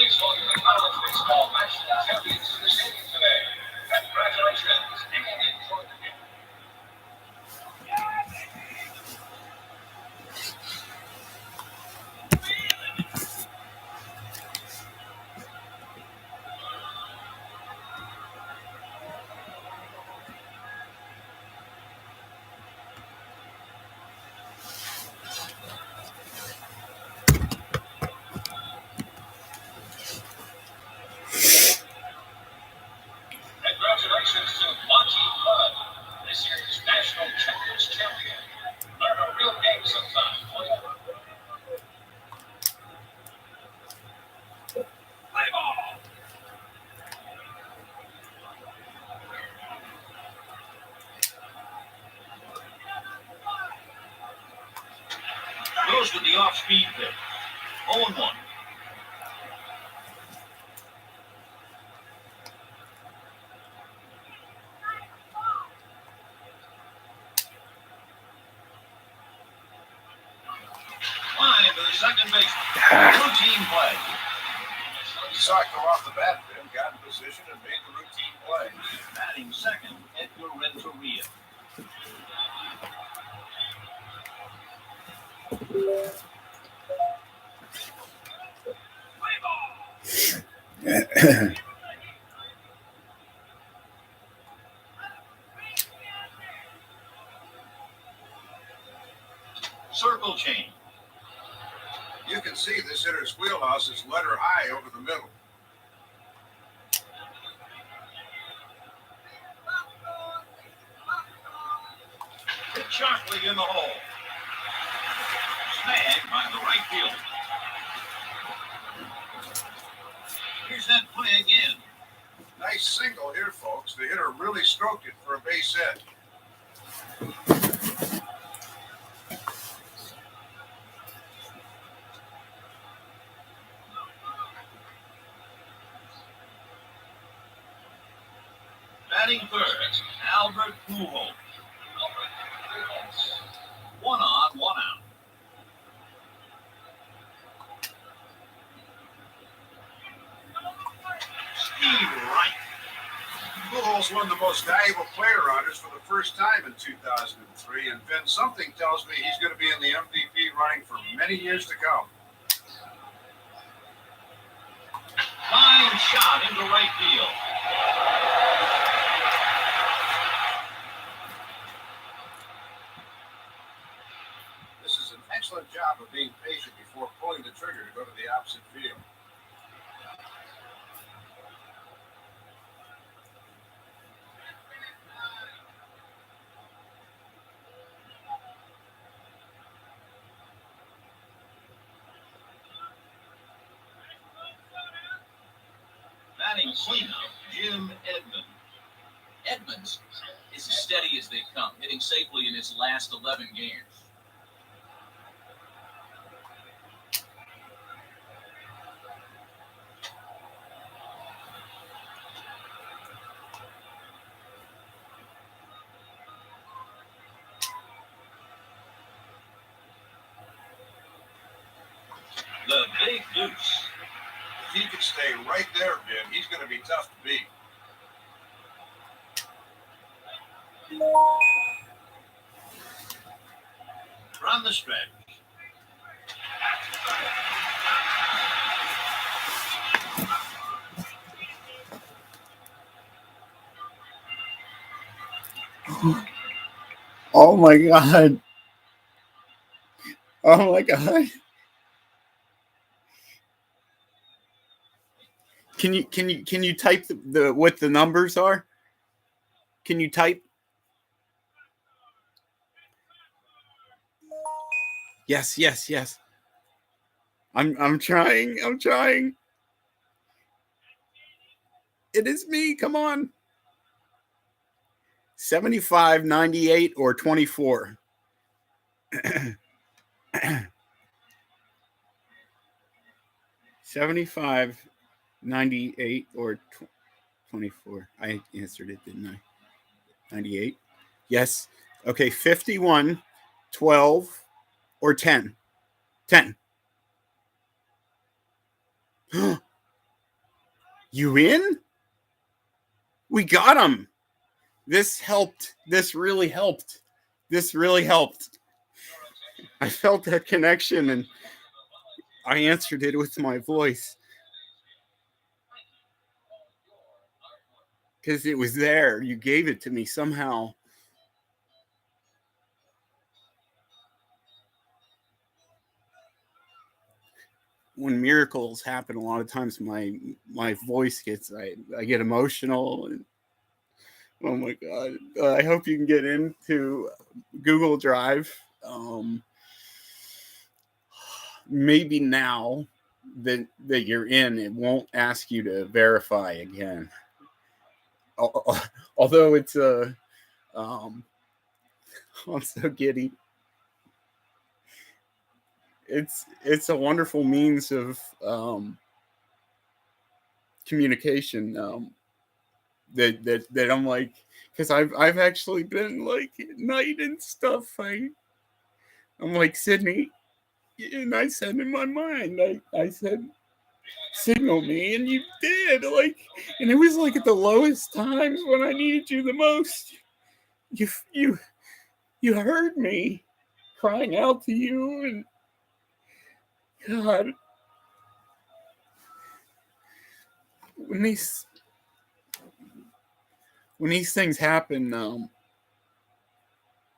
Please welcome the college baseball national champions to the stadium today. Congratulations and enjoy the game. Congratulations to Monty Bud, this year's national champions champion. Learn a real game sometime, will you? Play ball. Goes with the off-speed pitch. 0-1. Line to the second baseman. Routine play. He saw it go off the bat, then got in position and made the routine play. Batting second, Edgar Renteria. Play ball. Circle change. You can see this hitter's wheelhouse is letter high over the middle. Hit sharply in the hole. Snagged by the right fielder. Here's that play again. Nice single here, folks. The hitter really stroked it for a base hit. won the most valuable player honors for the first time in 2003, and Ben, something tells me he's going to be in the MVP running for many years to come. Fine shot into right field. This is an excellent job of being patient before pulling the trigger to go to the opposite field. Batting cleanup, Jim Edmonds. Edmonds is as steady as they come, hitting safely in his last 11 games. The Big Deuce. If he can stay right there, Ben, he's going to be tough to beat. Run the stretch. Oh my God. Oh my God. Can you type the what the numbers are? Can you type? Yes. I'm trying. It is me. Come on. 75, 98, or 24. 75, 98, or 24. I answered it, didn't I? 98. Yes. Okay. 51, 12, or 10. 10. You in? We got him. This helped. This really helped. I felt that connection and I answered it with my voice. Because it was there. You gave it to me somehow. When miracles happen, a lot of times my voice gets, I get emotional. And, oh my God. I hope you can get into Google Drive. Maybe now that you're in, it won't ask you to verify again. Although it's I'm so giddy. It's a wonderful means of communication. That I'm like, because I've actually been like at night and stuff. I'm like, Sydnee, and I said in my mind, I said, signal me, and you did. Like, and it was like at the lowest times when I needed you the most. You heard me crying out to you, and God, when these things happen,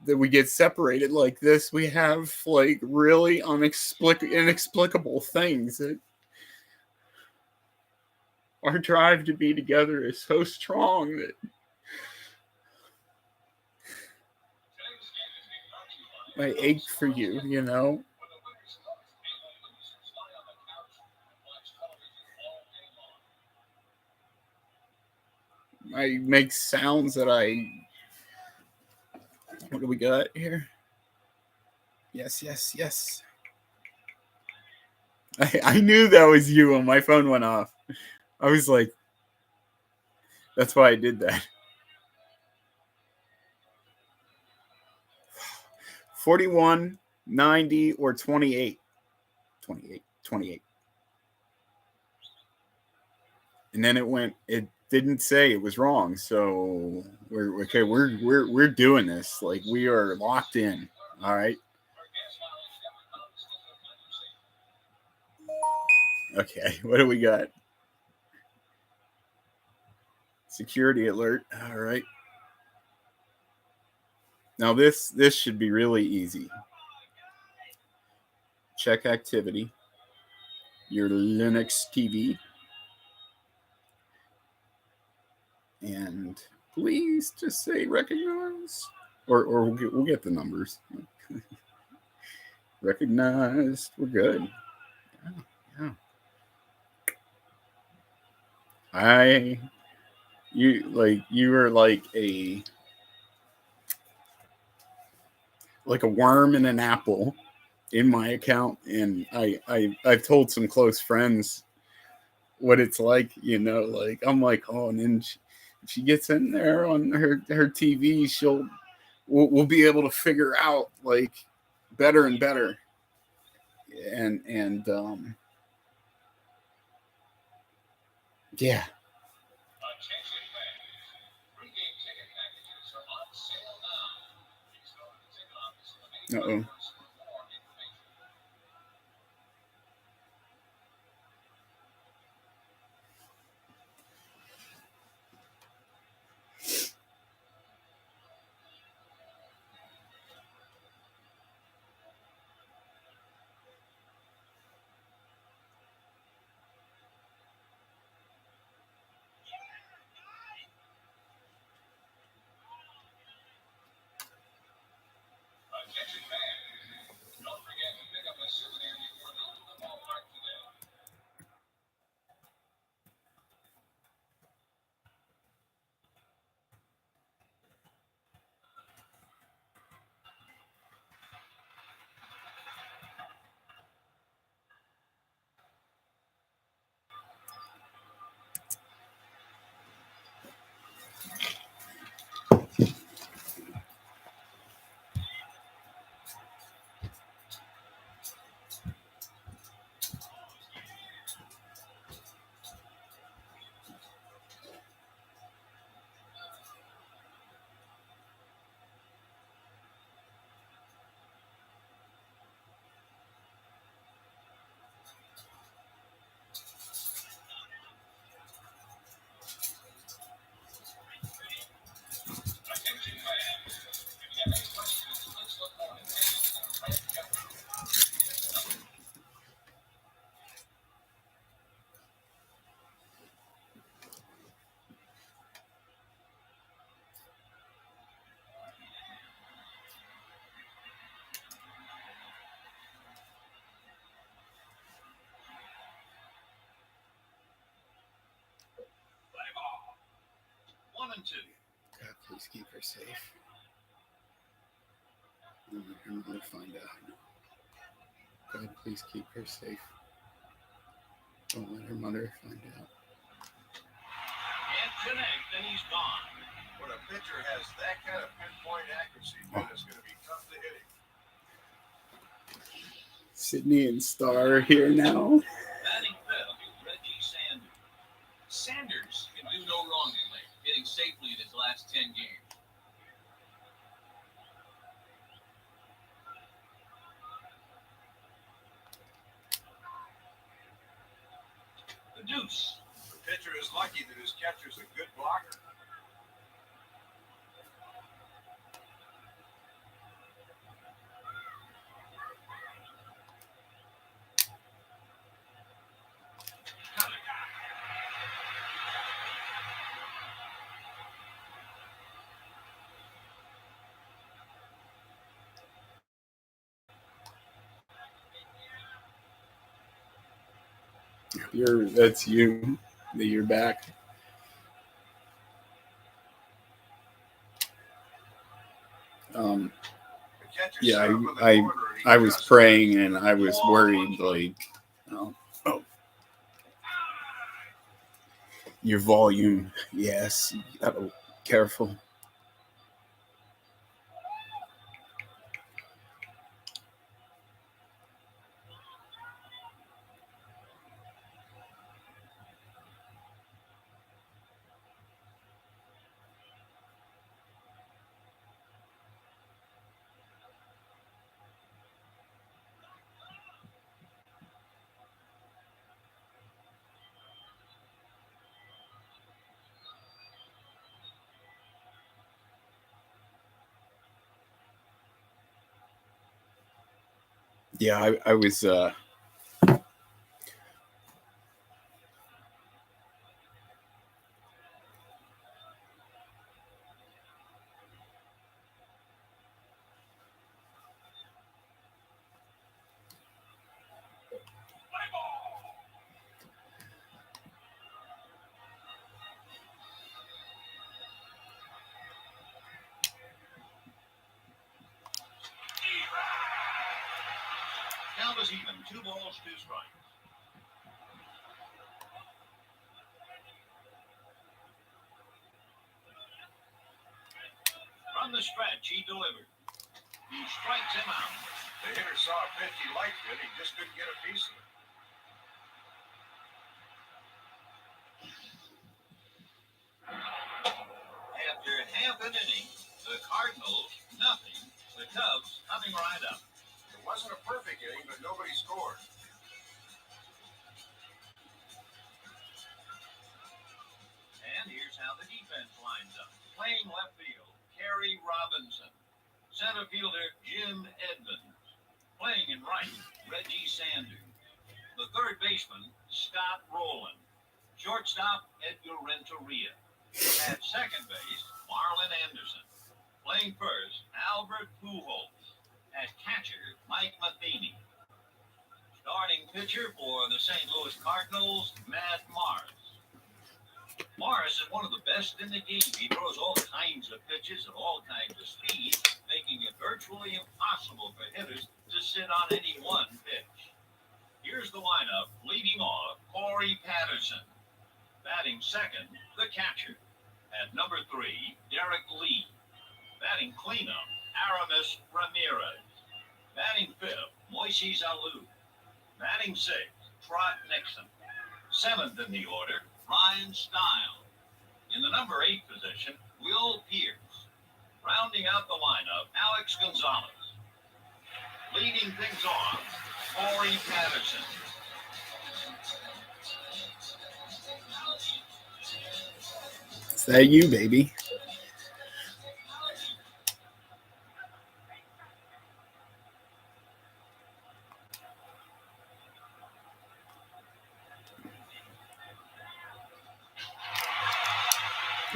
that we get separated like this, we have like really inexplicable things that our drive to be together is so strong that I ache for you, you know? I make sounds that what do we got here? Yes. I knew that was you when my phone went off. I was like, that's why I did that. 41, 90, or 28. 28. And then it didn't say it was wrong. So we're okay. We're doing this. Like, we are locked in. All right. Okay. What do we got? Security alert. All right. Now this should be really easy. Check activity. Your Linux TV. And please just say recognize. Or we'll get the numbers. Recognized. We're good. Yeah. You are like a worm in an apple in my account, and I've told some close friends what it's like, like I'm like, oh, and then if she gets in there on her TV, we'll be able to figure out like better and better, and yeah. Uh-oh. One and two. God, please keep her safe. Don't let her mother find out. God, please keep her safe. Don't let her mother find out. Can't connect, and he's gone. When a pitcher has that kind of pinpoint accuracy, man, it's going to be tough to hit him. Sydnee and Star are here now. Batting fifth, Reggie Sanders. Sanders can do no wrong tonight, hitting safely in his last 10 games. The deuce. The pitcher is lucky that his catcher's a good blocker. That's you. That you're back. Yeah, I was praying and I was worried, like, oh, your volume. Yes, you gotta be careful. Yeah, I was. Count is even. 2 balls, 2 strikes. From the stretch, he delivered. He strikes him out. The hitter saw a pitch he liked it. He just couldn't get a piece of it. After half an inning, the Cardinals, nothing. The Cubs coming right up. It wasn't a perfect inning, but nobody scored. And here's how the defense lines up. Playing left field, Kerry Robinson. Center fielder, Jim Edmonds. Playing in right, Reggie Sanders. The third baseman, Scott Rowland. Shortstop, Edgar Renteria. At second base, Marlon Anderson. Playing first, Albert Pujols. At catcher, Mike Matheny. Starting pitcher for the St. Louis Cardinals, Matt Morris. Morris is one of the best in the game. He throws all kinds of pitches at all kinds of speed, making it virtually impossible for hitters to sit on any one pitch. Here's the lineup. Leading off, Corey Patterson. Batting second, the catcher. At number 3, Derek Lee. Batting cleanup, Aramis Ramirez. Batting fifth, Moises Alou. Batting sixth, Trot Nixon. Seventh in the order, Ryan Stiles. In the number 8 position, Will Pierce. Rounding out the lineup, Alex Gonzalez. Leading things off, Corey Patterson. Is that you, baby?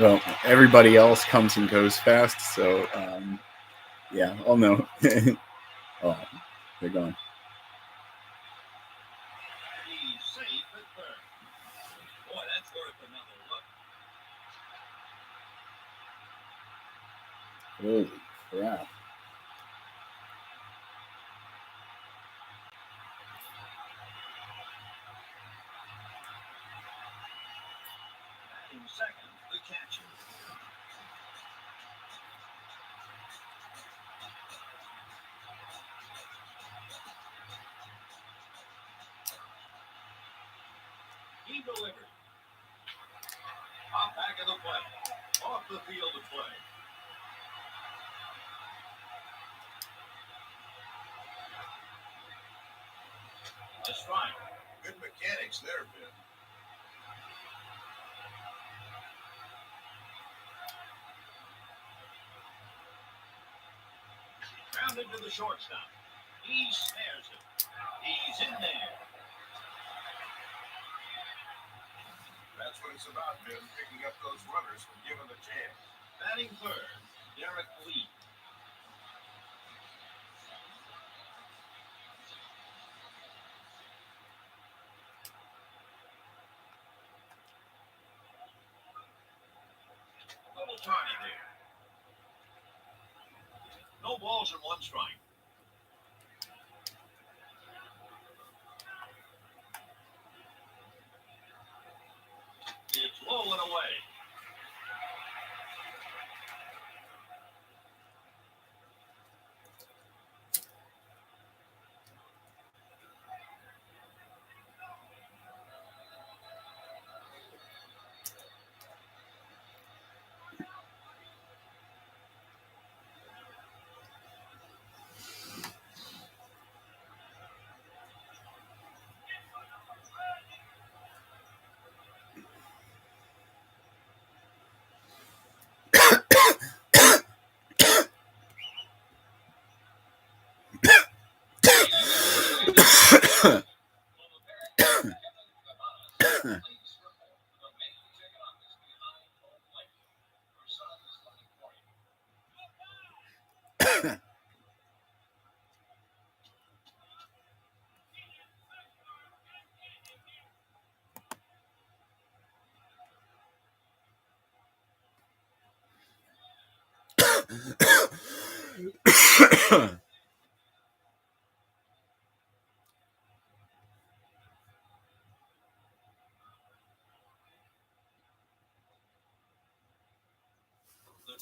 Well, everybody else comes and goes fast, so yeah, I'll know. Oh, they're gone. He's safe at third. Boy, that's worth another look. Holy crap. Batting second, the catcher. He delivered. Off back of the play. Off the field of play. A strike. Good mechanics there, Ben. Grounded to the shortstop. He snares it. He's in there. That's what it's about, Ben, picking up those runners when given the chance. Batting third, Derek Lee. A little tardy there. No balls and 1 strike. It's low and away. The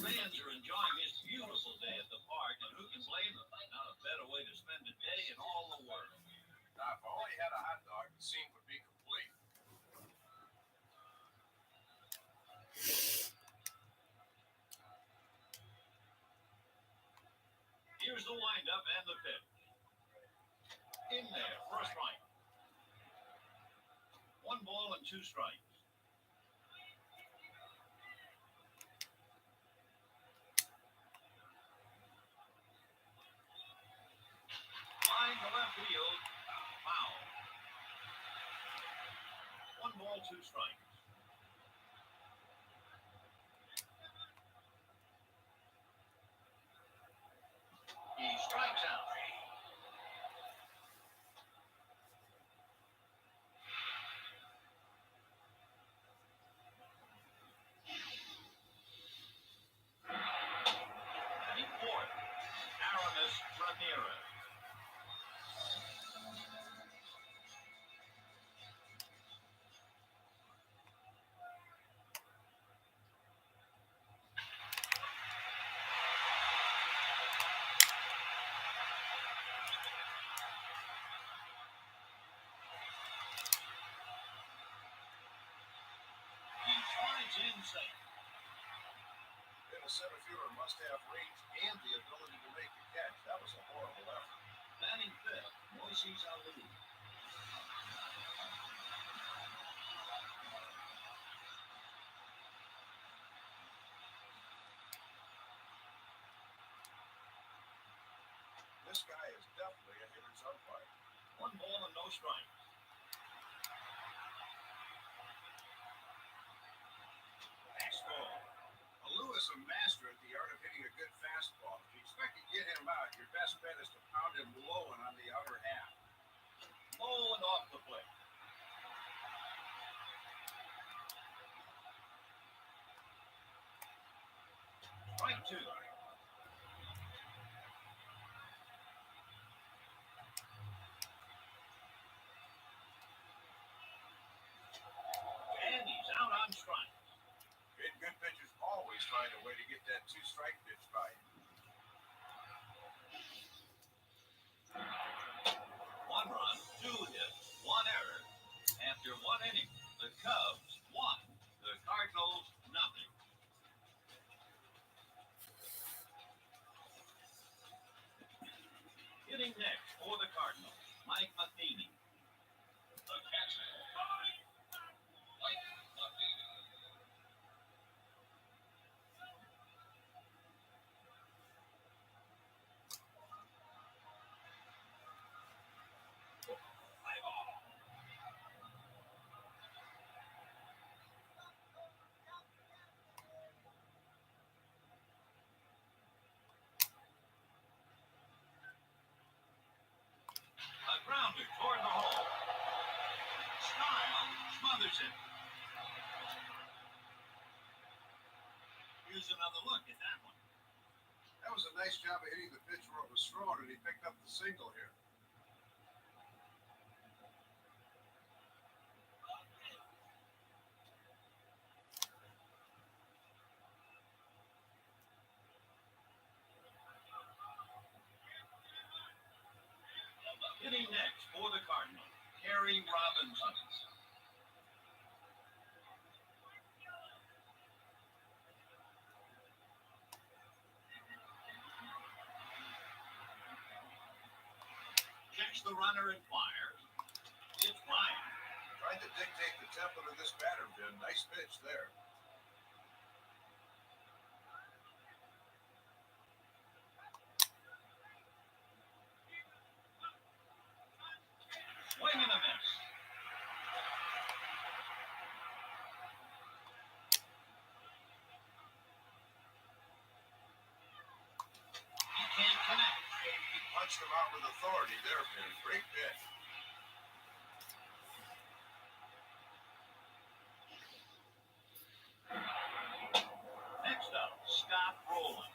fans are enjoying this beautiful day at the park, and who can blame them? Not a better way to spend a day in all the world. Now, if I only had a hot dog, the scene would be complete. Here's the windup and the pitch. In there for a strike. 1 ball and 2 strikes. Line to left field. Foul. 1 ball, 2 strikes. He strikes out. And he fourth. Aramis Ramirez. He slides in safe. And a center fielder must have range and the ability to make the catch. That was a horrible effort. Batting fifth, Moises Alou. This guy is definitely a hitter's umpire. 1 ball and no strikes. Next ball. Alou is a master at the art of hitting a good fastball. If you expect to get him out, your best bet is to pound him low and on the outer half. Low and off the plate. Strike 2. And he's out on strike. And good pitchers always find a way to get that 2-strike pitch by you. 1 run, 2 hits, 1 error. After 1 inning, the Cubs won. The Cardinals nothing. Hitting next for the Cardinals, Mike Matheny. The catcher, Mike Matheny. A grounder toward the hole. Style smothers it. Here's another look at that one. That was a nice job of hitting the pitch where it was thrown, and he picked up the single here. Hitting next for the Cardinals, Kerry Robinson. Checks the runner and fires. It's fine. Tried to dictate the tempo of this batter, Vin. Nice pitch there. punched him out with authority there, Finn. Great pitch. Next up, stop rolling.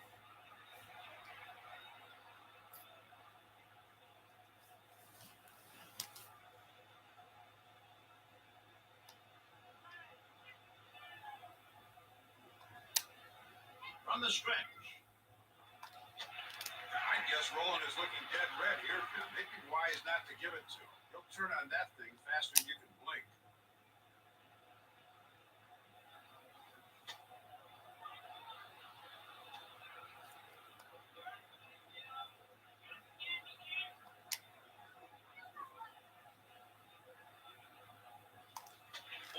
From the stretch. I guess Roland is looking dead red here, Finn. They'd be wise not to give it to him. He'll turn on that thing faster than you can blink.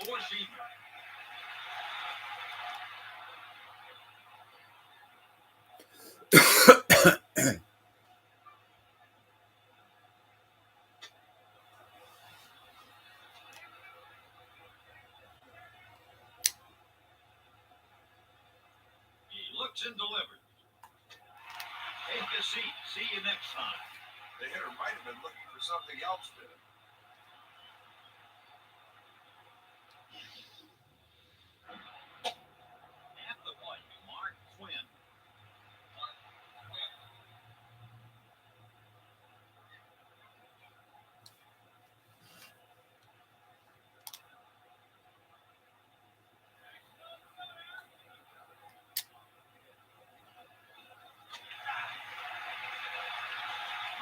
Four-seamer. He looks and delivers. Take a seat. See you next time. The hitter might have been looking for something else, Finn. At the plate, Mark Quinn.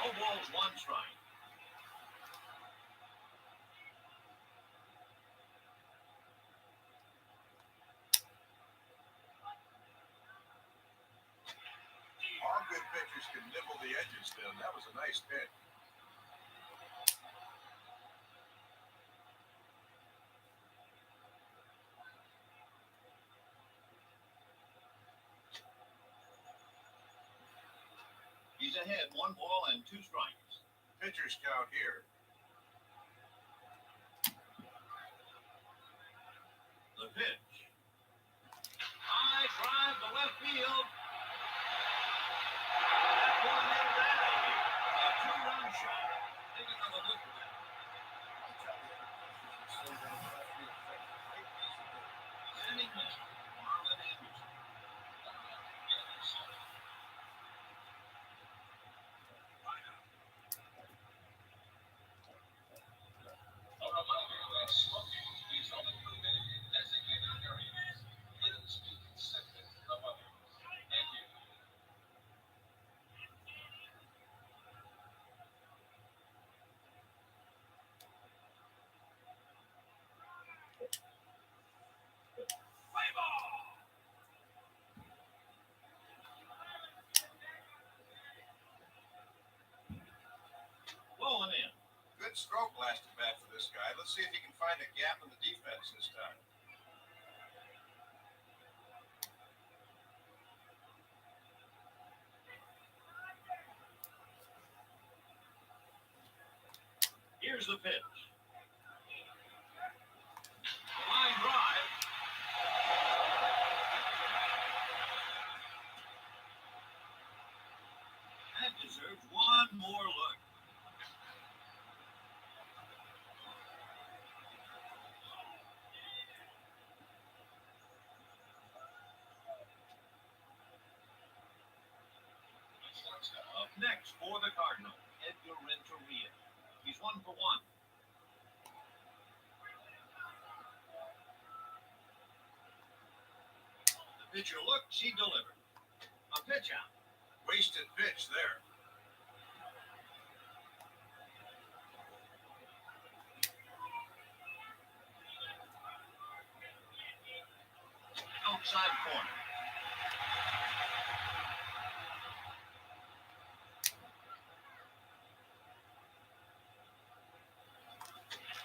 No balls, one strike. All good pitchers can nibble the edges, Finn. That was a nice pitch. He's ahead, 1 ball and 2 strikes. Pitcher's count here. The pitch. High drive to left field. That one is out of here. A 2-run shot. Take another look at that. Standing next, Marlon Anderson. Blowing in. Good stroke last at bat for this guy. Let's see if he can find a gap in the defense this time. Here's the pitch. The line drive. That deserves one more look. Up next for the Cardinals, Edgar Renteria. He's 1 for 1. The pitcher looks, he delivered. A pitch out. Wasted pitch there. Outside corner.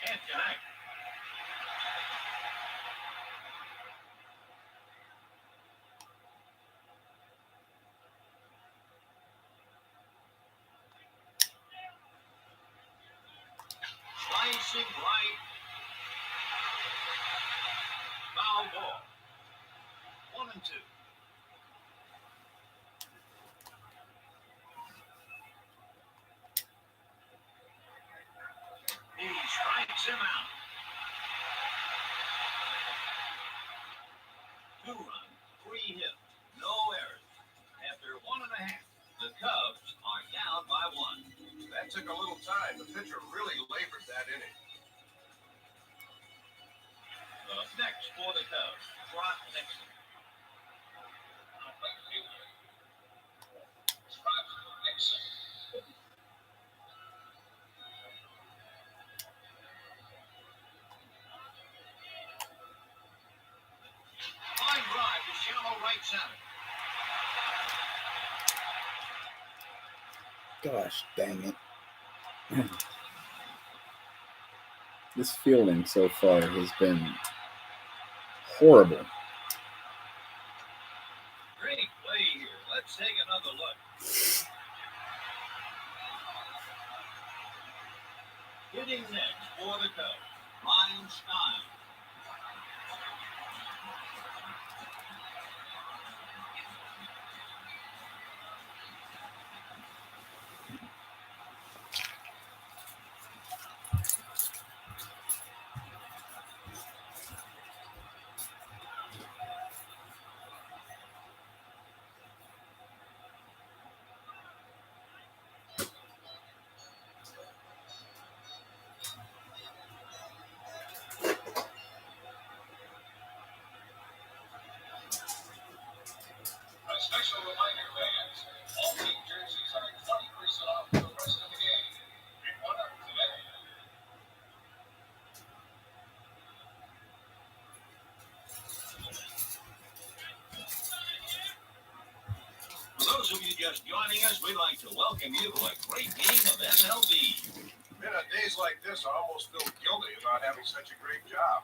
Can't connect. Slicing right. Foul ball. 1 and 2. took a little time. The pitcher really labored that inning. Next for the Cubs, Brock Nixon. Line drive to shallow right center. Gosh dang it. This fielding so far has been horrible. Great play here. Let's take another look. Hitting next for the Cubs, Ryan Stein. A special reminder, fans. All team jerseys are 20% off for the rest of the game. Pick one up today. For those of you just joining us, we'd like to welcome you to a great game of MLB. Man, on days like this, I almost feel guilty about having such a great job.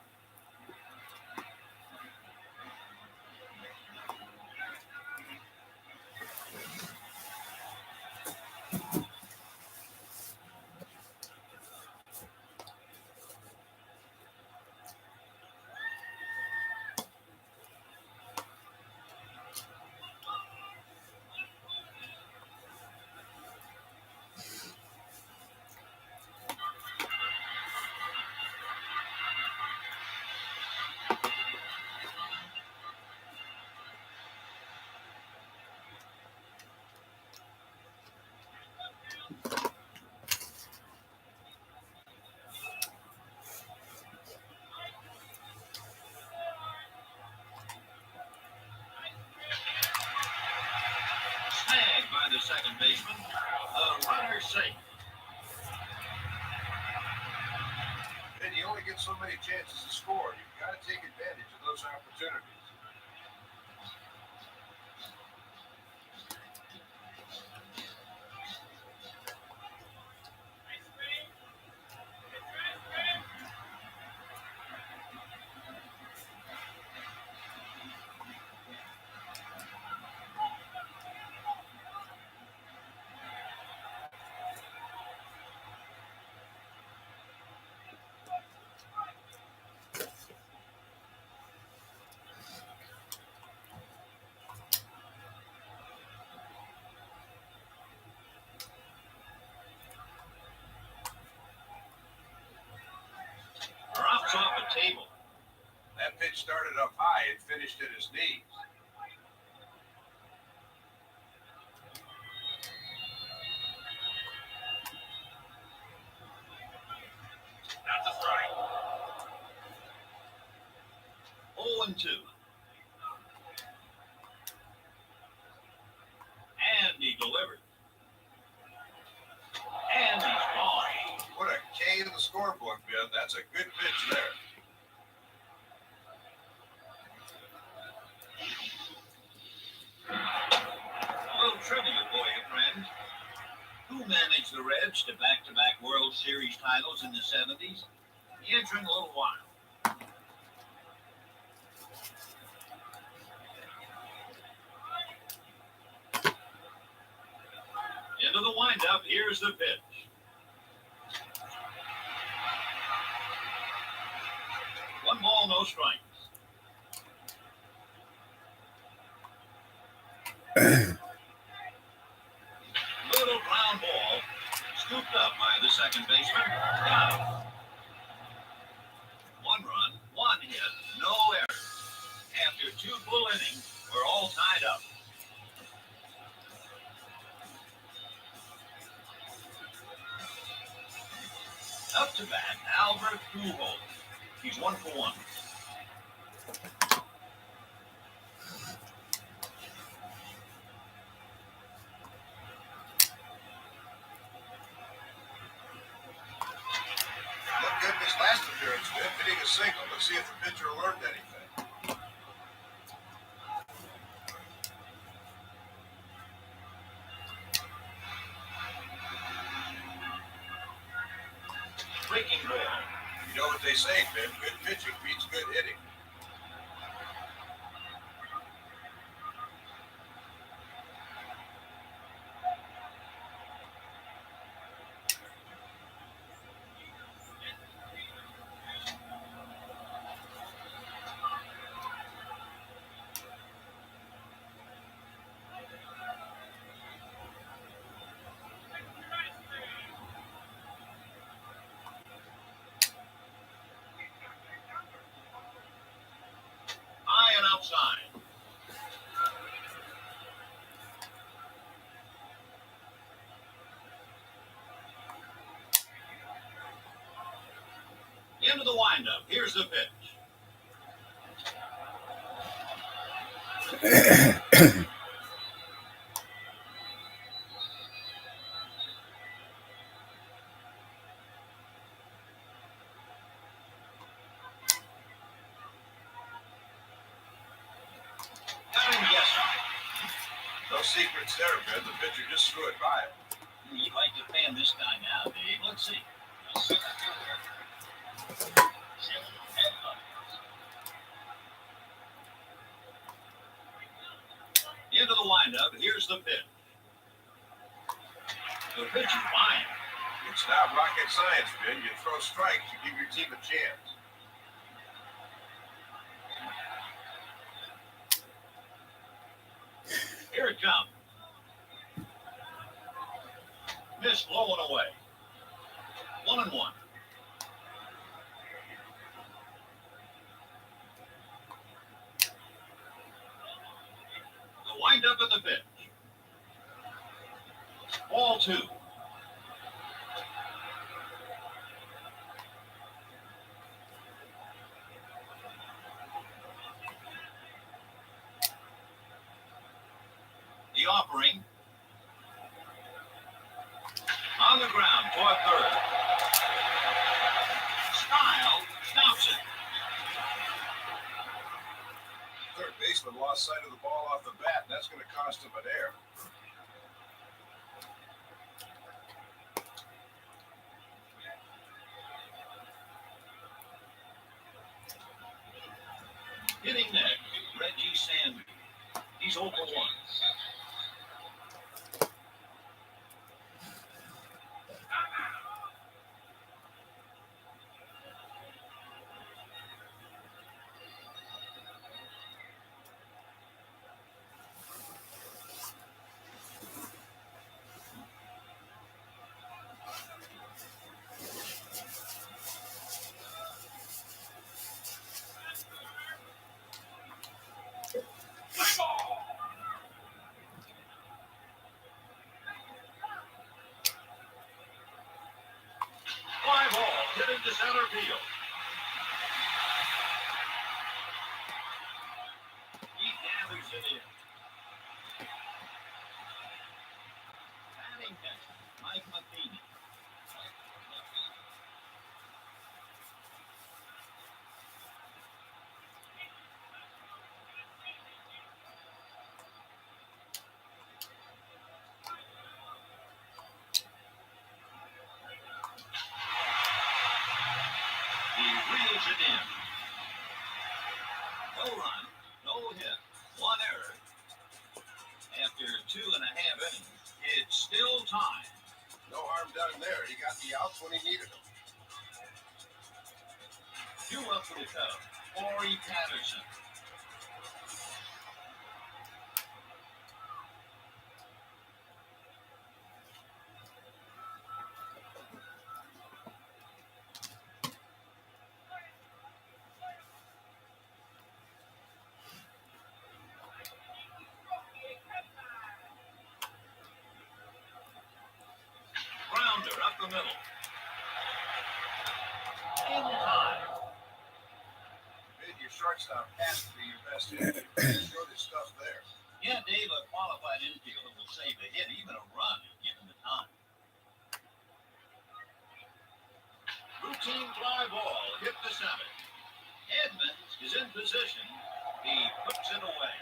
Snagged by the second baseman. The runner safe. And you only get so many chances to score. You've got to take advantage of those opportunities. Drops off a table. That pitch started up high and finished at his knees. That's a strike. 0-2. And he delivered. And he's gone. What a K in the scorebook, Ben. That's a good pitch there. A little trivia for you, friends. Who managed the Reds to back-to-back World Series titles in the 70s? The answer in a little while. Into the windup, here's the pitch. One ball, no strikes. Little ground ball, scooped up by the second baseman. Got it. One run, one hit, no errors. After 2 full innings, we're all tied up. Up to bat, Albert Pujols. He's 1 for 1. Looked good in his last appearance, Vin, hitting a single. Let's see if the pitcher learned anything. Breaking ball. You know what they say, Vin, good pitching beats good hitting. High and outside. Into the windup. Here's the pitch. Got him guessing. No secrets there, Vin. The pitcher just threw it by him. You'd like to fan this guy now, Dave. Let's see. Into the windup. Here's the pitch. The pitch is fine. It's not rocket science, Vin. You throw strikes, you give your team a chance. Here it comes. Miss blowing away. 1-1. The windup and the pitch. Ball 2. The offering. On the ground for third. Style stops it. Third baseman lost sight of the ball off the bat. That's going to cost him an error. Hitting next, Reggie Sandby. He's 0 for 1. Fly ball hitting to center field. He gathers it in. Batting next, Mike Matheny. He reels it in. No run, no hit, 1 error. After 2.5 innings, it's still time. No harm done there. He got the outs when he needed them. 2 up for the Cubs. Corey Patterson. Grounder up the middle. in time. Your shortstop has to be your best hitter. You showed his stuff there. Yeah, Dave, a qualified infielder will save a hit, even a run, if given the time. Routine fly ball hit the center. Edmonds is in position. He puts it away.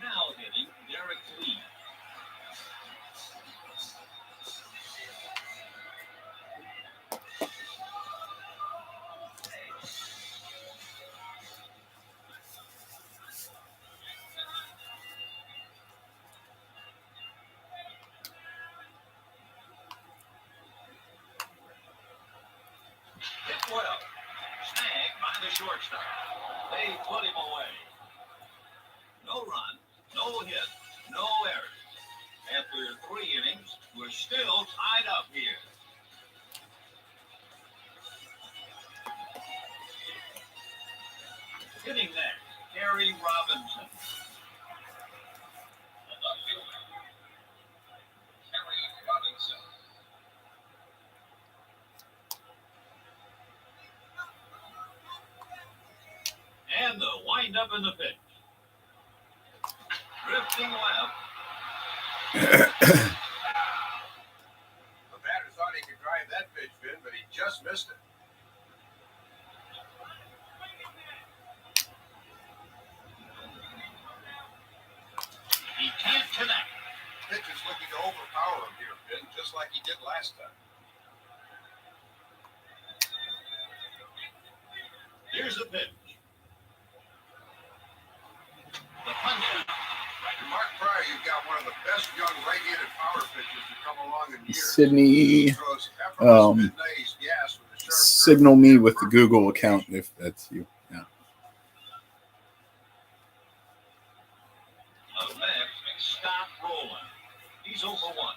Now hitting Derek Lee. Hit well. Snagged by the shortstop. They put him away. No run, no hit, no errors. After 3 innings, we're still tied up here. Hitting next, Gary Robinson. And the windup in the pitch. Drifting left. The batter thought he could drive that pitch, Vin, but he just missed it. He can't connect. Pitch is looking to overpower him here, Vin, just like he did last time. Here's the pitch. The punch out. Mark Pryor, you've got one of the best young right-handed power pitchers to come along in years. Sydnee, Throws effortless mid-nice gas with a sharp signal me with the Google account if that's you. Yeah. Up next, Scott Rowland. He's 0 for 1.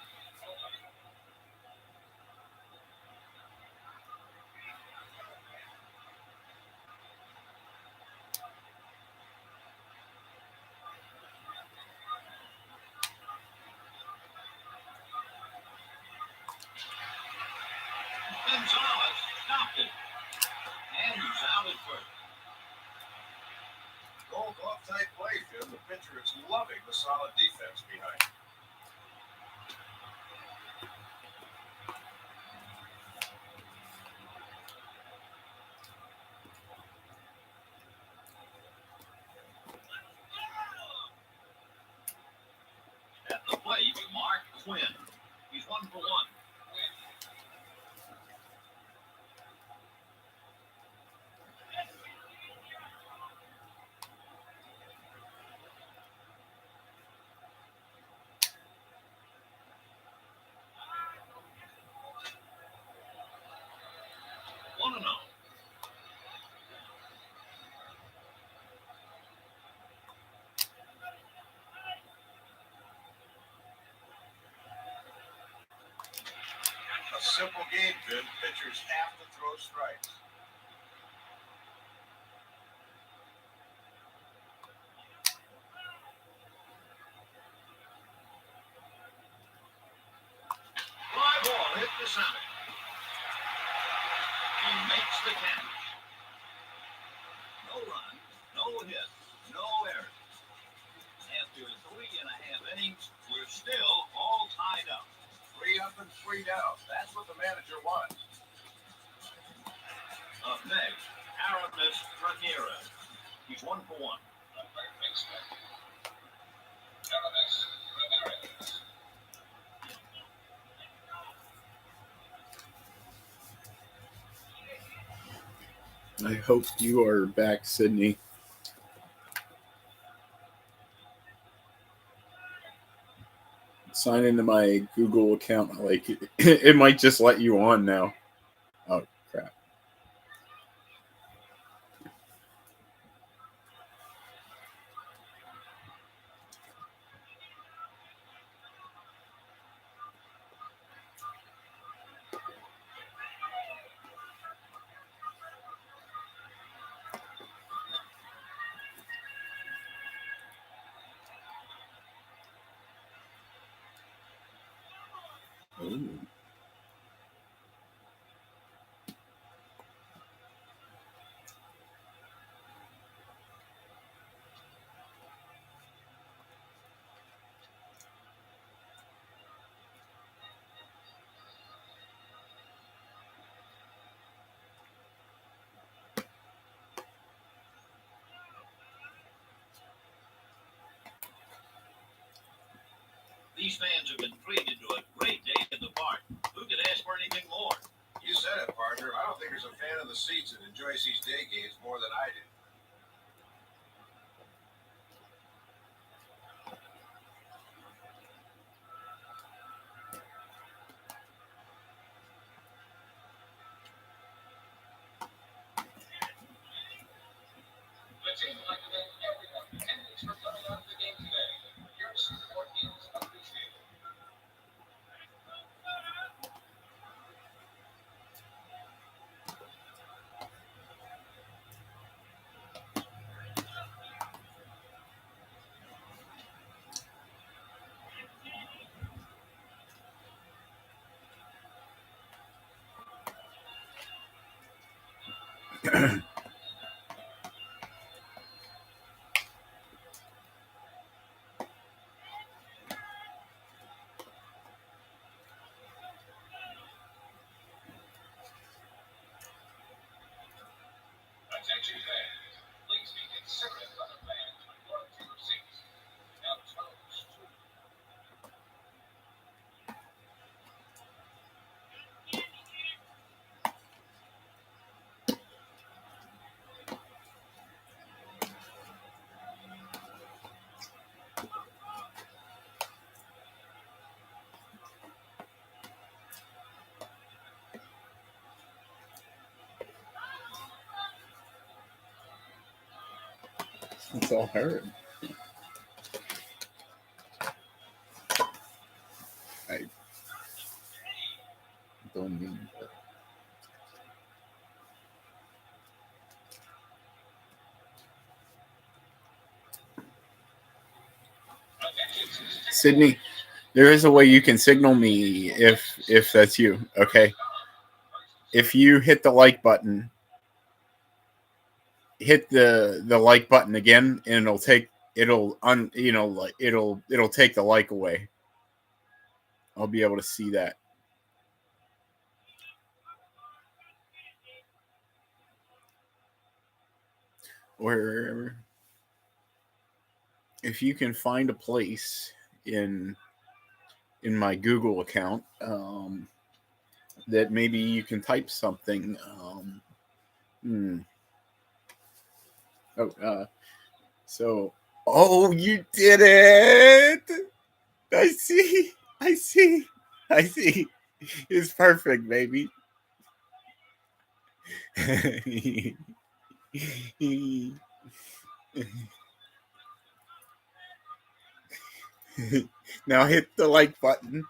Gonzalez stopped it. And he's out at first. goal glove type play, Jim. The pitcher is loving the solid defense behind him. At the plate, Mark Quinn. He's 1 for 1. One and 0. A simple game, Jim. Pitchers have to throw strikes. Fly ball hit the center. He makes the catch. No run, no hit, no error. After 3.5 innings, we're still all tied up. 3 up and 3 down. That's what the manager wants. Up next, Aramis Ramirez. He's 1 for 1. I hope you are back, Sydney. Sign into my Google account. Like it might just let you on now. Oh crap. Ooh. These fans have been treated to a great day at the park. Who could ask for anything more? You said it, partner. I don't think there's a fan in the seats that enjoys these day games more than I do. The team would like to thank everyone in attendance for coming out to the game today. Your support is appreciated. Attention fans, please be considerate of other fans when going to your seats. Now toast. It's all her. I don't mean that. Sydney, there is a way you can signal me if that's you. Okay. If you hit the like button, hit the like button again, and it'll take it'll take the like away. I'll be able to see that. Or if you can find a place in my Google account that maybe you can type something. So, oh, you did it! I see. I see. I see. It's perfect, baby. Now hit the like button.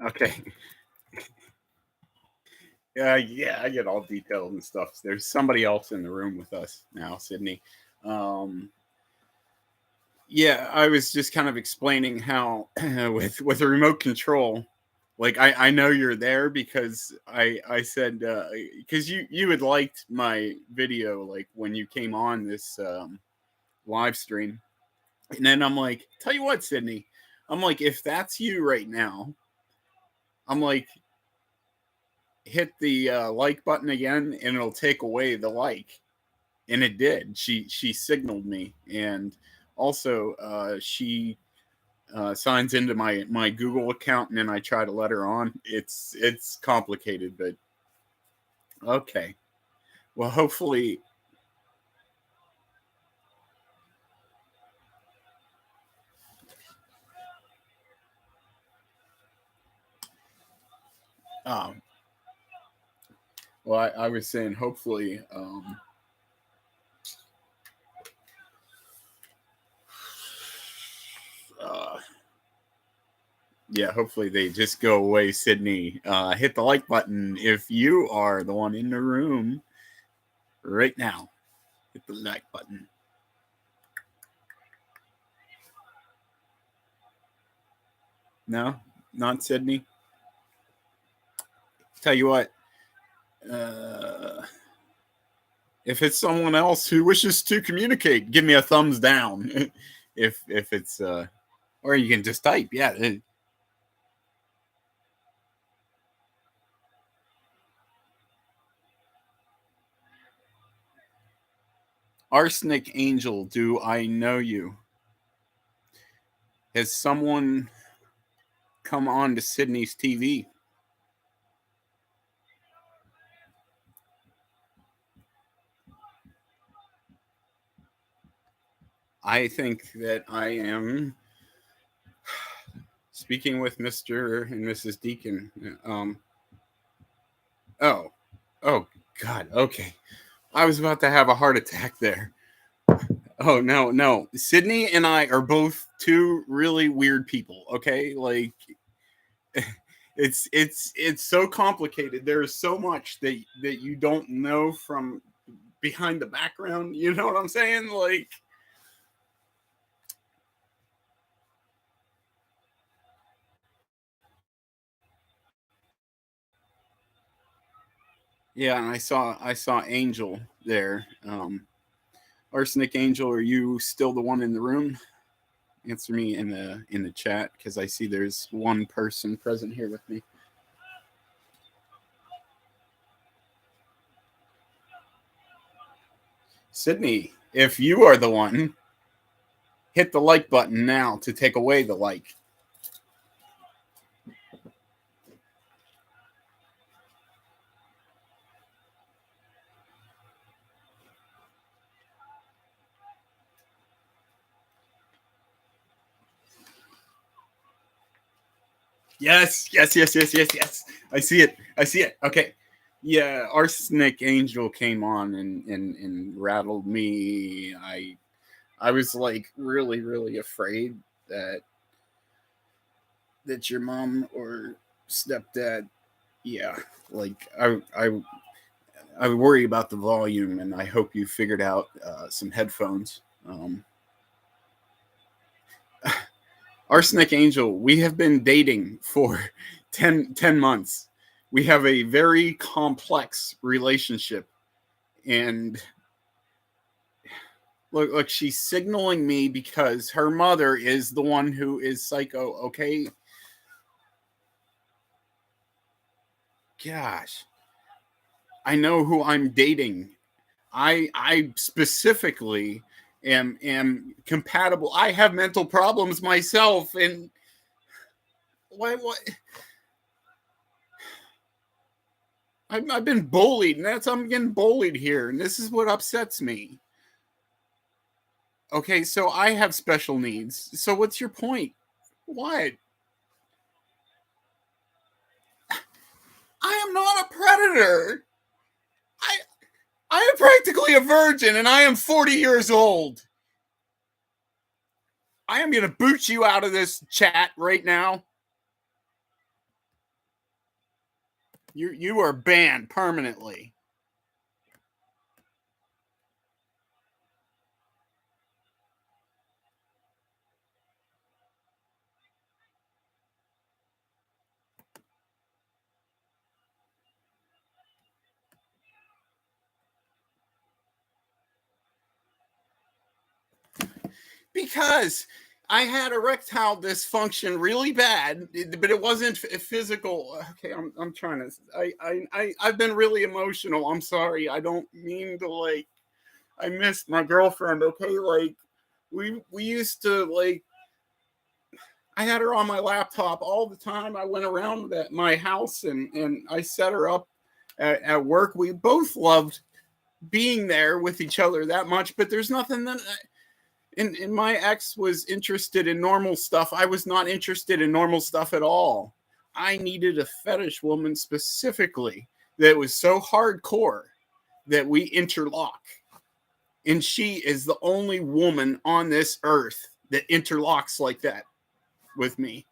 Okay. Yeah, I get all detailed and stuff. There's somebody else in the room with us now, Sydney. Um, yeah, I was just kind of explaining how with a remote control, like I know you're there because I said because you had liked my video like when you came on this live stream, and then I'm like, tell you what, Sydney, I'm like, if that's you right now, I'm like, hit the like button again, and it'll take away the like, and it did. She signaled me, and also she signs into my Google account, and then I try to let her on. It's complicated, but okay. Well, hopefully, um, well, I was saying hopefully, uh, yeah, hopefully they just go away, Sydney. Hit the like button if you are the one in the room right now. Hit the like button. No, not Sydney. Tell you what, uh, if it's someone else who wishes to communicate, give me a thumbs down. If it's or you can just type. Yeah. Arsenic Angel, do I know you? Has someone come on to Sydney's TV? I think that I am speaking with Mr. and Mrs. Deacon. Oh, oh, God. Okay. I was about to have a heart attack there. Oh, no, no. Sydney and I are both two really weird people. Okay. Like, it's so complicated. There is so much that you don't know from behind the background. You know what I'm saying? Like, yeah, and I saw Angel there. Arsenic Angel, are you still the one in the room? Answer me in the chat because I see there's one person present here with me. Sydney, if you are the one, hit the like button now to take away the like. Yes, yes, yes, yes, yes, yes. I see it. I see it. Okay. Yeah, Arsenic Angel came on and rattled me. I was like really, really afraid that your mom or stepdad, yeah, like I worry about the volume, and I hope you figured out some headphones. Arsenic Angel, we have been dating for 10 months. We have a very complex relationship. And look, she's signaling me because her mother is the one who is psycho, okay? Gosh. I know who I'm dating. I specifically am compatible. I have mental problems myself, and what I've been bullied, and I'm getting bullied here, and this is what upsets me. Okay, so I have special needs. So what's your point? What? I am not a predator. I I am practically a virgin, and I am 40 years old. I am gonna boot you out of this chat right now. You are banned permanently. Because I had erectile dysfunction really bad, but it wasn't physical. Okay, I'm trying to. I've been really emotional. I'm sorry. I don't mean to like. I missed my girlfriend. Okay, like we used to like. I had her on my laptop all the time. I went around my house and I set her up at work. We both loved being there with each other that much, but there's nothing that. And my ex was interested in normal stuff. I was not interested in normal stuff at all. I needed a fetish woman specifically that was so hardcore that we interlock. And she is the only woman on this earth that interlocks like that with me.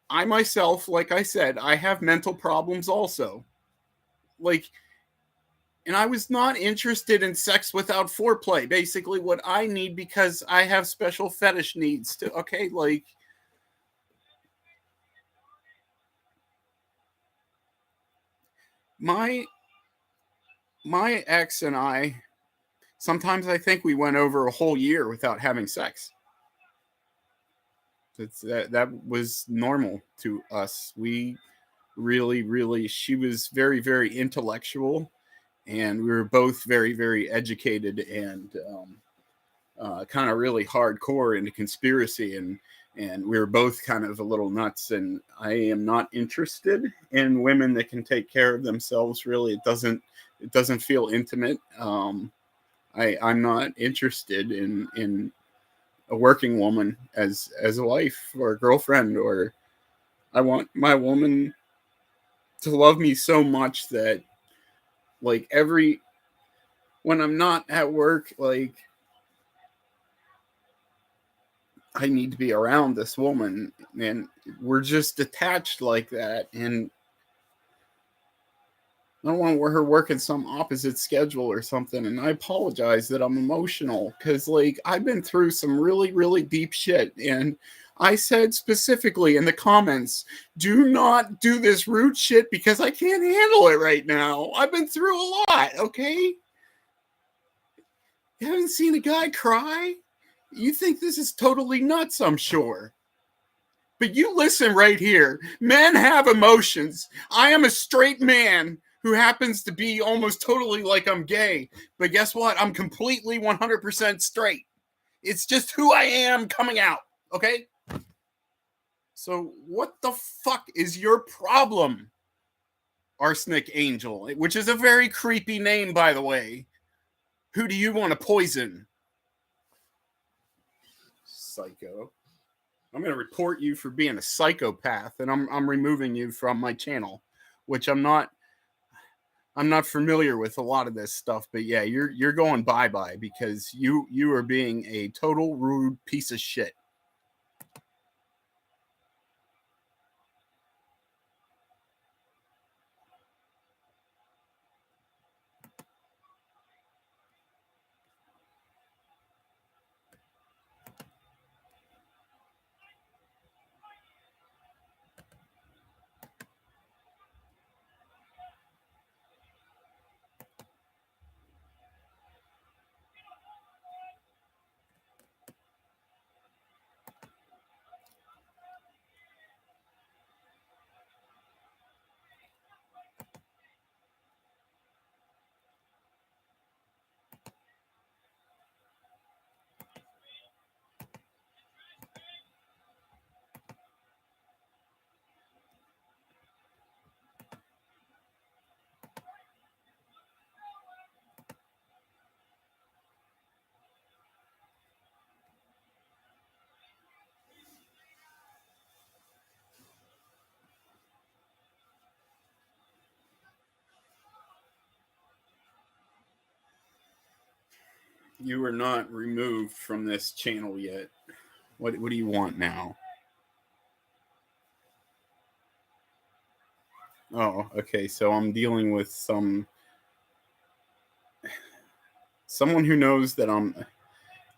I myself, like I said, I have mental problems also. Like, and I was not interested in sex without foreplay. Basically, what I need because I have special fetish needs to. Okay, like my ex and I. Sometimes I think we went over a whole year without having sex. That was normal to us. We really. She was very intellectual, and we were both very educated and kind of really hardcore into conspiracy, and we were both kind of a little nuts. And I am not interested in women that can take care of themselves. Really, it doesn't feel intimate. I'm not interested in a working woman as a wife or a girlfriend. Or I want my woman to love me so much that like when I'm not at work, like I need to be around this woman, and we're just attached like that. And I don't want her working some opposite schedule or something. And I apologize that I'm emotional because, like, I've been through some really deep shit. And I said specifically in the comments, do not do this rude shit because I can't handle it right now. I've been through a lot, okay? You haven't seen a guy cry? You think this is totally nuts, I'm sure. But you listen right here. Men have emotions. I am a straight man who happens to be almost totally like I'm gay. But guess what? I'm completely 100% straight. It's just who I am coming out. Okay? So what the fuck is your problem? Arsenic Angel, which is a very creepy name, by the way. Who do you want to poison? Psycho. I'm going to report you for being a psychopath, and I'm removing you from my channel, which I'm not familiar with a lot of this stuff. But yeah, you're going bye because you are being a total rude piece of shit. You are not removed from this channel yet. What do you want now? Oh, okay. So I'm dealing with someone who knows that I'm.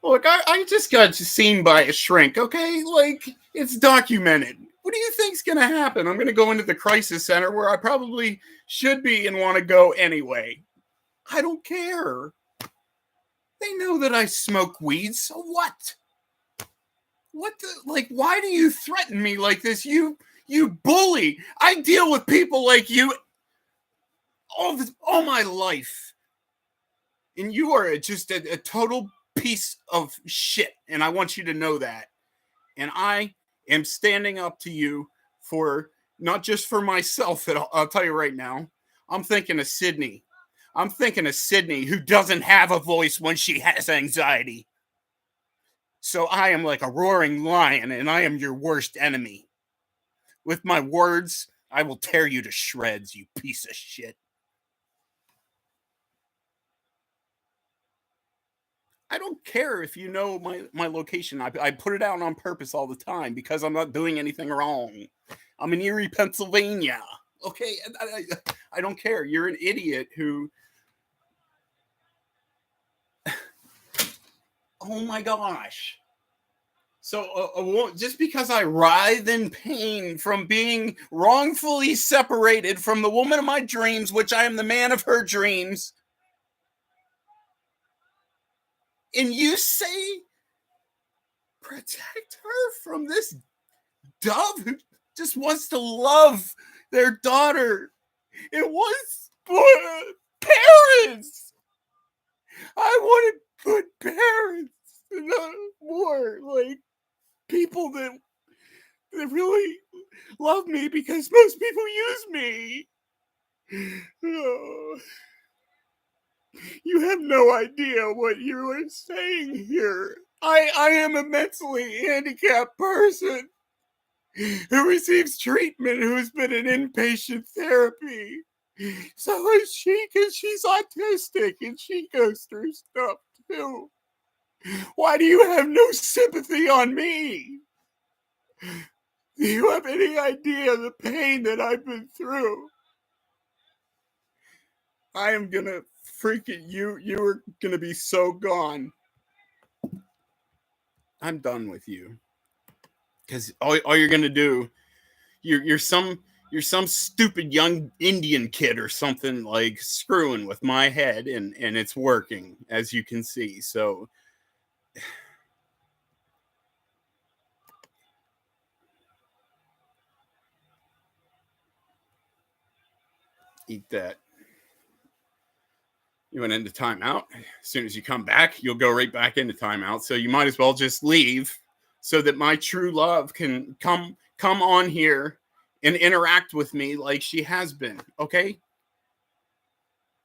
Look, I just got seen by a shrink. Okay, like it's documented. What do you think's gonna happen? I'm gonna go into the crisis center where I probably should be and want to go anyway. I don't care. They know that I smoke weed. So what? What the, like, why do you threaten me like this? You bully. I deal with people like you all my life. And you are just a total piece of shit. And I want you to know that. And I am standing up to you for not just for myself, I'll tell you right now. I'm thinking of Sydnee. I'm thinking of Sydnee, who doesn't have a voice when she has anxiety. So I am like a roaring lion, and I am your worst enemy. With my words, I will tear you to shreds, you piece of shit. I don't care if you know my location. I put it out on purpose all the time because I'm not doing anything wrong. I'm in Erie, Pennsylvania. Okay, I don't care. You're an idiot who. Oh my gosh. So just because I writhe in pain from being wrongfully separated from the woman of my dreams, which I am the man of her dreams, and you say protect her from this dove who just wants to love their daughter. It was parents. I want to put parents, not more like people that really love me, because most people use me. Oh, you have no idea what you are saying here. I am a mentally handicapped person who receives treatment, who's been in inpatient therapy. So is she, because she's autistic and she goes through stuff too. Why do you have no sympathy on me? Do you have any idea the pain that I've been through? I am gonna freaking you are gonna be so gone. I'm done with you. Because all you're gonna do, you're some stupid young Indian kid or something, like screwing with my head, and it's working, as you can see. So eat that. You went into timeout. As soon as you come back, you'll go right back into timeout. So you might as well just leave so that my true love can come on here and interact with me like she has been. Okay?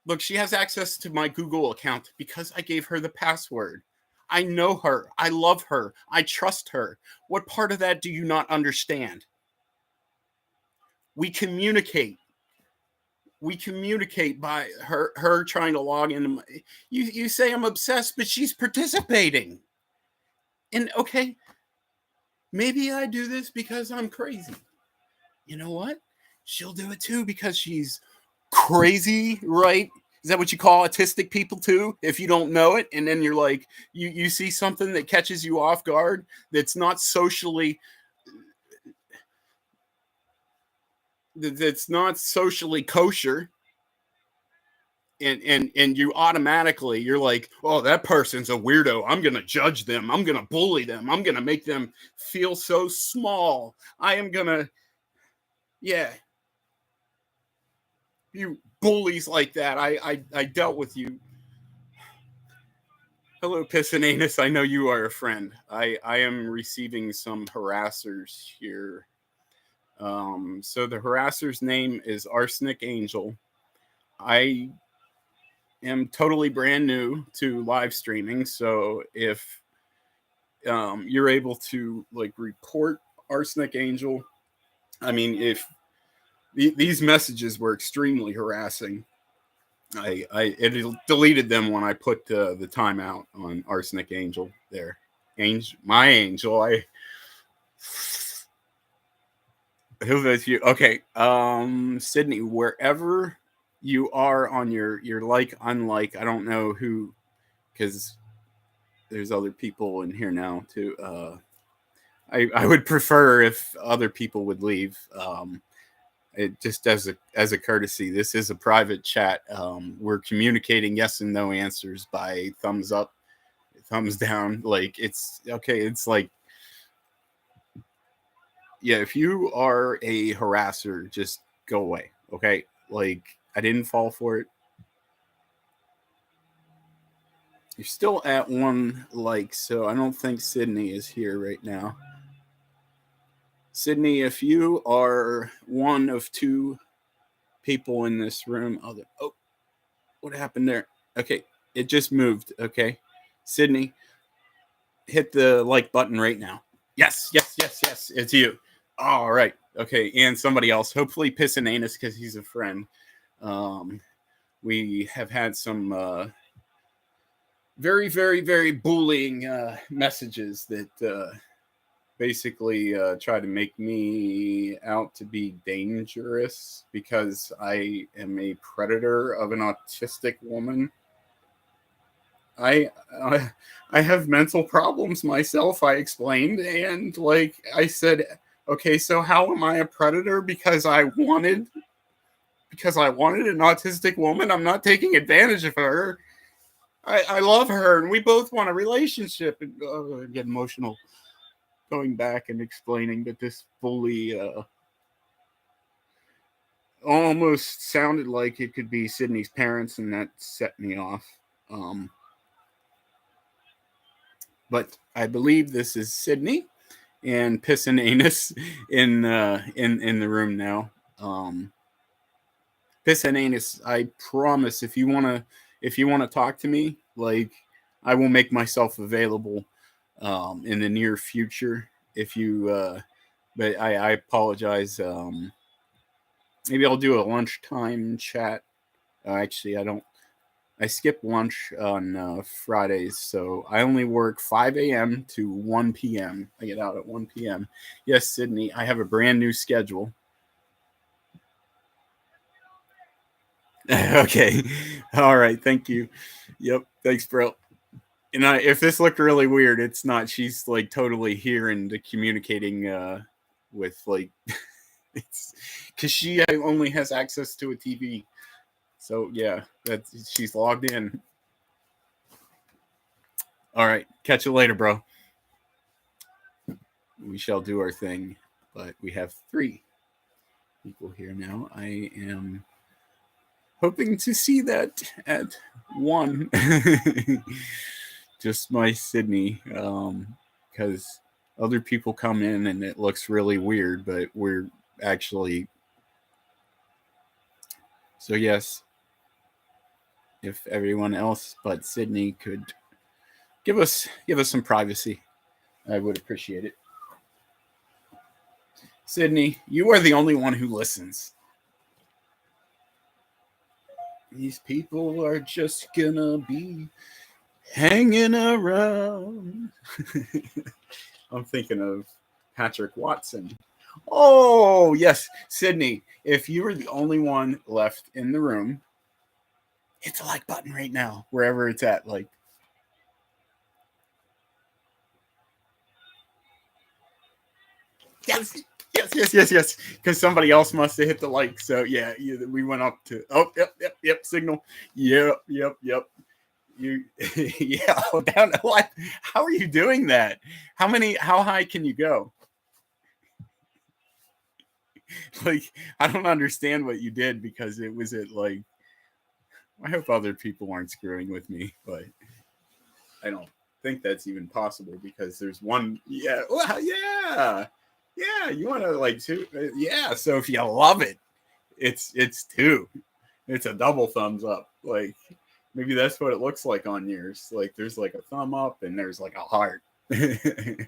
Look, she has access to my Google account because I gave her the password. I know her. I love her. I trust her. What part of that do you not understand? We communicate. We communicate by her trying to log into my, you say I'm obsessed, but she's participating. And okay, maybe I do this because I'm crazy. You know what? She'll do it too because she's crazy, right? Is that what you call autistic people too? If you don't know it, and then you're like, you see something that catches you off guard, that's not socially kosher, and you automatically, you're like, oh, that person's a weirdo. I'm gonna judge them. I'm gonna bully them. I'm gonna make them feel so small. I am gonna, yeah. You bullies like that. I dealt with you. Hello, Piscinanus. I know you are a friend. I am receiving some harassers here. So the harasser's name is Arsenic Angel. I am totally brand new to live streaming, so if you're able to like report Arsenic Angel, I mean, if these messages were extremely harassing, it deleted them when I put the timeout on Arsenic Angel there. My angel, Who votes you? Okay. Sydney, wherever you are on your like unlike, I don't know who, because there's other people in here now too. I would prefer if other people would leave. It just as a courtesy, this is a private chat. We're communicating yes and no answers by thumbs up, thumbs down. Like it's okay. It's like, yeah, if you are a harasser, just go away. Okay, like I didn't fall for it. You're still at one like, so I don't think Sydney is here right now. Sydney, if you are one of two people in this room, oh, what happened there? Okay, it just moved. Okay, Sydney, hit the like button right now. Yes, yes, yes, yes. It's you. All right. Okay, and somebody else. Hopefully, Piss and Anus because he's a friend. Um, we have had some very, very, very bullying messages that basically try to make me out to be dangerous because I am a predator of an autistic woman. I uh, I have mental problems myself. I explained, and like I said, okay, so how am I a predator? Because I wanted an autistic woman. I'm not taking advantage of her. I love her, and we both want a relationship. And I get emotional going back and explaining that this fully almost sounded like it could be Sydney's parents, and that set me off. Um, but I believe this is Sydney and Piss and Anus in the room now. Piss and Anus, I promise if you wanna talk to me, like I will make myself available in the near future. If you but I apologize. Maybe I'll do a lunchtime chat. Actually, I don't. I skip lunch on Fridays, so I only work 5 a.m. to 1 p.m. I get out at 1 p.m. Yes, Sydney, I have a brand new schedule. Okay. All right. Thank you. Yep. Thanks, bro. And if this looked really weird, it's not. She's like totally here and communicating with like it's because she only has access to a TV. So yeah, that's she's logged in. All right, catch you later, bro. We shall do our thing, but we have 3 people here now. I am hoping to see that at 1. Just my Sydney, because other people come in and it looks really weird, but we're actually. So yes, if everyone else but Sydney could give us some privacy, I would appreciate it. Sydney, you are the only one who listens. These people are just gonna be hanging around. I'm thinking of Patrick Watson. Oh, yes, Sydney, if you are the only one left in the room, hit the like button right now, wherever it's at. Like, yes, yes, yes, yes, yes. Because somebody else must have hit the like. So yeah, we went up to. Oh, yep. Signal. Yep. You, yeah. Down. What? How are you doing that? How high can you go? Like, I don't understand what you did because it was at like. I hope other people aren't screwing with me, but I don't think that's even possible because there's one. Yeah. Well, yeah. Yeah. You want to like 2? Yeah. So if you love it, it's 2. It's a double thumbs up. Like maybe that's what it looks like on yours. Like there's like a thumb up and there's like a heart. And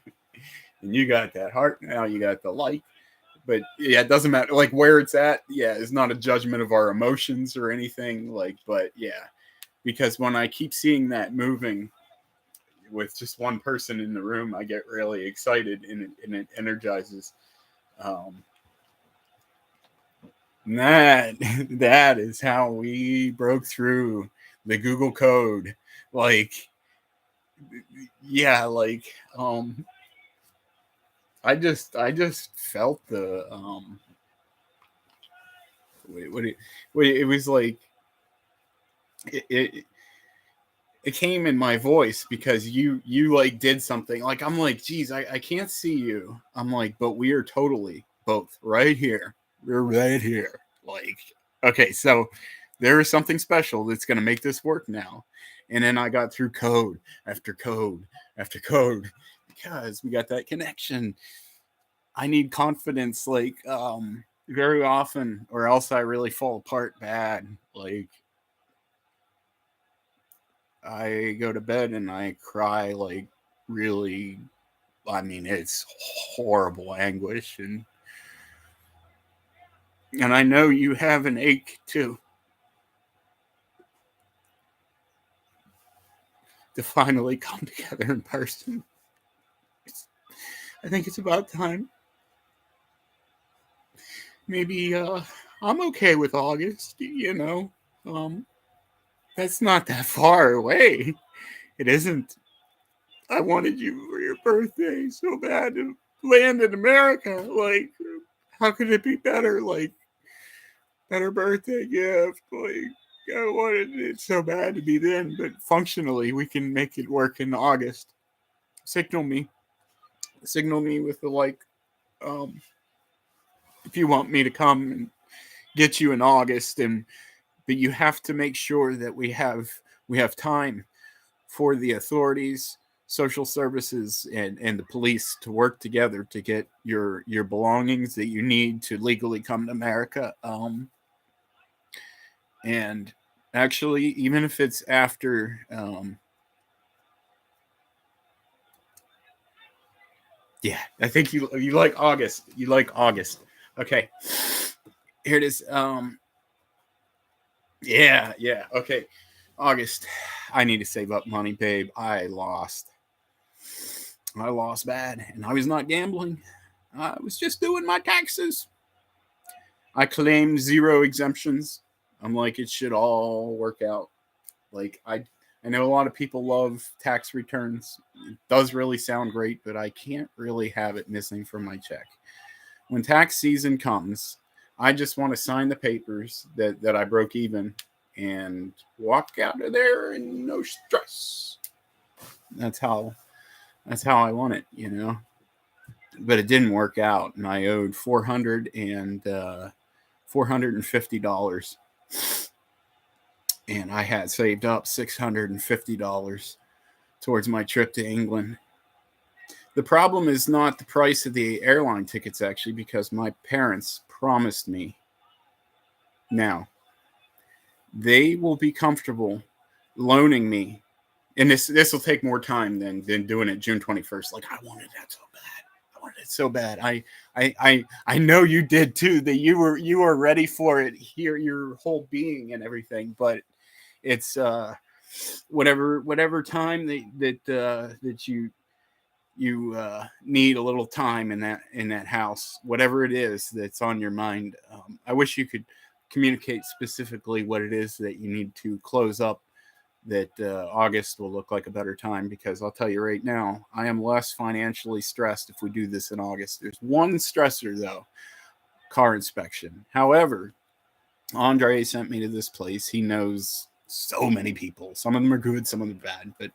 you got that heart. Now you got the like. But yeah, it doesn't matter. Like where it's at, yeah, it's not a judgment of our emotions or anything. Like, but yeah, because when I keep seeing that moving with just one person in the room, I get really excited and it energizes. Um, That is how we broke through the Google code. Like, yeah, like I just felt the it was like it, it it came in my voice because you like did something. Like, I'm like, geez, I can't see you. I'm like, but we are totally both right here. We're right here. Like, okay, so there is something special that's gonna make this work now. And then I got through code after code after code because we got that connection. I need confidence, like, very often, or else I really fall apart bad. Like, I go to bed and I cry, like, really. I mean, it's horrible anguish, and I know you have an ache too, to finally come together in person. I think it's about time. Maybe I'm okay with August. That's not that far away. It isn't. I wanted you for your birthday so bad to land in America. Like, how could it be better? Like, better birthday gift. Like, I wanted it so bad to be then, but functionally, we can make it work in August. Signal me. Signal me with the, like, um, if you want me to come and get you in August, but you have to make sure that we have time for the authorities, social services, and the police to work together to get your belongings that you need to legally come to America. And actually, even if it's after, yeah, I think you like August. You like August. Okay, here it is. Yeah. Okay, August. I need to save up money, babe. I lost bad, and I was not gambling. I was just doing my taxes. I claimed 0 exemptions. I'm like, it should all work out. Like, I know a lot of people love tax returns. It does really sound great, but I can't really have it missing from my check. When tax season comes, I just want to sign the papers that I broke even and walk out of there and no stress. That's how I want it. But it didn't work out, and I owed $450, and I had saved up $650 towards my trip to England. The problem is not the price of the airline tickets, actually, because my parents promised me now they will be comfortable loaning me, and this will take more time than doing it June 21st. Like, I wanted that so bad. I wanted it so bad. I know you did too. That you were ready for it here, your whole being and everything. But it's whatever time that you need a little time in that house, whatever it is that's on your mind. I wish you could communicate specifically what it is that you need to close up, that August will look like a better time, because I'll tell you right now, I am less financially stressed if we do this in August. There's one stressor though: car inspection. However, Andre sent me to this place. He knows so many people. Some of them are good, some of them are bad, but,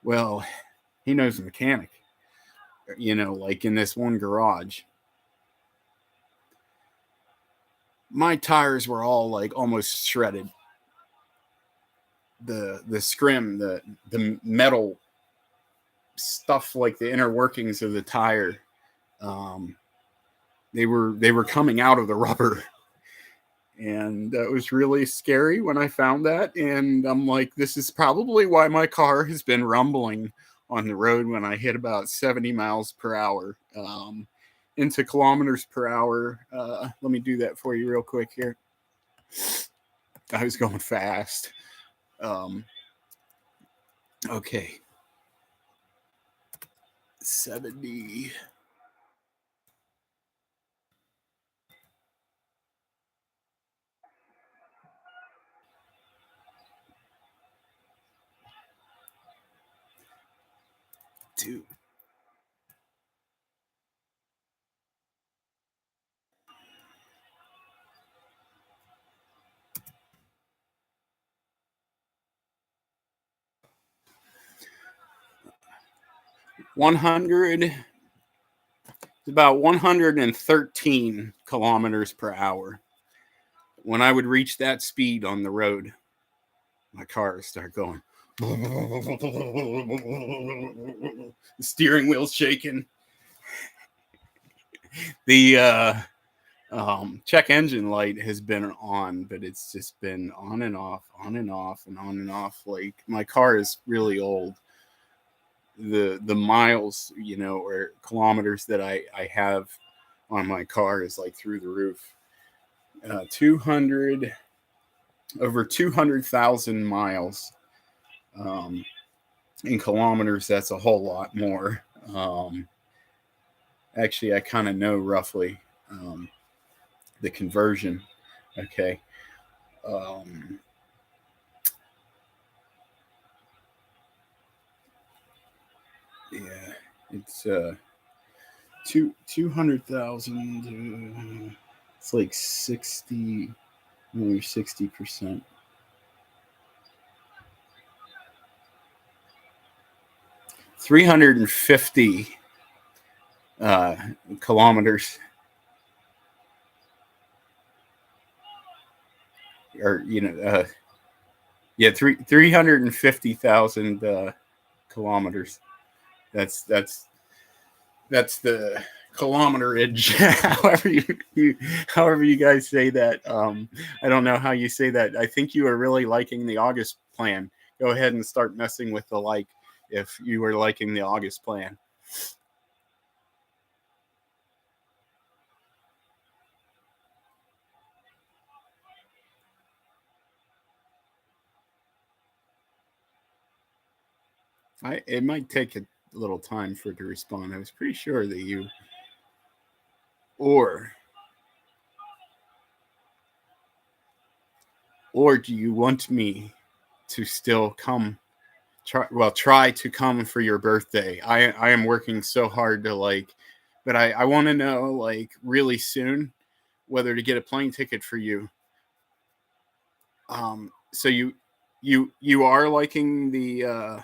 well, he knows a mechanic. Like in this one garage, my tires were all like almost shredded. The scrim, the metal stuff, like the inner workings of the tire, um, they were coming out of the rubber, and that was really scary when I found that. And I'm like, this is probably why my car has been rumbling on the road when I hit about 70 miles per hour, into kilometers per hour. Let me do that for you real quick here. I was going fast. Um, okay. 70. Two. About 113 kilometers per hour. When I would reach that speed on the road, my car would start going. The steering wheel's shaking. The check engine light has been on, but it's just been on and off, on and off, and on and off. Like, my car is really old. The miles, or kilometers that I have on my car is like through the roof. 200 over 200,000 miles. In kilometers, that's a whole lot more. Actually, I kind of know roughly the conversion. Okay. Yeah, it's 200,000. It's like 60, maybe 60%. 350 kilometers, or 350,000 kilometers. That's the kilometerage. however you guys say that. I don't know how you say that. I think you are really liking the August plan. Go ahead and start messing with the like if you are liking the August plan. It might take a little time for it to respond. I was pretty sure that you, or do you want me to still come? Try to come for your birthday. I am working so hard to but I want to know really soon whether to get a plane ticket for you. So you are liking the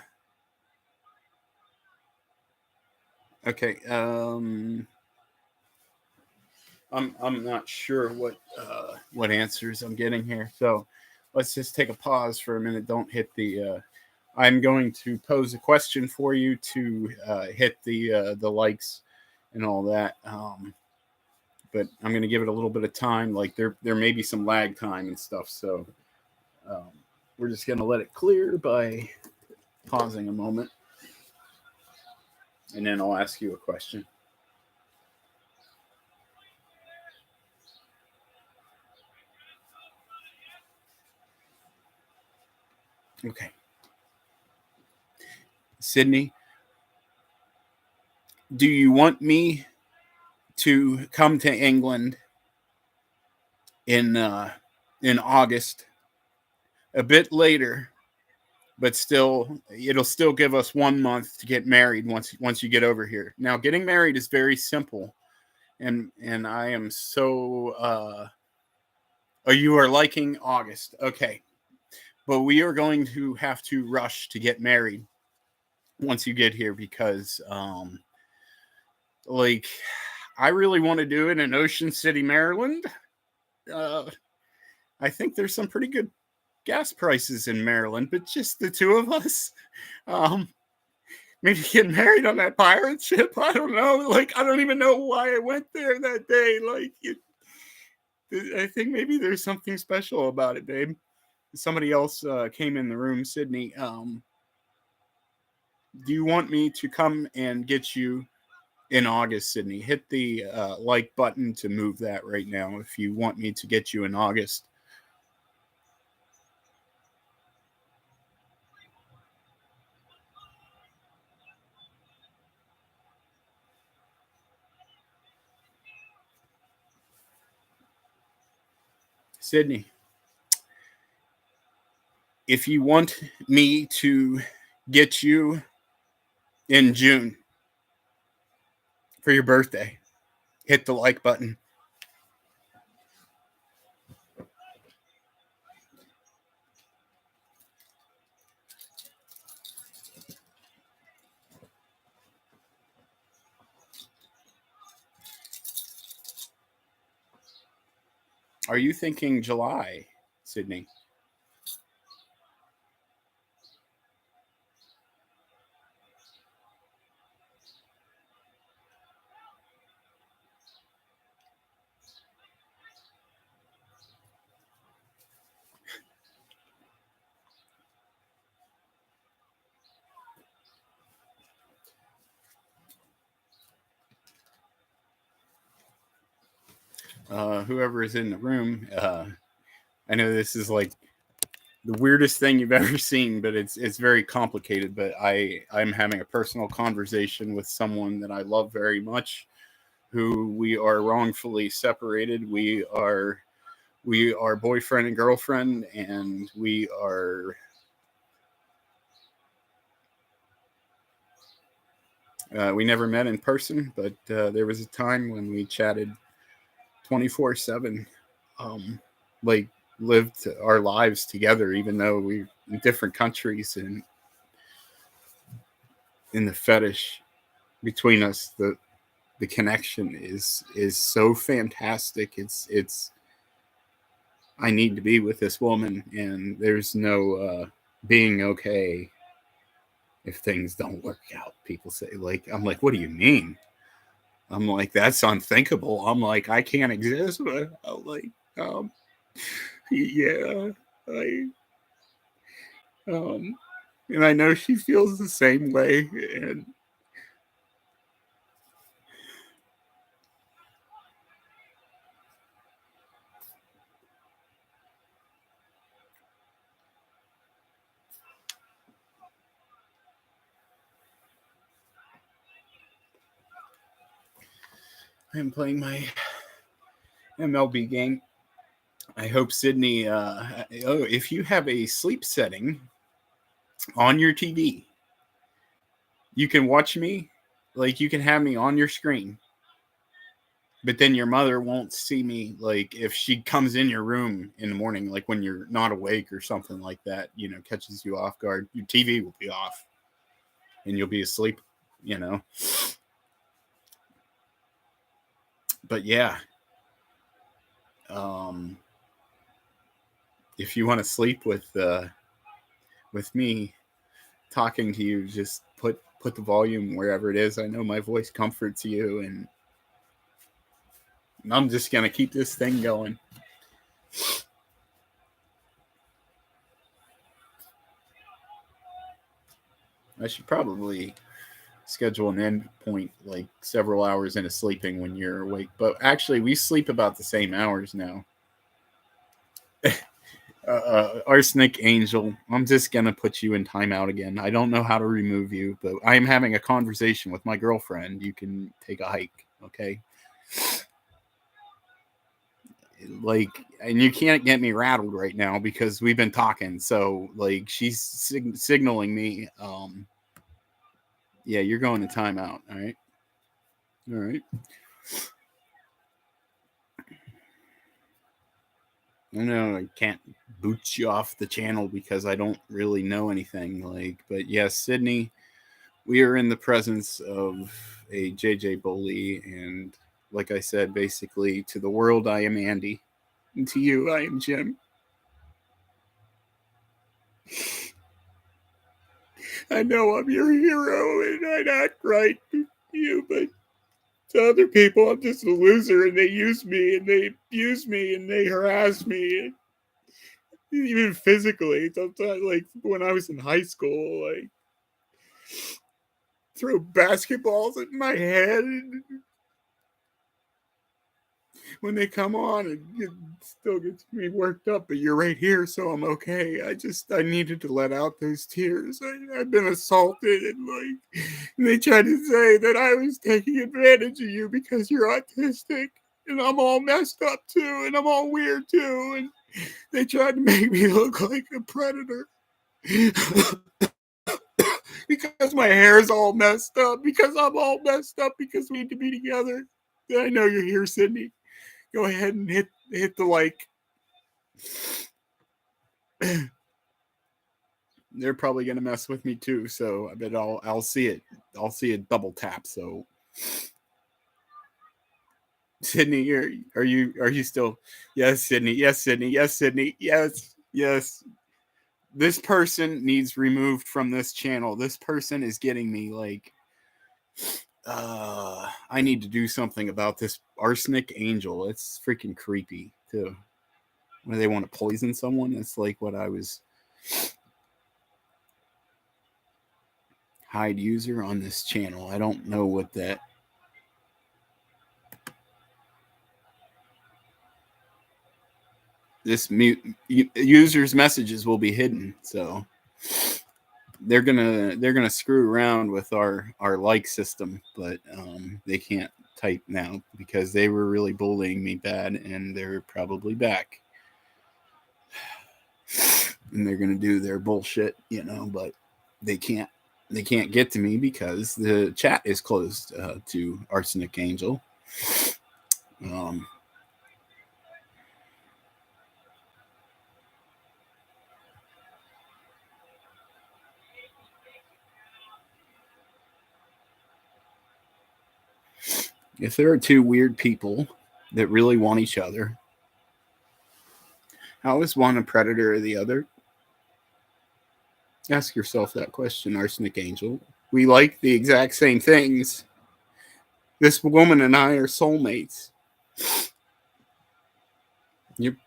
okay. I'm not sure what answers I'm getting here. So let's just take a pause for a minute. Don't hit the. I'm going to pose a question for you to hit the likes and all that. But I'm going to give it a little bit of time. Like there may be some lag time and stuff. So we're just going to let it clear by pausing a moment, and then I'll ask you a question. Okay. Sydnee, do you want me to come to England in August, a bit later, but still it'll still give us 1 month to get married once you get over here. Now, getting married is very simple, and I am so oh, you are liking August. Okay. But we are going to have to rush to get married once you get here because I really want to do it in Ocean City, Maryland. I think there's some pretty good gas prices in Maryland, but just the two of us. Maybe get married on that pirate ship. I don't know. I don't even know why I went there that day. I think maybe there's something special about it, babe. Somebody else came in the room, Sydnee. Do you want me to come and get you in August, Sydnee? Hit the like button to move that right now if you want me to get you in August. Sydnee, if you want me to get you in June for your birthday. Hit the like button. Are you thinking July, Sydney? Whoever is in the room, I know this is like the weirdest thing you've ever seen, but it's very complicated. But I'm having a personal conversation with someone that I love very much, who we are wrongfully separated. We are boyfriend and girlfriend, and we never met in person, but there was a time when we chatted 24/7, like lived our lives together, even though we're in different countries. And in the fetish between us, the connection is so fantastic. It's I need to be with this woman, and there's no being okay if things don't work out. People say, like, I'm like, what do you mean? I'm like, that's unthinkable. I'm like, I can't exist. But I'm like, yeah, and I know she feels the same way. And I'm playing my MLB game. I hope Sydney, if you have a sleep setting on your TV, you can watch me, like, you can have me on your screen, but then your mother won't see me. Like, if she comes in your room in the morning, like when you're not awake or something like that, catches you off guard, your TV will be off and you'll be asleep, But yeah, if you want to sleep with me talking to you, just put the volume wherever it is. I know my voice comforts you, and I'm just gonna keep this thing going. I should probably schedule an end point, like several hours into sleeping when you're awake. But actually, we sleep about the same hours now. Arsenic Angel, I'm just gonna put you in timeout again. I don't know how to remove you, but I'm having a conversation with my girlfriend. You can take a hike, okay? Like, and you can't get me rattled right now because we've been talking. So, like, she's signaling me. Yeah, you're going to timeout. All right. All right. I know I can't boot you off the channel because I don't really know anything. Like, but yes, Sydney, we are in the presence of a JJ bully, and like I said, basically, to the world, I am Andy, and to you, I am Jim. I know I'm your hero, and I act right to you, but to other people, I'm just a loser, and they use me, and they abuse me, and they harass me, even physically. Sometimes, like when I was in high school, like throw basketballs at my head when they come on, and it still gets me worked up. But you're right here, so I'm okay. I needed to let out those tears. I've been assaulted, and they tried to say that I was taking advantage of you because you're autistic, and I'm all messed up too, and I'm all weird too, and they tried to make me look like a predator. because my hair's all messed up, because I'm all messed up, because we need to be together. I know you're here, Sydnee. Go ahead and hit the like. They're probably gonna mess with me too, so I bet I'll see it. I'll see a double tap. So, Sydnee, are you still? Yes, Sydnee. Yes, Sydnee. Yes, Sydnee. Yes, yes. This person needs removed from this channel. This person is getting me like. I need to do something about this arsenic angel. It's freaking creepy too. When they want to poison someone, it's like what I was. Hide user on this channel. I don't know what that. This user's messages will be hidden, so they're gonna screw around with our like system, but they can't type now because they were really bullying me bad, and they're probably back, and they're gonna do their bullshit, but they can't get to me because the chat is closed to Arsenic Angel. If there are two weird people that really want each other, how is one a predator or the other? Ask yourself that question, Arsenic Angel. We like the exact same things. This woman and I are soulmates. Your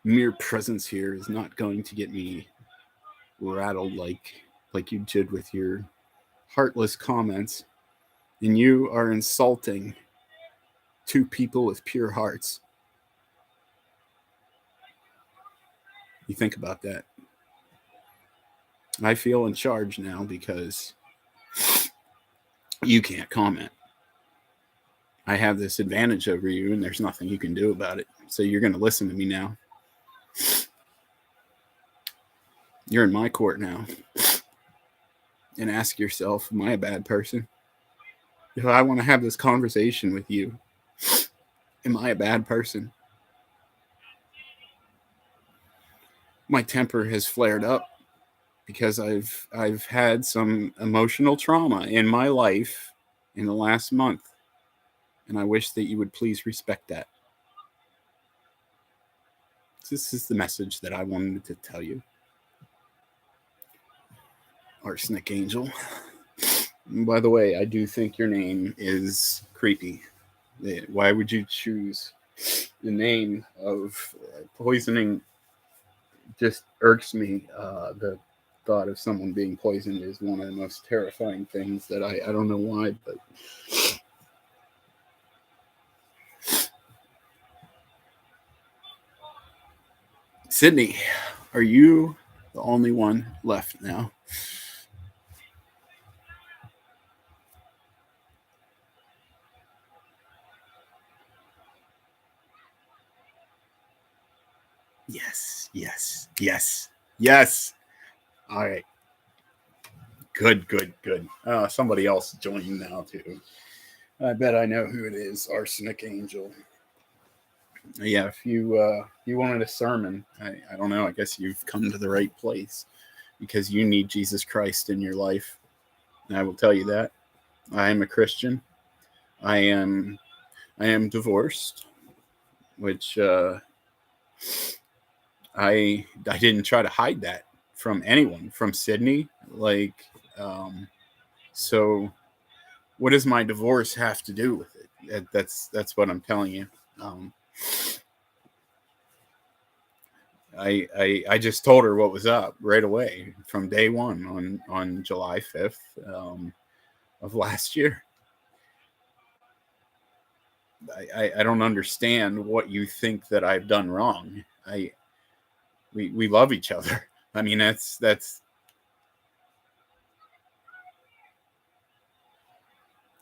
mere presence here is not going to get me rattled like you did with your heartless comments. And you are insulting two people with pure hearts. You think about that. I feel in charge now because you can't comment. I have this advantage over you, and there's nothing you can do about it. So you're going to listen to me now. You're in my court now. And ask yourself, am I a bad person? If I want to have this conversation with you, am I a bad person? My temper has flared up because I've had some emotional trauma in my life in the last month. And I wish that you would please respect that. This is the message that I wanted to tell you. Arsenic Angel. And by the way, I do think your name is creepy. Why would you choose the name of poisoning? Just irks me. The thought of someone being poisoned is one of the most terrifying things that I don't know why, but Sydnee, are you the only one left now? Yes, yes, yes, yes. All right. Good. Somebody else joined now too. I bet I know who it is. Arsenic Angel. Yeah, if you wanted a sermon, I don't know. I guess you've come to the right place because you need Jesus Christ in your life. And I will tell you that. I am a Christian. I am divorced, which I didn't try to hide that from anyone, from Sydnee. So what does my divorce have to do with it? That's what I'm telling you. I just told her what was up right away from day one on July 5th of last year. I don't understand what you think that I've done wrong. We love each other. I mean, that's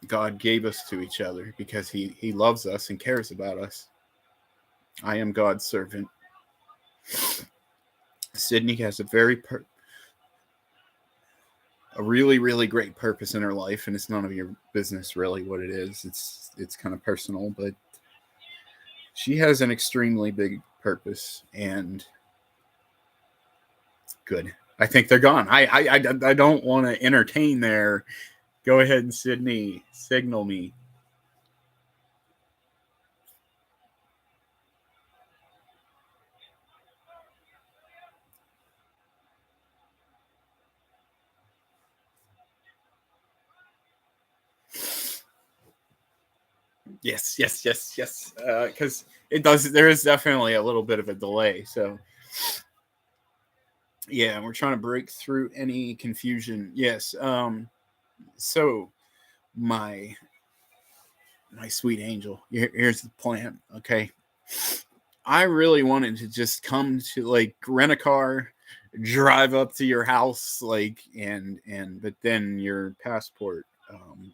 God gave us to each other because he loves us and cares about us. I am God's servant. Sydnee has a very a really, really great purpose in her life, and it's none of your business really what it is. It's kind of personal, but she has an extremely big purpose, and good. I think they're gone. I don't want to entertain their. Go ahead, Sydnee, signal me. Yes. Because it does. There is definitely a little bit of a delay. So, yeah, we're trying to break through any confusion. Yes. So my sweet angel, here's the plan. Okay. I really wanted to just come to like rent a car, drive up to your house, like but then your passport.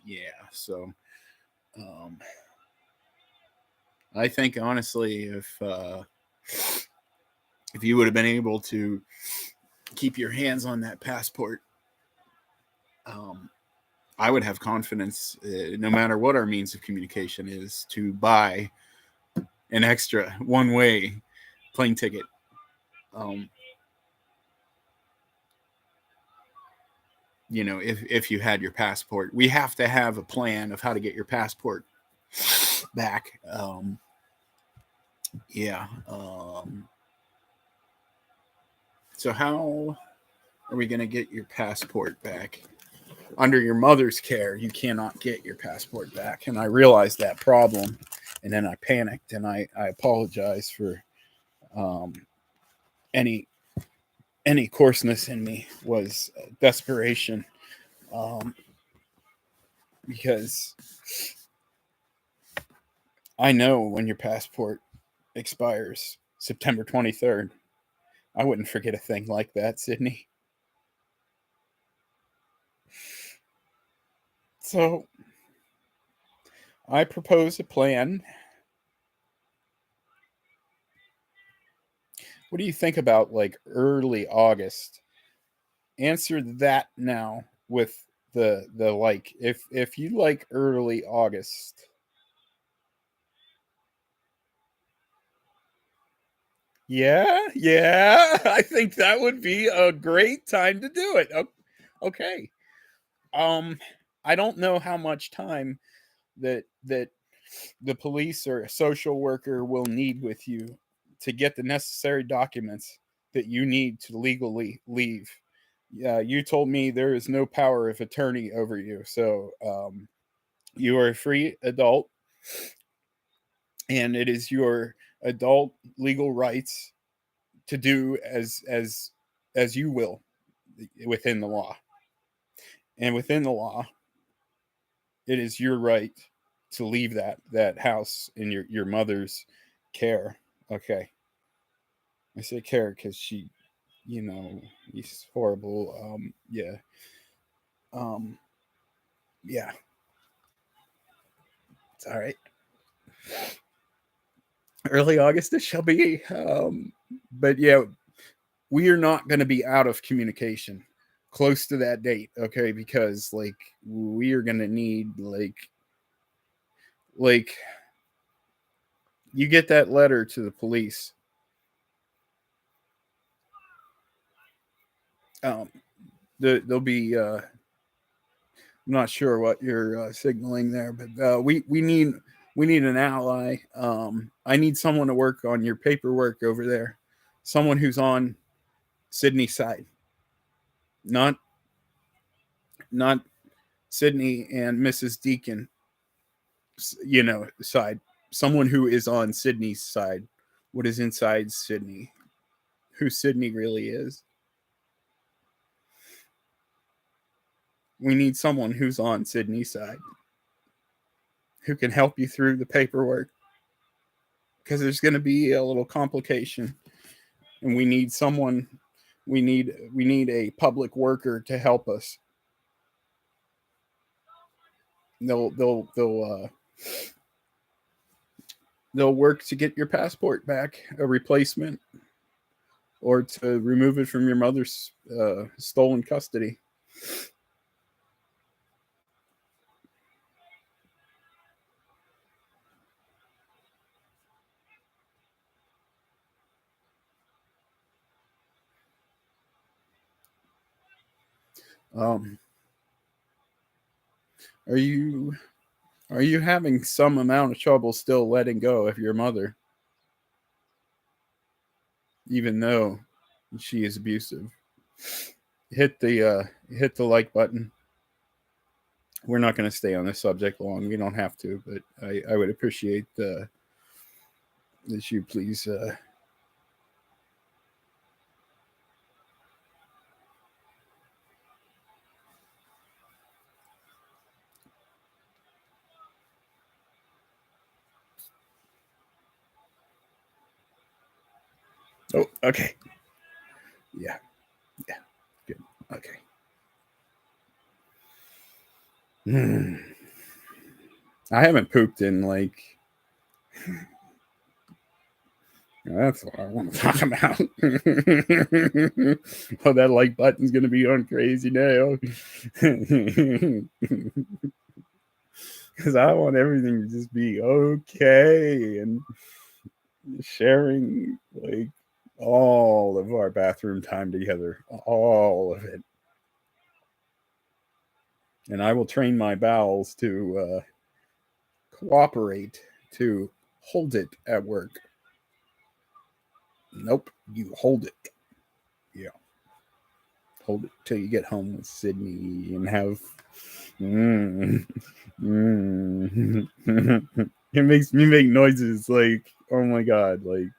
Yeah. So I think honestly, if you would have been able to keep your hands on that passport, I would have confidence, no matter what our means of communication is, to buy an extra one-way plane ticket. If you had your passport, we have to have a plan of how to get your passport back. Yeah. So how are we going to get your passport back? Under your mother's care, you cannot get your passport back. And I realized that problem. And then I panicked, and I apologize for any coarseness in me. Was desperation, because I know when your passport expires September 23rd. I wouldn't forget a thing like that, Sydnee. So I propose a plan. What do you think about like early August? Answer that now with the like. If you like early August. Yeah. I think that would be a great time to do it. Okay. I don't know how much time that the police or a social worker will need with you to get the necessary documents that you need to legally leave. You told me there is no power of attorney over you, so you are a free adult, and it is your adult legal rights to do as you will within the law. And within the law, it is your right to leave that house in your mother's care. Okay. I say care because she, he's horrible. Yeah. Um, yeah. It's all right. Early August it shall be. But yeah, we are not going to be out of communication close to that date. Okay. Because like we are going to need like you get that letter to the police. There'll be I'm not sure what you're signaling there, but we need an ally. I need someone to work on your paperwork over there, someone who's on Sydnee's side, not Sydnee and Mrs. Deacon, side. Someone who is on Sydnee's side. What is inside Sydnee? Who Sydnee really is. We need someone who's on Sydnee's side, who can help you through the paperwork, because there's going to be a little complication, and we need someone. We need a public worker to help us. They'll work to get your passport back, a replacement, or to remove it from your mother's stolen custody. Are you having some amount of trouble still letting go of your mother, even though she is abusive? Hit the like button. We're not going to stay on this subject long. We don't have to, but I would appreciate that you please. Oh, okay. Yeah. Good. Okay. I haven't pooped in like. That's what I want to talk about. Oh, that like button's gonna be on crazy now. Because I want everything to just be okay and sharing like all of our bathroom time together, all of it. And I will train my bowels to cooperate, to hold it at work. Nope, you hold it. Yeah. Hold it till you get home with Sydnee and have. It makes me make noises like, oh my god, like.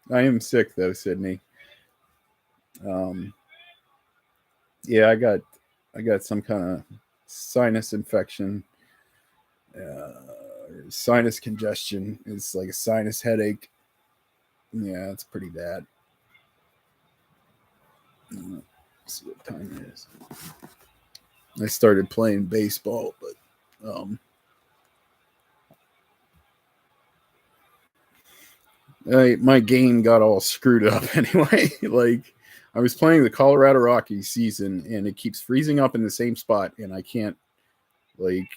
I am sick though, Sydnee. Yeah, I got some kind of sinus infection. Sinus congestion. It's like a sinus headache. Yeah, it's pretty bad. Let's see what time it is. I started playing baseball, but my game got all screwed up anyway. Like, I was playing the Colorado Rockies season, and it keeps freezing up in the same spot, and I can't, like,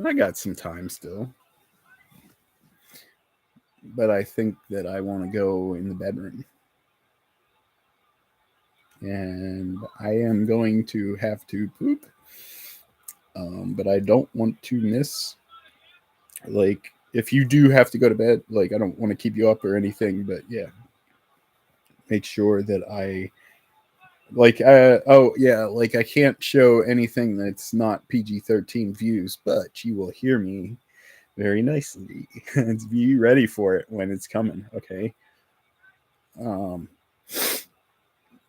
I got some time still. But I think that I want to go in the bedroom. And I am going to have to poop. But I don't want to miss. Like, if you do have to go to bed, like, I don't want to keep you up or anything, but yeah. Make sure that I. Like, like, I can't show anything that's not PG-13 views, but you will hear me very nicely. Be ready for it when it's coming, okay?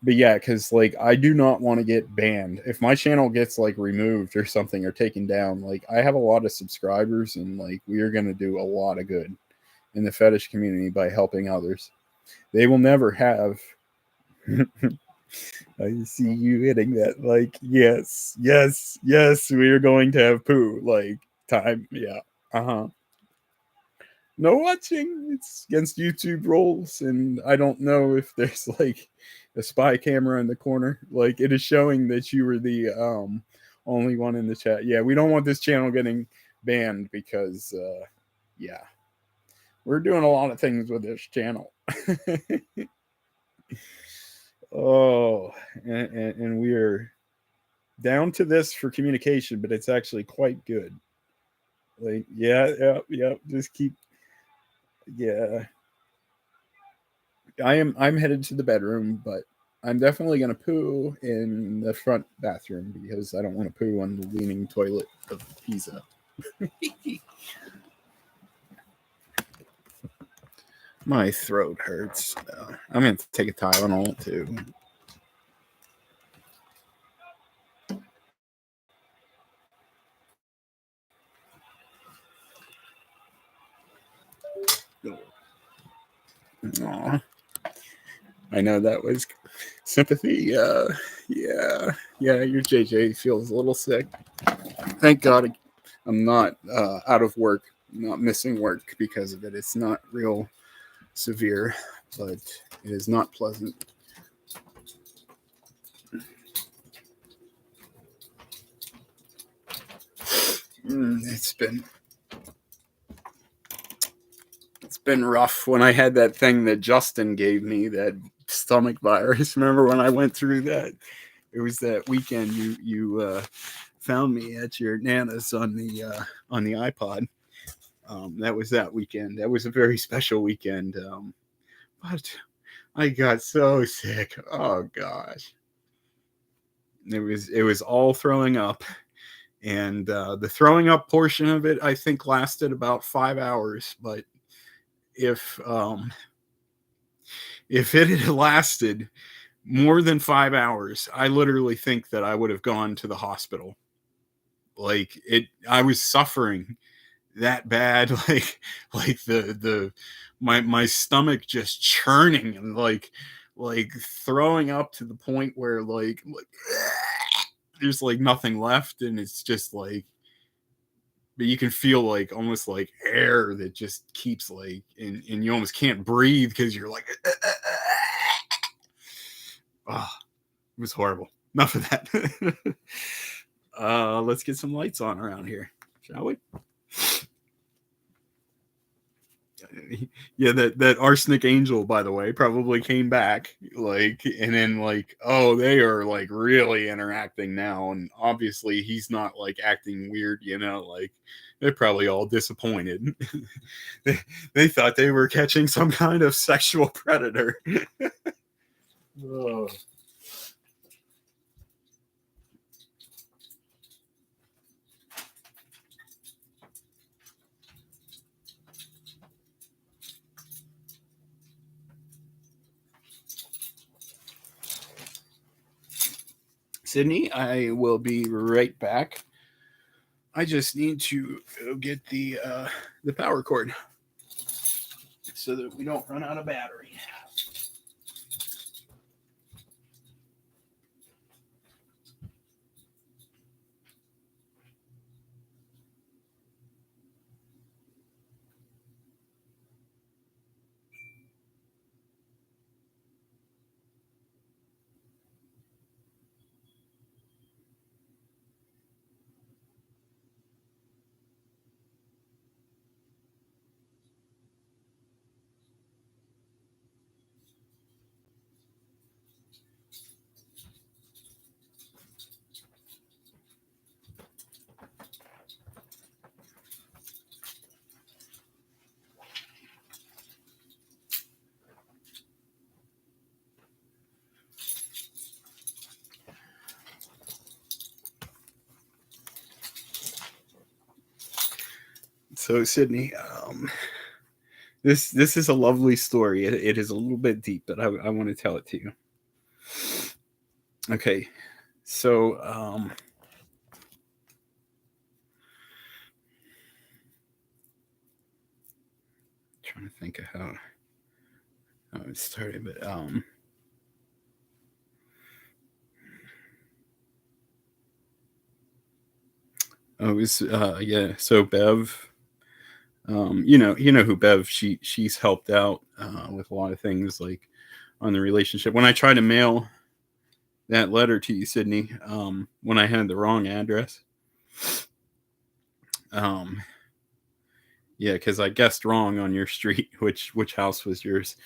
But yeah, because like I do not want to get banned. If my channel gets like removed or something or taken down, like I have a lot of subscribers and like we are going to do a lot of good in the fetish community by helping others. They will never have. I see you hitting that. Like, yes, we are going to have poo. Like, time. Yeah. No watching. It's against YouTube rules, and I don't know if there's like a spy camera in the corner. Like, it is showing that you were the only one in the chat. Yeah, we don't want this channel getting banned because yeah, we're doing a lot of things with this channel. Oh, and we are down to this for communication, but it's actually quite good. Like, yeah. Just keep. Yeah. I'm headed to the bedroom, but I'm definitely gonna poo in the front bathroom because I don't want to poo on the leaning toilet of Pisa. My throat hurts. I'm gonna take a Tylenol too. Aww. I know that was sympathy. Yeah. Your JJ feels a little sick. Thank God I'm not out of work. I'm not missing work because of it. It's not real severe, but it is not pleasant. It's been been rough. When I had that thing that Justin gave me, that stomach virus. Remember when I went through that? It was that weekend you found me at your Nana's on the iPod. That was that weekend. That was a very special weekend. But I got so sick. Oh gosh. It was all throwing up. And the throwing up portion of it, I think, lasted about 5 hours. But if it had lasted more than 5 hours, I literally think that I would have gone to the hospital. Like I was suffering that bad, like my stomach just churning and like throwing up to the point where like there's like nothing left, and it's just like, but you can feel like almost like air that just keeps like, and you almost can't breathe because you're like, oh, it was horrible. Enough of that. Let's get some lights on around here, shall we? Yeah, that arsenic angel, by the way, probably came back, like, and then like, oh, they are like really interacting now, and obviously he's not like acting weird, like they're probably all disappointed. they thought they were catching some kind of sexual predator. Oh. Sydney, I will be right back. I just need to go get the power cord so that we don't run out of battery. So Sydney, this is a lovely story. It is a little bit deep, but I want to tell it to you. Okay, so trying to think of how it started, but it was yeah. So Bev, you know who Bev, she's helped out with a lot of things like on the relationship. When I tried to mail that letter to you, Sydney, when I had the wrong address, yeah, because I guessed wrong on your street, which house was yours.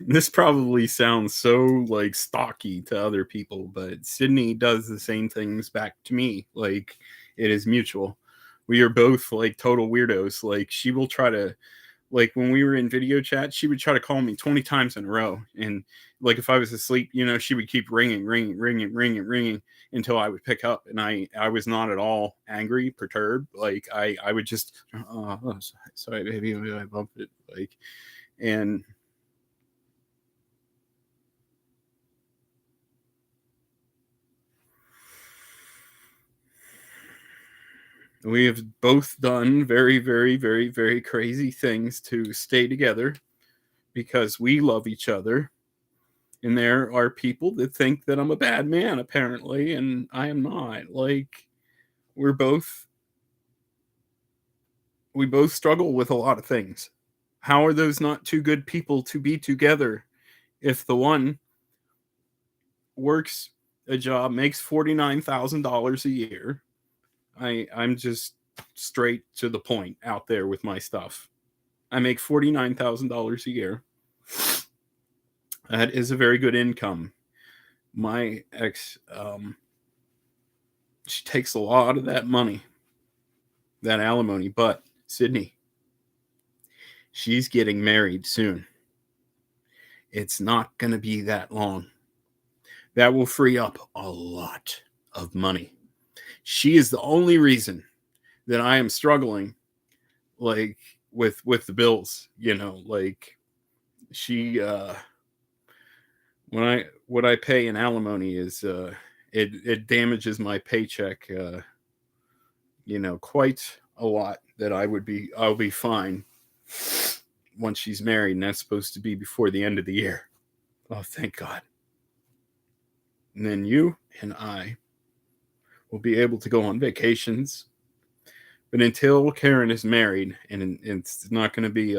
This probably sounds so like stocky to other people, but Sydney does the same things back to me. Like, it is mutual. We are both like total weirdos. Like, she will try to, like, when we were in video chat, she would try to call me 20 times in a row. And like, if I was asleep, she would keep ringing until I would pick up. And I was not at all angry, perturbed. Like, I would just, oh, sorry, baby, I bumped it. Like, and we have both done very, very, very, very crazy things to stay together because we love each other. And there are people that think that I'm a bad man, apparently, and I am not. Like, we both struggle with a lot of things. How are those not two good people to be together if the one works a job, makes $49,000 a year? I'm just straight to the point out there with my stuff. I make $49,000 a year. That is a very good income. My ex, she takes a lot of that money, that alimony. But Sydnee, she's getting married soon. It's not going to be that long. That will free up a lot of money. She is the only reason that I am struggling, like with the bills. Like she, what I pay in alimony is it damages my paycheck, quite a lot. That I'll be fine once she's married, and that's supposed to be before the end of the year. Oh, thank God. And then you and I will be able to go on vacations. But until Karen is married, and it's not going to be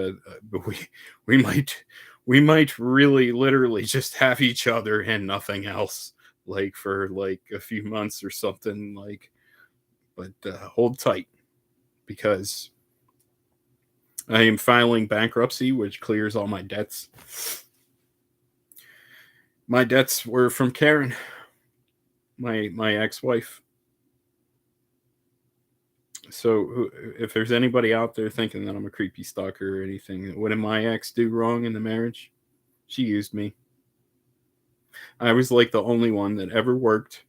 we might really literally just have each other and nothing else, like for like a few months or something, like. But hold tight, because I am filing bankruptcy, which clears all my debts. My debts were from Karen, my ex-wife. So if there's anybody out there thinking that I'm a creepy stalker or anything, what did my ex do wrong in the marriage? She used me. I was like the only one that ever worked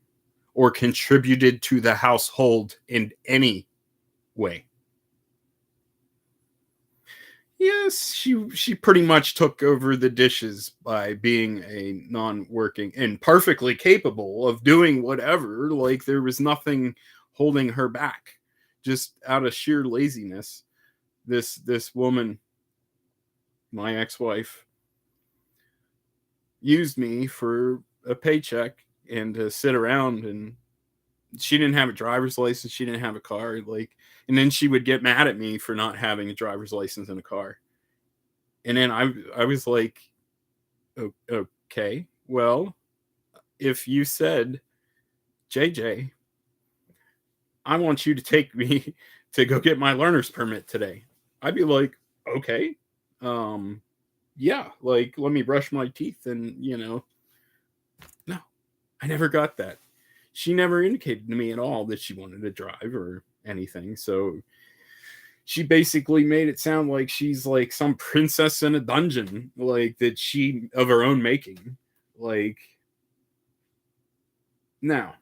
or contributed to the household in any way. Yes, she pretty much took over the dishes by being a non-working and perfectly capable of doing whatever. Like there was nothing holding her back, just out of sheer laziness. This woman, my ex-wife, used me for a paycheck and to sit around, and she didn't have a driver's license. She didn't have a car. Like, and then she would get mad at me for not having a driver's license and a car. And then I was like, okay, well, if you said, JJ, I want you to take me to go get my learner's permit today, I'd be like, okay, yeah, like, let me brush my teeth. And, no, I never got that. She never indicated to me at all that she wanted to drive or anything. So she basically made it sound like she's like some princess in a dungeon, like that she of her own making. Like, now,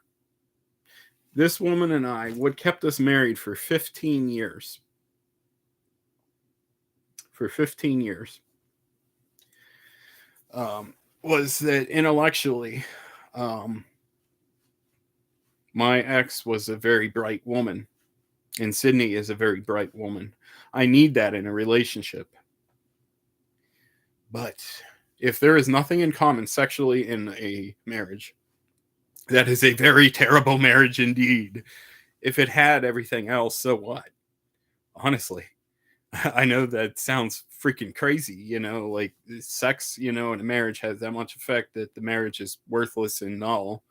this woman and I, what kept us married for 15 years, was that intellectually, my ex was a very bright woman, and Sydnee is a very bright woman. I need that in a relationship. But if there is nothing in common sexually in a marriage, that is a very terrible marriage indeed. If it had everything else, so what? Honestly, I know that sounds freaking crazy, like sex, in a marriage has that much effect that the marriage is worthless and null,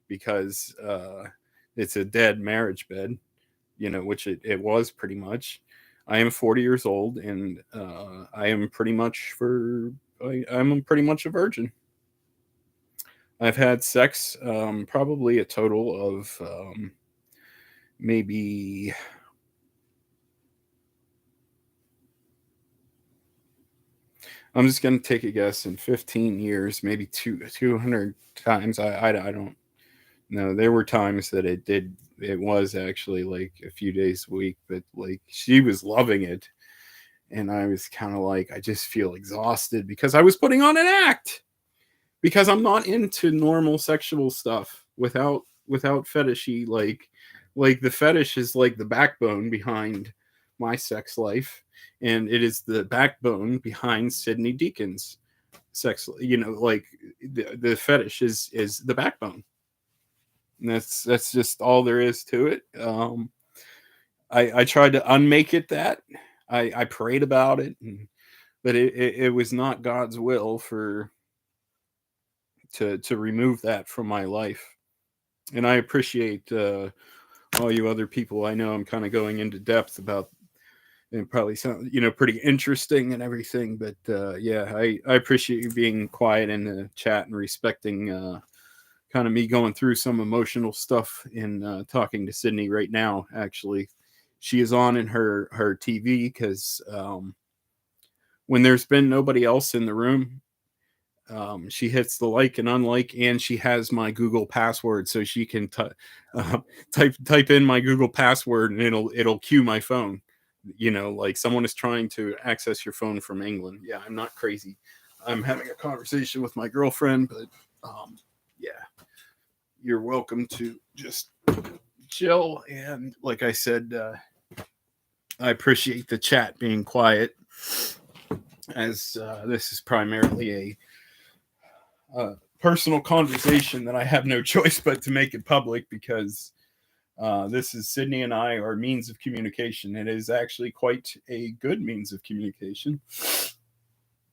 because it's a dead marriage bed, which it was pretty much. I am 40 years old, and I'm pretty much a virgin. I've had sex probably a total of maybe I'm just going to take a guess, in 15 years, maybe 200 times. I don't know. There were times that it was actually like a few days a week, but like she was loving it. And I was kind of like, I just feel exhausted because I was putting on an act, because I'm not into normal sexual stuff without fetishy, like the fetish is like the backbone behind my sex life, and it is the backbone behind Sydnee Deacon's sex. Like the fetish is the backbone. And that's just all there is to it. I tried to unmake it that. I prayed about it, but it was not God's will to remove that from my life. And I appreciate all you other people. I know I'm kind of going into depth about, and it probably sound, pretty interesting and everything, but yeah, I appreciate you being quiet in the chat and respecting kind of me going through some emotional stuff and talking to Sydney right now. Actually, she is on in her TV because when there's been nobody else in the room, she hits the like and unlike, and she has my Google password, so she can type in my Google password, and it'll cue my phone. Like someone is trying to access your phone from England. Yeah, I'm not crazy. I'm having a conversation with my girlfriend, but yeah, you're welcome to just chill. And like I said, I appreciate the chat being quiet, as this is primarily a personal conversation that I have no choice but to make it public, because this is Sydney and I, our means of communication. It is actually quite a good means of communication.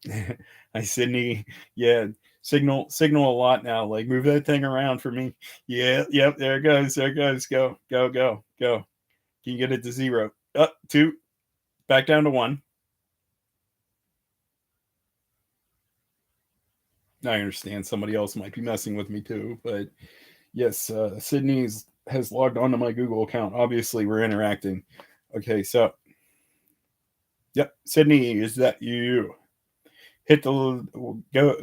Hi, Sydney. Yeah, signal a lot now. Like, move that thing around for me. Yeah, yep, there it goes. Go. Can you get it to 0? Up, 2, back down to 1. I understand somebody else might be messing with me too, but yes, Sydney has logged onto my Google account. Obviously, we're interacting. Okay, so yep, Sydney, is that you? Hit the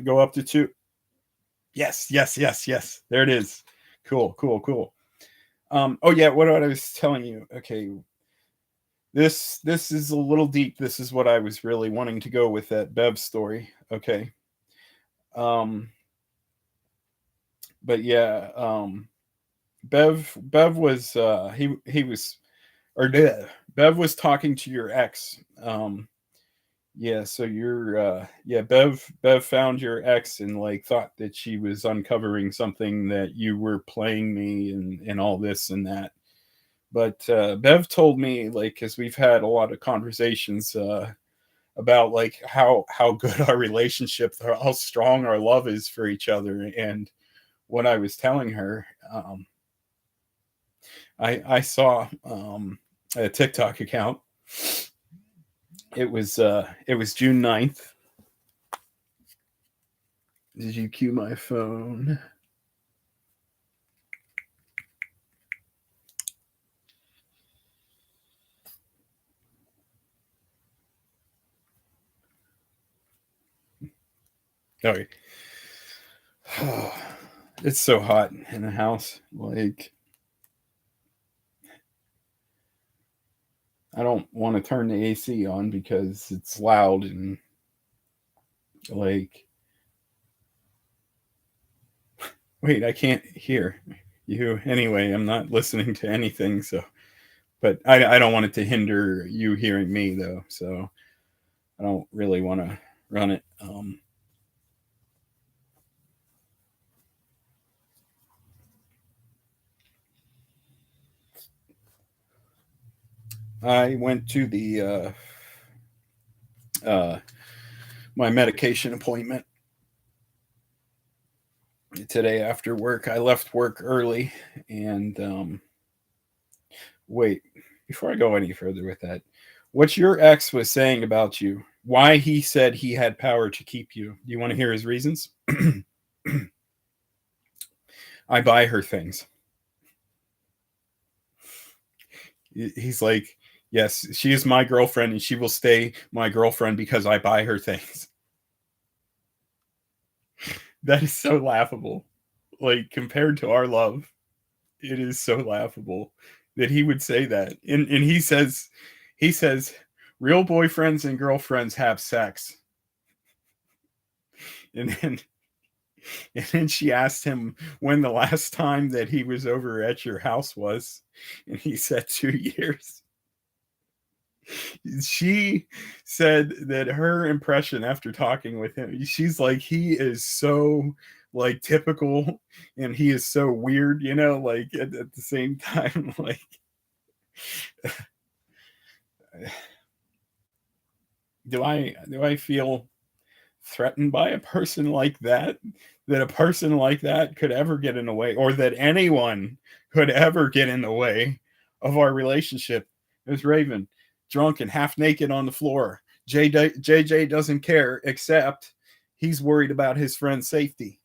go up to 2. Yes. There it is. Cool. Oh yeah, what I was telling you. Okay, this is a little deep. This is what I was really wanting to go with, that Bev story. Okay. But yeah, Bev was he was, or Bev was talking to your ex. Yeah, so you're yeah, Bev found your ex and like thought that she was uncovering something, that you were playing me and all this and that. But Bev told me, like, because we've had a lot of conversations about like how good our relationship, how strong our love is for each other. And what I was telling her, I saw a TikTok account. It was June 9th. Did you cue my phone? Sorry. It's so hot in the house. Like, I don't want to turn the AC on because it's loud and like, wait, I can't hear you. Anyway, I'm not listening to anything. So, but I don't want it to hinder you hearing me though. So I don't really want to run it. I went to the my medication appointment today after work. I left work early, and wait, before I go any further with that, what your ex was saying about you, why he said he had power to keep you. Do you want to hear his reasons? I buy her things. He's like, yes, she is my girlfriend and she will stay my girlfriend because I buy her things. That is so laughable. Like, compared to our love, it is so laughable that he would say that. And he says, real boyfriends and girlfriends have sex. And then she asked him when the last time that he was over at your house was, and he said 2 years. She said that her impression after talking with him, she's like, he is so like typical and he is so weird, like at the same time, like do I feel threatened by a person like that a person like that could ever get in the way, or that anyone could ever get in the way of our relationship. It was Raven, drunk and half naked on the floor. JJ doesn't care, except he's worried about his friend's safety.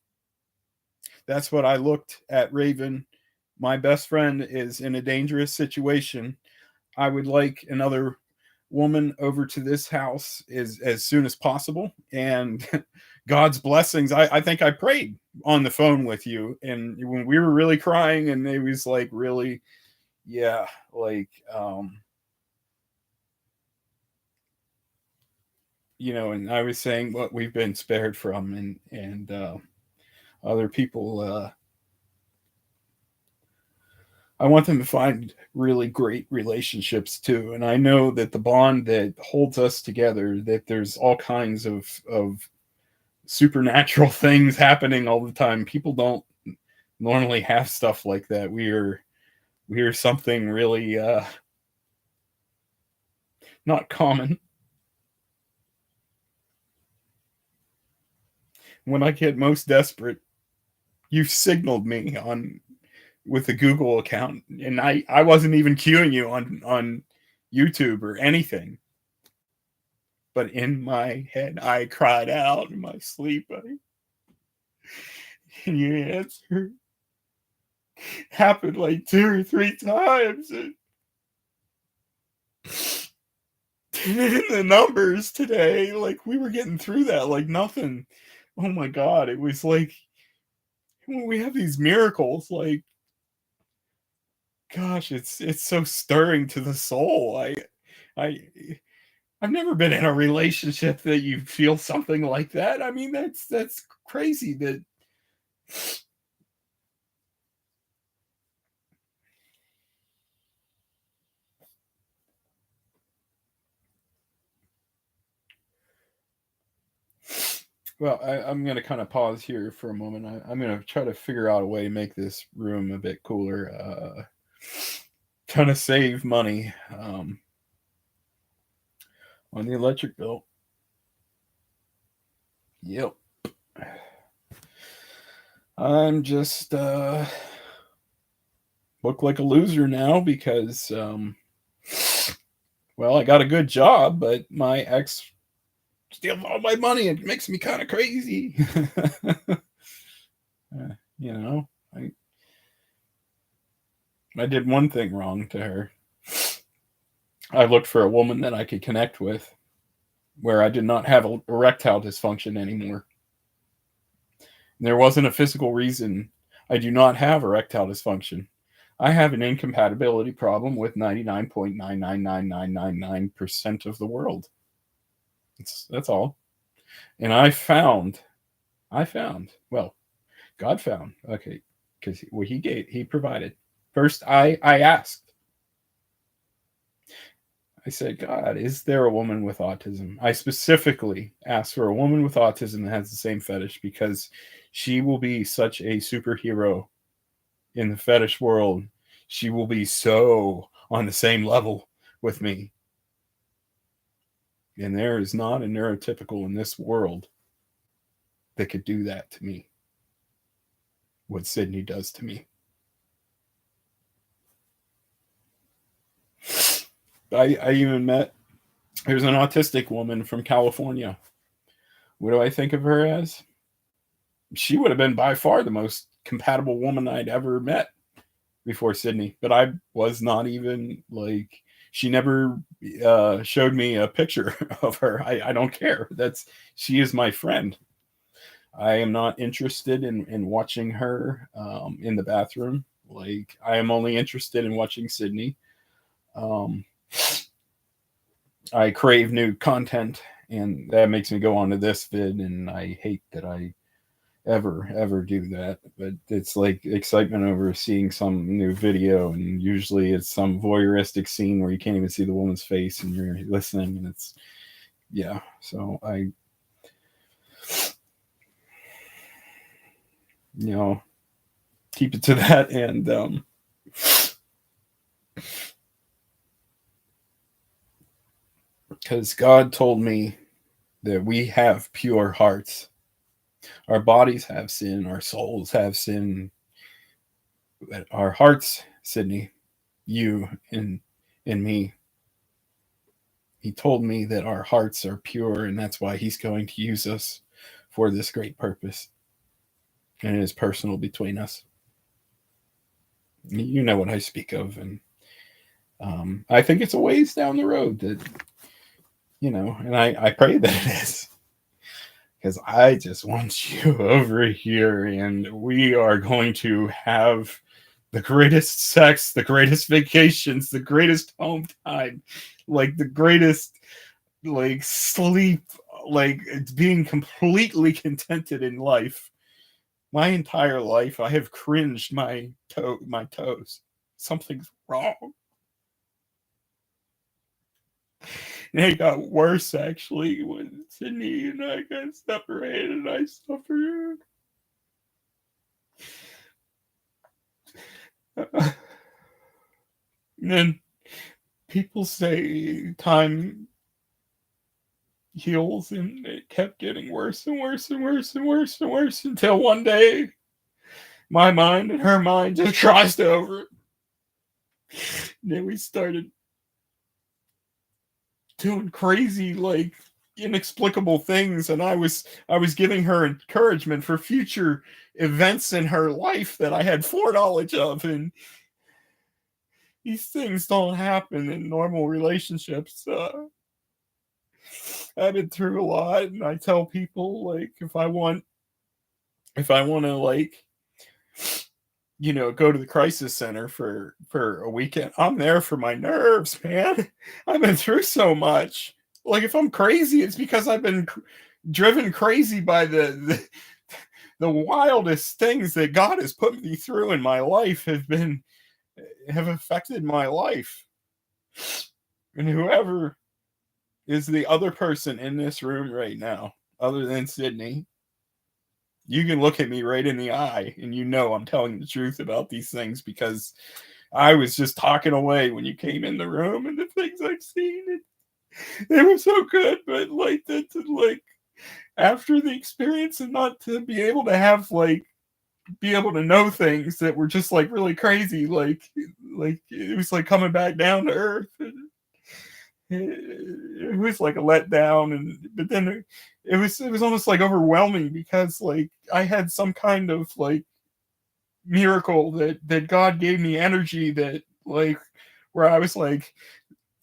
That's what I looked at Raven. My best friend is in a dangerous situation. I would like another woman over to this house as soon as possible. And God's blessings. I think I prayed on the phone with you. And when we were really crying, and it was like, really, yeah, like, you know, and I was saying what we've been spared from, and other people, I want them to find really great relationships too. And I know that the bond that holds us together, that there's all kinds of supernatural things happening all the time. People don't normally have stuff like that. We are something really not common. When I get most desperate, you've signaled me on with a Google account, and I wasn't even queuing you on YouTube or anything. But in my head, I cried out in my sleep, and you answered. Happened like 2 or 3 times. And in the numbers today, like we were getting through that like nothing. Oh my God, it was like when we have these miracles, like, gosh, it's so stirring to the soul. I've never been in a relationship that you feel something like that. I mean, that's crazy. That well, I'm going to kind of pause here for a moment. I'm going to try to figure out a way to make this room a bit cooler. Trying to save money on the electric bill. Yep. I'm just look like a loser now because well, I got a good job, but my ex steals all my money. It makes me kind of crazy. You know, I did one thing wrong to her. I looked for a woman that I could connect with where I did not have erectile dysfunction anymore. There wasn't a physical reason. I do not have erectile dysfunction. I have an incompatibility problem with 99.999999% of the world. That's all. And I found, well, God found, okay, because what he provided. First, I asked. I said, God, is there a woman with autism? I specifically asked for a woman with autism that has the same fetish because she will be such a superhero in the fetish world. She will be so on the same level with me. And there is not a neurotypical in this world that could do that to me. What Sydnee does to me. I even met, there's an autistic woman from California. What do I think of her as? She would have been by far the most compatible woman I'd ever met before Sydnee. But I was not even like, she never showed me a picture of her. I don't care. She is my friend. I am not interested in watching her in the bathroom. Like, I am only interested in watching Sydnee. I crave new content, and that makes me go on to this vid, and I hate that I ever do that. But it's like excitement over seeing some new video, and usually it's some voyeuristic scene where you can't even see the woman's face and you're listening, and it's, yeah. So I, you know, keep it to that. And because God told me that we have pure hearts. Our bodies have sin, our souls have sin, but our hearts, Sydnee, you and me. He told me that our hearts are pure, and that's why he's going to use us for this great purpose. And it is personal between us. You know what I speak of, and I think it's a ways down the road that, and I pray that it is, because I just want you over here, and we are going to have the greatest sex, the greatest vacations, the greatest home time, like the greatest, like, sleep, like being completely contented in life. My entire life, I have cringed my toes. Something's wrong. And it got worse, actually, when Sydnee and I got separated and I suffered. And then people say time heals, and it kept getting worse and worse and worse and worse and worse until one day my mind and her mind just crossed over. And then we started doing crazy, like, inexplicable things, and I was giving her encouragement for future events in her life that I had foreknowledge of, and these things don't happen in normal relationships. I've been through a lot, and I tell people, like, if I want to, like, go to the crisis center for a weekend, I'm there for my nerves, man. I've been through so much. Like, if I'm crazy, it's because I've been driven crazy by the wildest things that God has put me through in my life have affected my life. And whoever is the other person in this room right now, other than Sydnee, you can look at me right in the eye and I'm telling the truth about these things, because I was just talking away when you came in the room, and the things I've seen, they were so good. But like that, like, after the experience, and not to be able to have, like, be able to know things that were just, like, really crazy, like it was like coming back down to earth. And it was like a letdown, but then it was almost like overwhelming, because, like, I had some kind of, like, miracle that God gave me energy, that, like, where I was, like,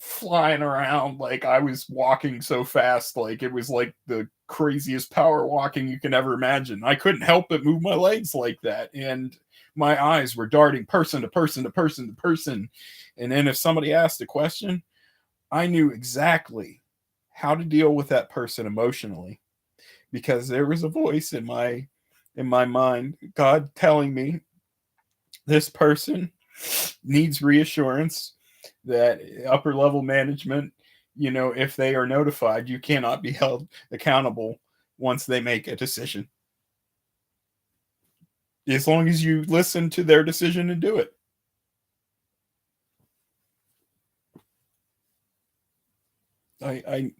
flying around, like I was walking so fast, like it was like the craziest power walking you can ever imagine. I couldn't help but move my legs like that, and my eyes were darting person to person to person to person. And then if somebody asked a question, I knew exactly how to deal with that person emotionally, because there was a voice in my mind, God telling me, this person needs reassurance that upper level management, if they are notified, you cannot be held accountable once they make a decision, as long as you listen to their decision and do it. I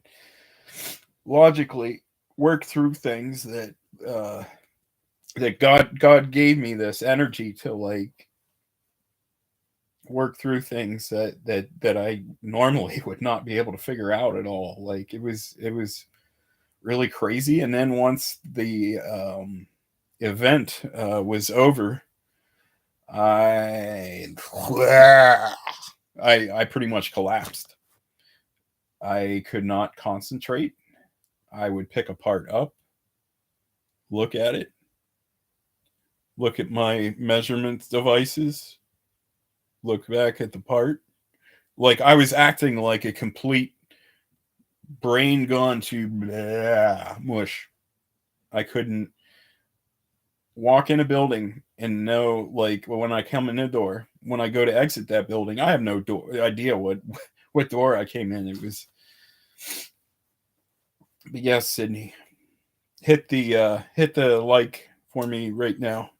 logically work through things that God gave me this energy to, like, work through things that I normally would not be able to figure out at all. Like, it was really crazy. And then once the event was over, I pretty much collapsed. I could not concentrate. I would pick a part up, look at it, look at my measurement devices, look back at the part. Like, I was acting like a complete brain gone to mush. I couldn't walk in a building and know, like, when I come in the door, when I go to exit that building, I have no idea what door I came in. It was, but yes, Sydnee, hit the like for me right now,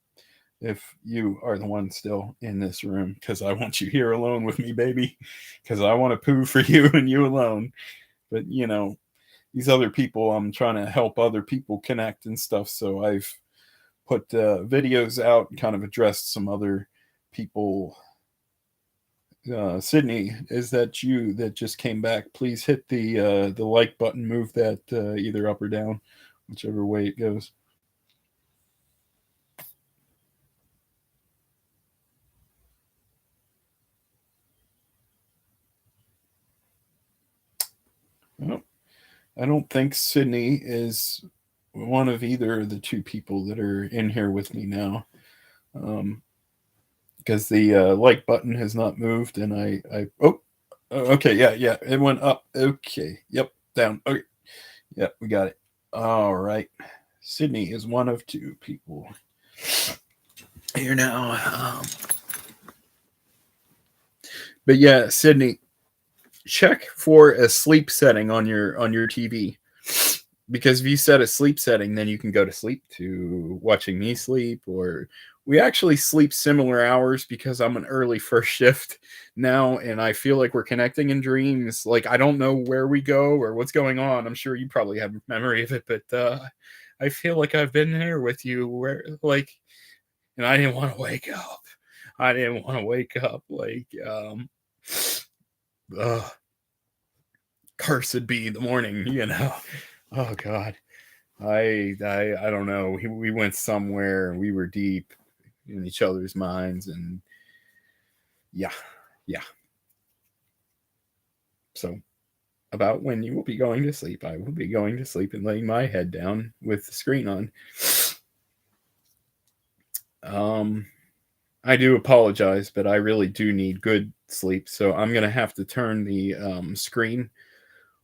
if you are the one still in this room, because I want you here alone with me, baby, because I want to poo for you and you alone. But these other people, I'm trying to help other people connect and stuff, so I've put videos out and kind of addressed some other people Sydney, is that you that just came back? Please hit the like button. Move that either up or down, whichever way it goes. Oh, I don't think Sydney is one of either of the two people that are in here with me now. Because the like button has not moved, and okay, yeah, it went up. Okay, yep, down. Okay, yep, we got it. All right, Sydney is one of two people here now. But yeah, Sydney, check for a sleep setting on your TV, because if you set a sleep setting, then you can go to sleep to watching me sleep, or we actually sleep similar hours because I'm an early first shift now, and I feel like we're connecting in dreams. Like, I don't know where we go or what's going on. I'm sure you probably have memory of it, but I feel like I've been there with you, where like, and I didn't want to wake up. I didn't want to wake up. Like, cursed be the morning, you know. Oh God, I don't know. We went somewhere, and we were deep in each other's minds, and yeah. So, about when you will be going to sleep, I will be going to sleep and laying my head down with the screen on. I do apologize, but I really do need good sleep, so I'm gonna have to turn the screen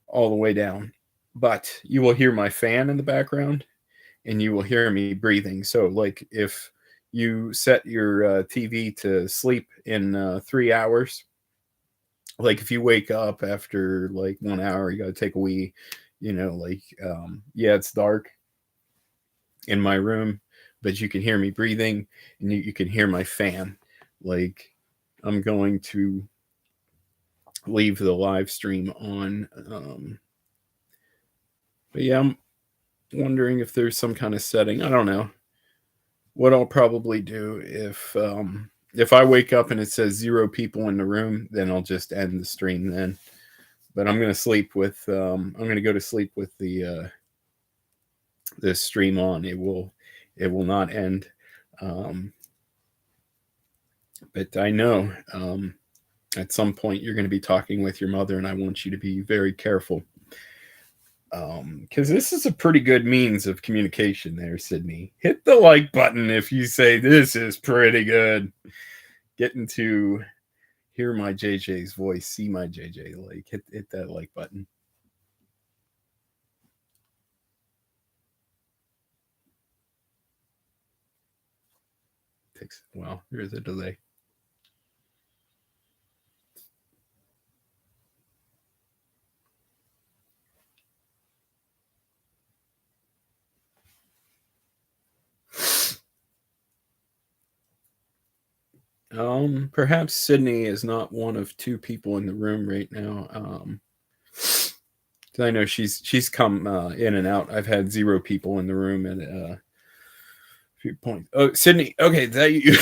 all the way down. But you will hear my fan in the background, and you will hear me breathing. So, like, if you set your TV to sleep in 3 hours, like if you wake up after like 1 hour, you got to take a wee, like, yeah, it's dark in my room, but you can hear me breathing, and you can hear my fan. Like, I'm going to leave the live stream on. But yeah, I'm wondering if there's some kind of setting. I don't know. What I'll probably do, if I wake up and it says 0 people in the room, then I'll just end the stream then. But I'm gonna sleep with I'm gonna go to sleep with the stream on. It will not end. But I know at some point you're going to be talking with your mother, and I want you to be very careful, because this is a pretty good means of communication there, Sydney. Hit the like button if you say this is pretty good. Getting to hear my JJ's voice, see my JJ, like, hit that like button. Takes well, there's a delay. Perhaps Sydney is not one of two people in the room right now. I know she's come in and out. I've had 0 people in the room at a few points. Oh, Sydney. Okay, that you.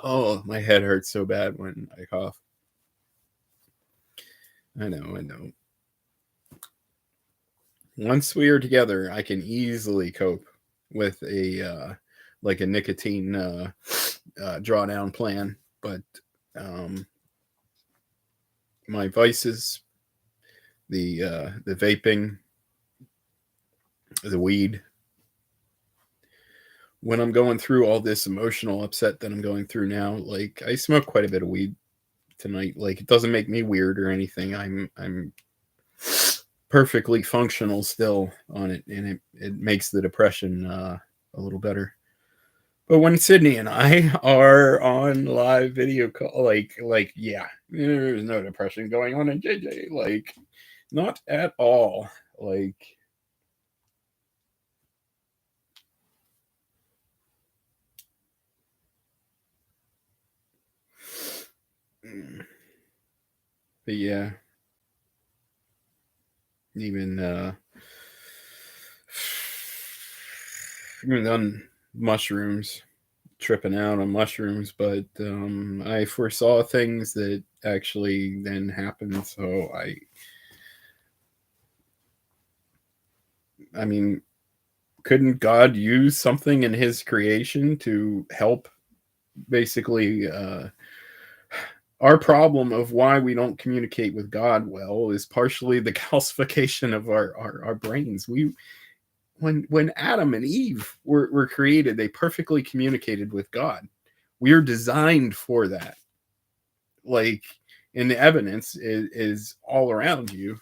Oh, my head hurts so bad when I cough. I know. Once we are together, I can easily cope with a like a nicotine drawdown plan, but my vices, the vaping, the weed. When I'm going through all this emotional upset that I'm going through now, like, I smoke quite a bit of weed tonight. Like, it doesn't make me weird or anything. I'm perfectly functional still on it, and it makes the depression a little better. But when Sydney and I are on live video call, like, yeah, there's no depression going on in JJ. Like, not at all. Like, but yeah, even even on mushrooms, tripping out on mushrooms, but I foresaw things that actually then happened. So I mean, couldn't God use something in his creation to help basically our problem of why we don't communicate with God well is partially the calcification of our brains. When Adam and Eve were created, they perfectly communicated with God. We are designed for that. Like, and the evidence is all around you,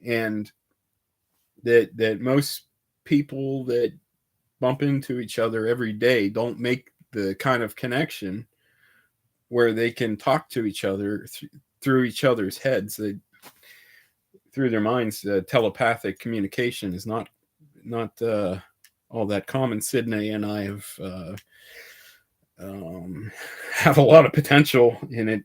and that most people that bump into each other every day don't make the kind of connection where they can talk to each other through each other's heads, through their minds. Telepathic communication is not all that common. Sydney and I have a lot of potential in it.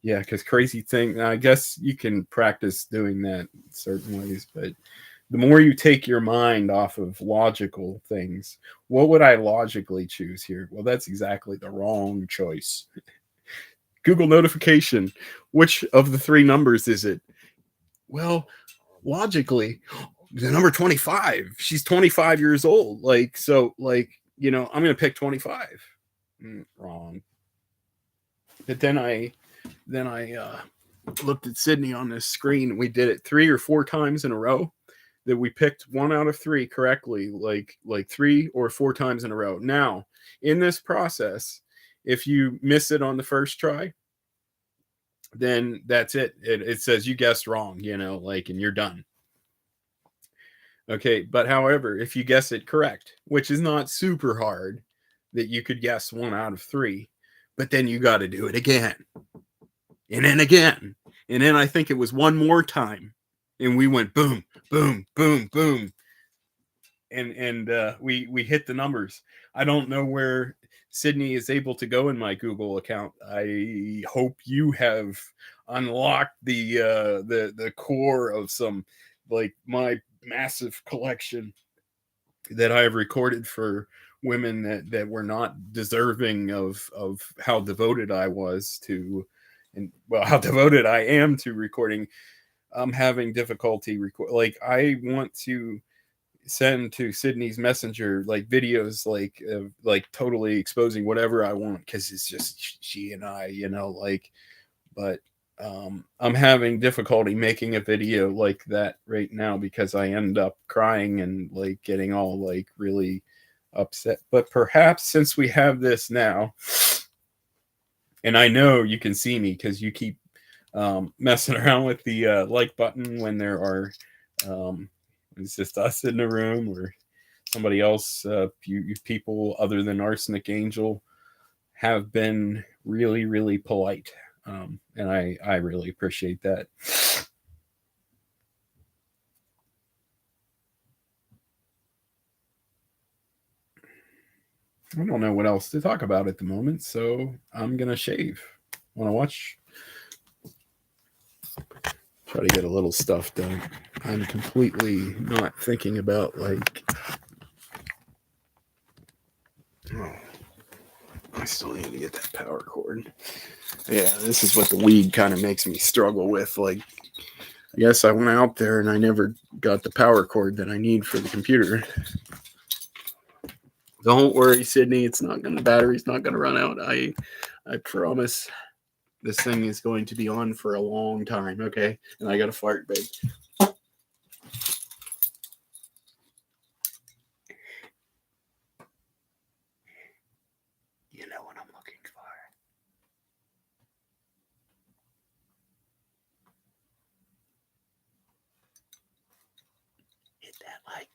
Yeah, because crazy thing. I guess you can practice doing that in certain ways, but the more you take your mind off of logical things, what would I logically choose here? Well, that's exactly the wrong choice. Google notification. Which of the three numbers is it? Well, logically, the number 25. She's 25 years old. Like, so, like, I'm going to pick 25. Wrong. But then I looked at Sydney on this screen, and we did it 3 or 4 times in a row. That we picked 1 out of 3 correctly, like 3 or 4 times in a row. Now, in this process, if you miss it on the first try, then that's it. It says you guessed wrong, and you're done. Okay, but however, if you guess it correct, which is not super hard, that you could guess 1 out of 3, but then you got to do it again, and then again, and then I think it was 1 more time. And we went boom, boom, boom, boom, and we hit the numbers. I don't know where Sydney is able to go in my Google account. I hope you have unlocked the core of some, like, my massive collection that I have recorded for women that were not deserving of how devoted I was to, and well, how devoted I am to recording. I'm having difficulty like, I want to send to Sydney's messenger like videos, like totally exposing whatever I want, because it's just she and I, but I'm having difficulty making a video like that right now because I end up crying and like getting all like really upset. But perhaps since we have this now, and I know you can see me because you keep messing around with the like button when there are it's just us in the room or somebody else. You people other than Arsenic Angel have been really, really polite, and I really appreciate that. I don't know what else to talk about at the moment, so I'm gonna shave. Want to watch? Try to get a little stuff done. I'm completely not thinking about like. Oh, I still need to get that power cord. Yeah, this is what the weed kind of makes me struggle with. Like, I guess I went out there and I never got the power cord that I need for the computer. Don't worry, Sydney. The battery's not gonna run out. I promise. This thing is going to be on for a long time, okay? And I got a fart, babe. You know what I'm looking for. Hit that like.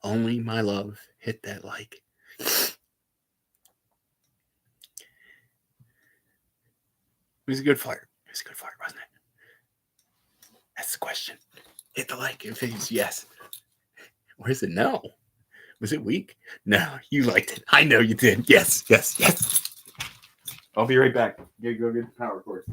Only my love. Hit that like. It was a good fart. It was a good fart, wasn't it? That's the question. Hit the like if it's yes. Or is it no? Was it weak? No, you liked it. I know you did. Yes, yes, yes. I'll be right back. Go get the power cord.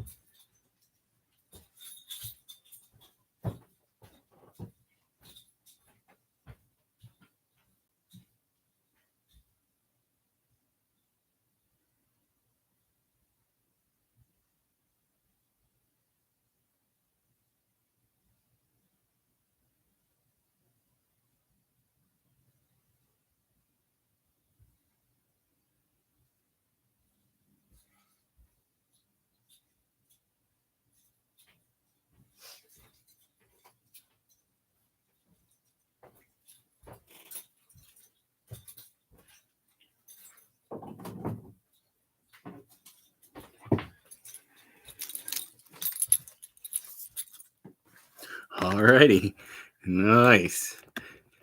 Alrighty. Nice.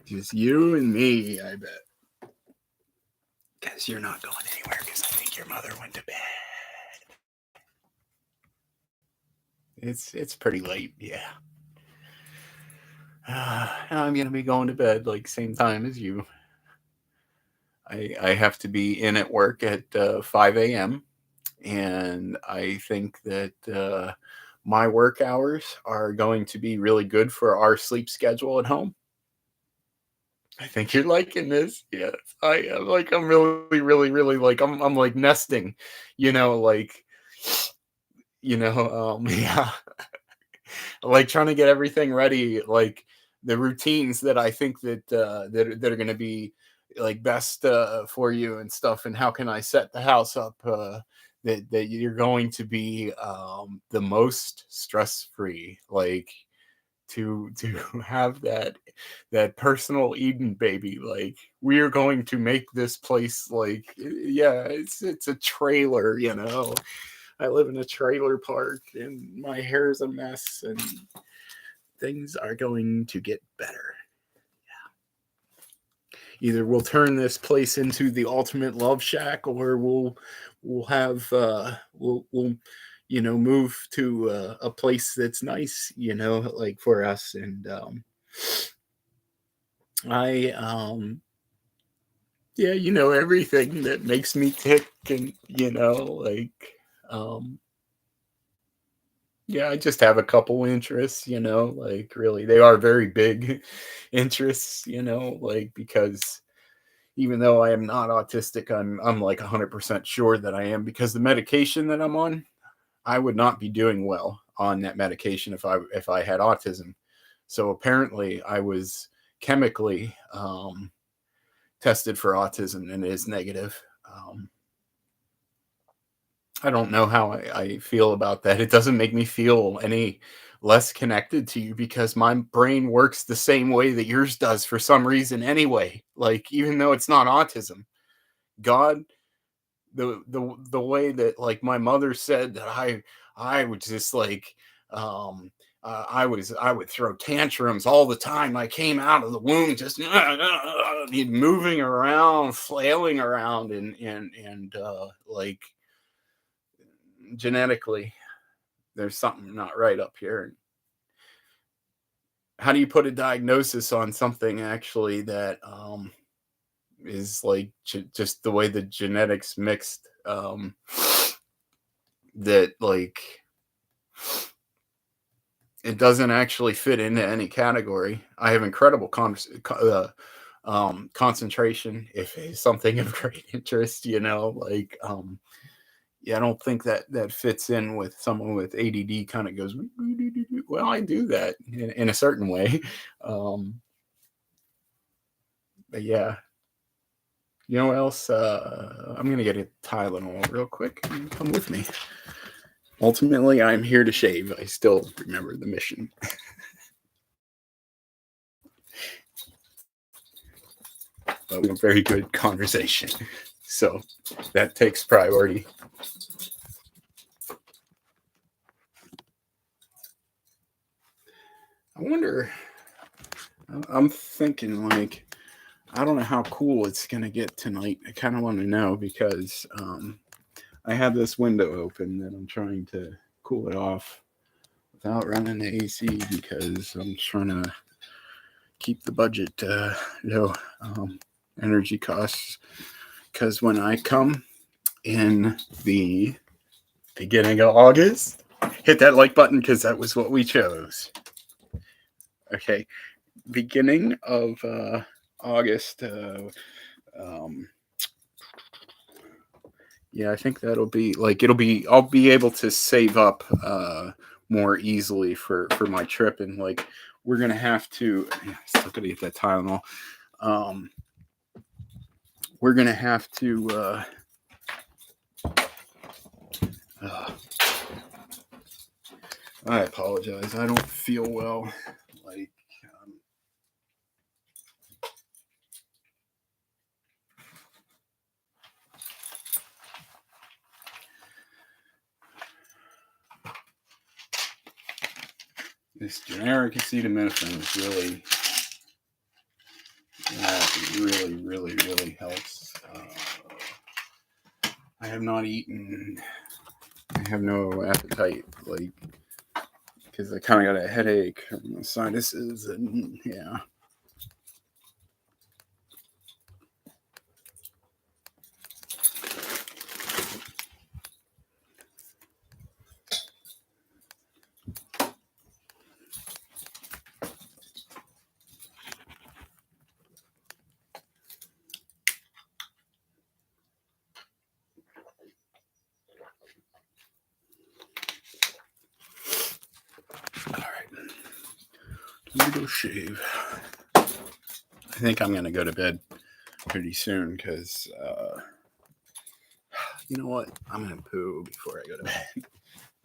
Just you and me, I bet. Because you're not going anywhere because I think your mother went to bed. It's pretty late, yeah. I'm going to be going to bed like same time as you. I have to be in at work at 5 a.m. And I think that my work hours are going to be really good for our sleep schedule at home. I think you're liking this. Yes, I am. Like, I'm really, really, really like, I'm like nesting, like, yeah, like trying to get everything ready, like the routines that I think that are going to be like best for you and stuff. And how can I set the house up that you're going to be the most stress free, like to have that personal Eden baby. Like, we are going to make this place like, yeah, it's a trailer. I live in a trailer park and my hair is a mess and things are going to get better. Either we'll turn this place into the ultimate love shack, or we'll have we'll move to a place that's nice, like for us. And I yeah, everything that makes me tick, and like um yeah, I just have a couple interests, like really they are very big interests, like, because even though I am not autistic, I'm like 100% sure that I am, because the medication that I'm on, I would not be doing well on that medication if I had autism. So apparently I was chemically tested for autism and it is negative. I don't know how I feel about that. It doesn't make me feel any less connected to you, because my brain works the same way that yours does for some reason anyway. Like, even though it's not autism, God, the way that, like, my mother said that I would just like I would throw tantrums all the time. I came out of the womb just moving around, flailing around, and like, genetically there's something not right up here. How do you put a diagnosis on something actually that is like just the way the genetics mixed, that, like, it doesn't actually fit into any category. I have incredible concentration if it's something of great interest, like, yeah, I don't think that fits in with someone with ADD. Kind of goes, well, I do that in a certain way. But yeah, you know what else? I'm gonna get a Tylenol real quick. Come with me. Ultimately, I'm here to shave. I still remember the mission. But we have a very good conversation, so that takes priority. I wonder. I'm thinking, like, I don't know how cool it's gonna get tonight. I kind of want to know, because I have this window open that I'm trying to cool it off without running the AC, because I'm trying to keep the budget low, energy costs. Because when I come in the beginning of August, hit that like button, because that was what we chose. Okay, beginning of August. Yeah, I think that'll be like, I'll be able to save up more easily for my trip. And like, we're gonna have to, still gotta get that Tylenol. We're gonna have to I apologize, I don't feel well. Like, This generic acetaminophen is really, really helps. I have not eaten. I have no appetite, like, because I kind of got a headache from the sinuses, and yeah. All right, let me go shave. I think I'm gonna go to bed pretty soon because, you know what? I'm gonna poo before I go to bed.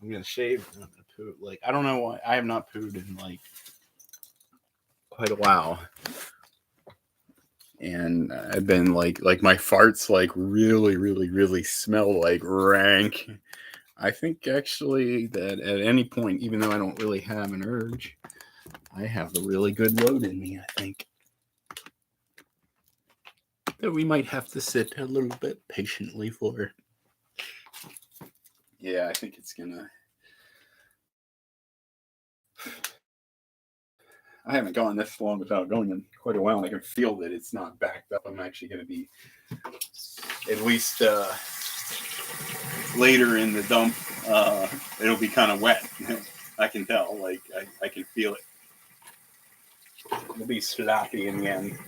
I'm gonna shave and I'm gonna poo. Like, I don't know why I have not pooed in like quite a while, and I've been like my farts like really smell like rank. I think actually that at any point, even though I don't really have an urge, I have a really good load in me. I think that we might have to sit a little bit patiently for. Yeah, I think it's gonna. I haven't gone this long without going in quite a while, and I can feel that it's not backed up. I'm actually going to be at least later in the dump. It'll be kind of wet. I can tell. Like I can feel it. It'll be sloppy in the end.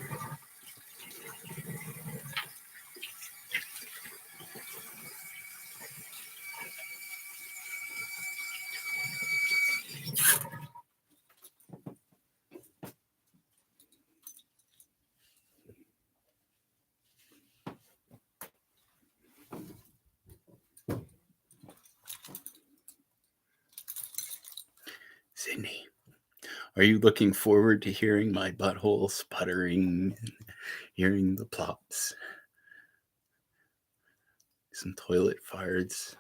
Sydnee, are you looking forward to hearing my butthole sputtering, hearing the plops, some toilet farts?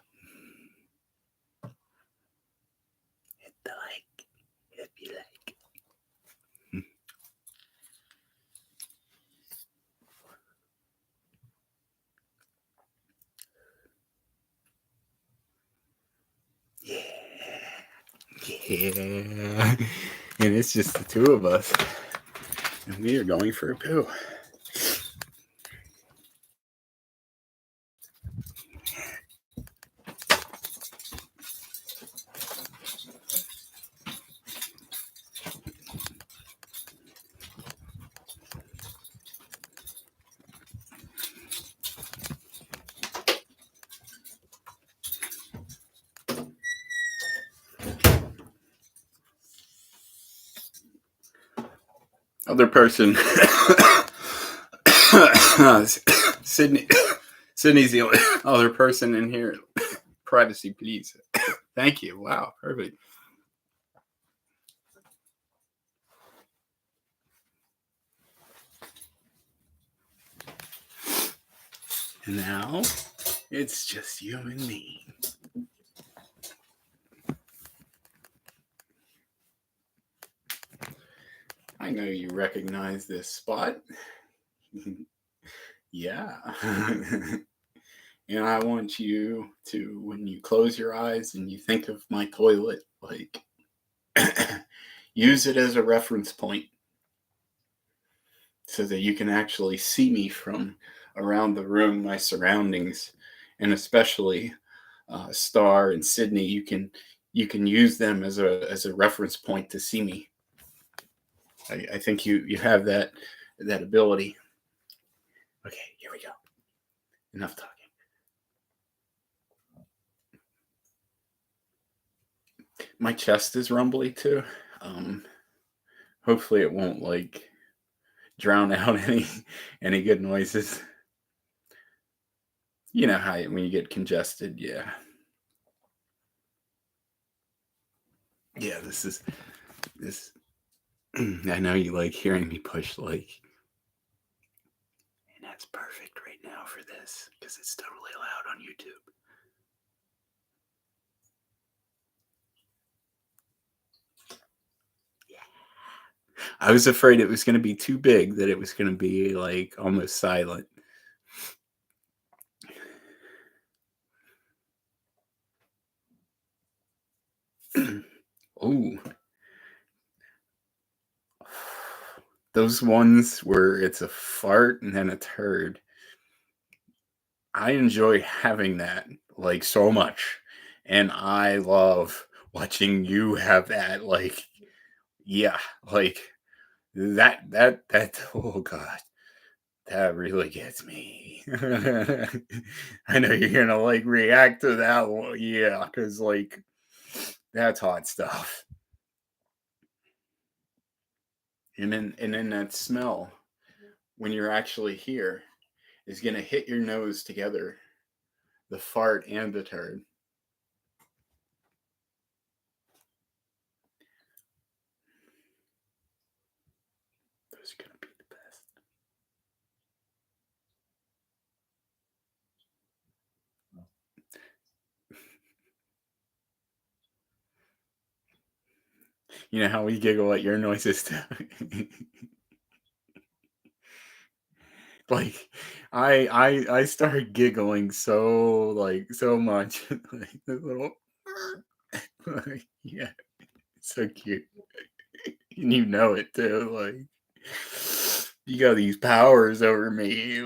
Hit the like if you like. Yeah. And it's just the two of us. And we are going for a poo. Other person. Sydnee's the only other person in here. Privacy, please. Thank you. Wow, perfect. And now it's just you and me. I know you recognize this spot. Yeah. And I want you to, when you close your eyes and you think of my toilet, like, use it as a reference point so that you can actually see me from around the room, my surroundings, and especially Star and Sydnee. You can use them as a reference point to see me. I think you have that ability. Okay, here we go. Enough talking. My chest is rumbly too. Hopefully it won't like drown out any good noises. You know how when you get congested, yeah. Yeah, this. I know you like hearing me push like, and that's perfect right now for this because it's totally loud on YouTube. I was afraid it was going to be too big, that it was going to be like almost silent. Ooh. Those ones where it's a fart and then a turd. I enjoy having that like so much. And I love watching you have that. Like, yeah, like that oh god, that really gets me. I know you're gonna like react to that one, yeah, because like that's hot stuff. And then that smell when you're actually here is gonna hit your nose together, the fart and the turd. Those are gonna be the best. You know how we giggle at your noises too. Like I started giggling so much. Like this little like, yeah, so cute. And you know it too. Like you got these powers over me.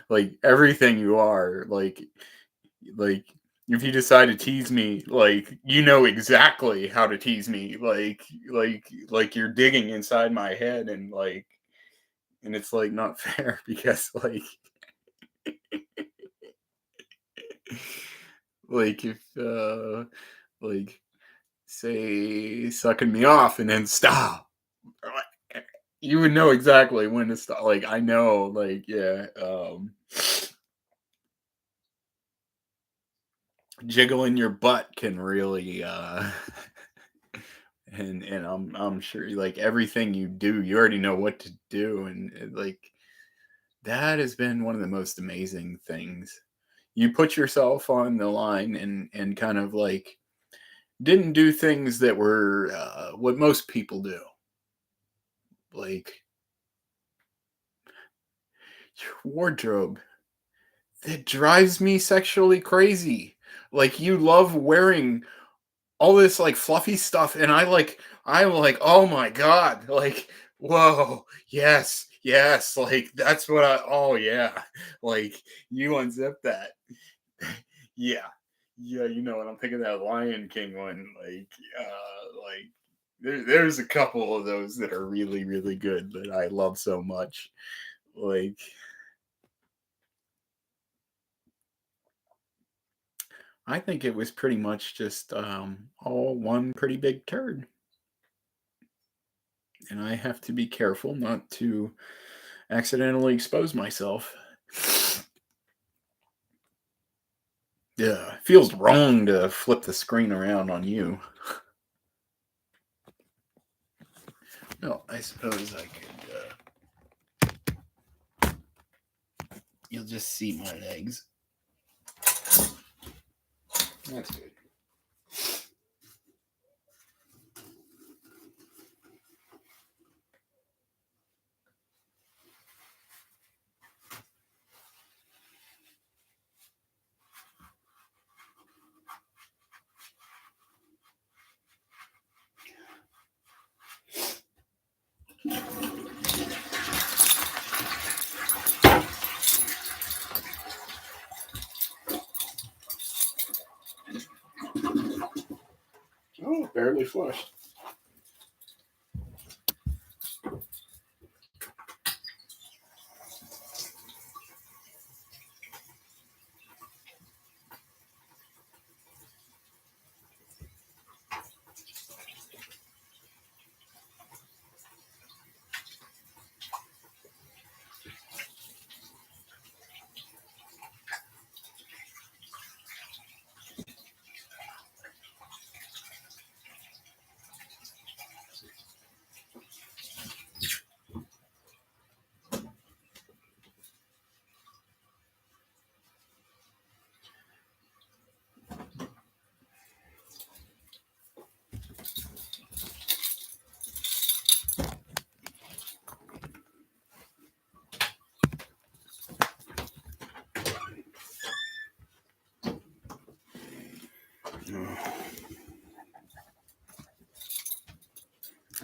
Like everything you are. Like if you decide to tease me, like you know exactly how to tease me. Like you're digging inside my head, and it's like not fair because like if like say sucking me off and then stop, you would know exactly when to stop. Like I know, like yeah, jiggling your butt can really and I'm sure like everything you do, you already know what to do, and like that has been one of the most amazing things. You put yourself on the line and kind of like didn't do things that were what most people do. Like your wardrobe that drives me sexually crazy. Like you love wearing all this like fluffy stuff, and I'm like, oh my god, like whoa, yes, like that's what I oh yeah, like you unzip that. Yeah, yeah, you know what I'm thinking, that Lion King one, like there's a couple of those that are really really good that I love so much. Like I think it was pretty much just all one pretty big turd, and I have to be careful not to accidentally expose myself. Yeah, it feels wrong to flip the screen around on you. No, I suppose I could. You'll just see my legs. That's good. Oh, barely flushed.